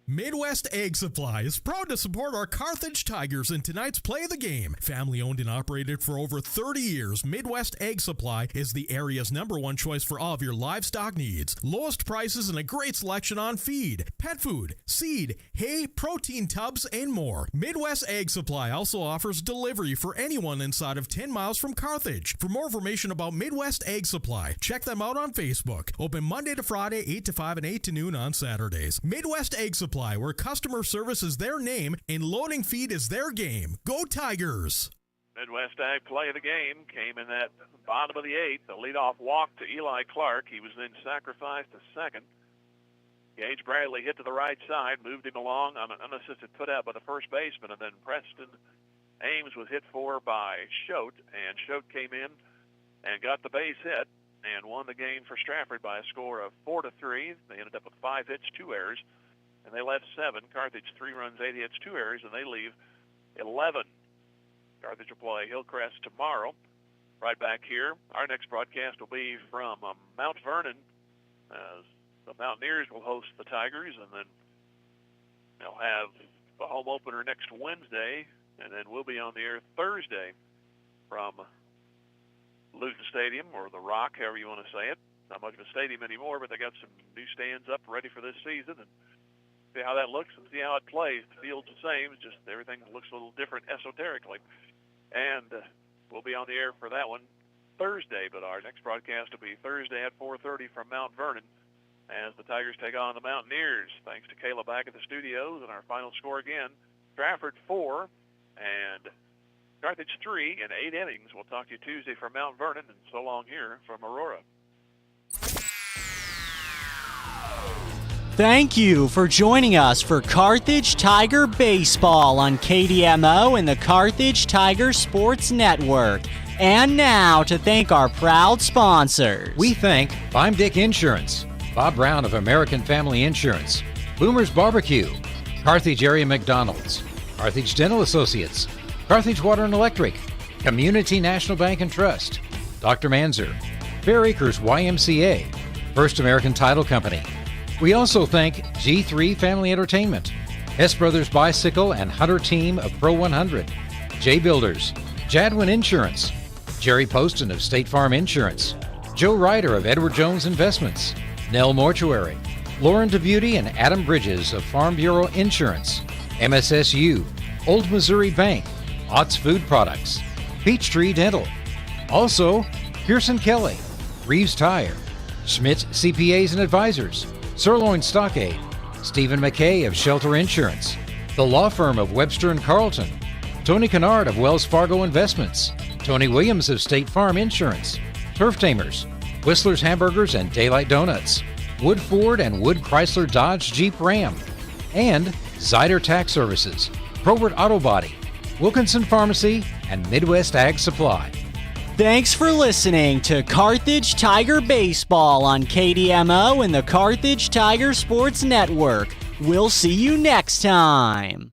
Midwest Egg Supply is proud to support our Carthage Tigers in tonight's play of the game. Family owned and operated for over 30 years, Midwest Egg Supply is the area's #1 choice for all of your livestock needs. Lowest prices and a great selection on feed, pet food, seed, hay, protein tubs, and more. Midwest Egg Supply also offers delivery for anyone inside of 10 miles from Carthage. For more information about Midwest Egg Supply, check them out on Facebook. Open Monday to Friday, 8 to 5 and 8 to noon on Saturdays. Midwest Egg Supply, where customer service is their name and loading feed is their game. Go Tigers! Midwest Ag play of the game came in that bottom of the 8th. The leadoff walk to Eli Clark. He was then sacrificed to second. Gage Bradley hit to the right side, moved him along on an unassisted putout by the first baseman, and then Preston Ames was hit for by Schote, and Schote came in and got the base hit and won the game for Strafford by a score of 4-3. They ended up with 5 hits, 2 errors. And they left 7. Carthage 3 runs, 8 hits, 2 errors, and they leave 11. Carthage will play Hillcrest tomorrow. Right back here, our next broadcast will be from Mount Vernon, as the Mountaineers will host the Tigers, and then they'll have the home opener next Wednesday, and then we'll be on the air Thursday from Luton Stadium, or The Rock, however you want to say it. Not much of a stadium anymore, but they got some new stands up ready for this season, and see how that looks and see how it plays. The field's the same, just everything looks a little different esoterically. And we'll be on the air for that one Thursday, but our next broadcast will be Thursday at 4:30 from Mount Vernon as the Tigers take on the Mountaineers. Thanks to Kayla back at the studios, and our final score again, Strafford 4 and Carthage 3 in 8 innings. We'll talk to you Tuesday from Mount Vernon, and so long here from Aurora. Thank you for joining us for Carthage Tiger Baseball on KDMO and the Carthage Tiger Sports Network. And now to thank our proud sponsors. We thank Dick Insurance, Bob Brown of American Family Insurance, Boomer's Barbecue, Carthage Area McDonald's, Carthage Dental Associates, Carthage Water and Electric, Community National Bank and Trust, Dr. Manzer, Fair Acres YMCA, First American Title Company. We also thank G3 Family Entertainment, S Brothers Bicycle and Hunter Team of Pro 100, J Builders, Jadwin Insurance, Jerry Poston of State Farm Insurance, Joe Ryder of Edward Jones Investments, Nell Mortuary, Lauren DeBeauty and Adam Bridges of Farm Bureau Insurance, MSSU, Old Missouri Bank, Ott's Food Products, Peachtree Dental. Also, Pearson Kelly, Reeves Tire, Schmidt CPAs and Advisors, Sirloin Stockade, Stephen McKay of Shelter Insurance, the law firm of Webster & Carlton, Tony Kennard of Wells Fargo Investments, Tony Williams of State Farm Insurance, Turf Tamers, Whistler's Hamburgers and Daylight Donuts, Wood Ford and Wood Chrysler Dodge Jeep Ram, and Zyder Tax Services, Probert Auto Body, Wilkinson Pharmacy, and Midwest Ag Supply. Thanks for listening to Carthage Tiger Baseball on KDMO and the Carthage Tiger Sports Network. We'll see you next time.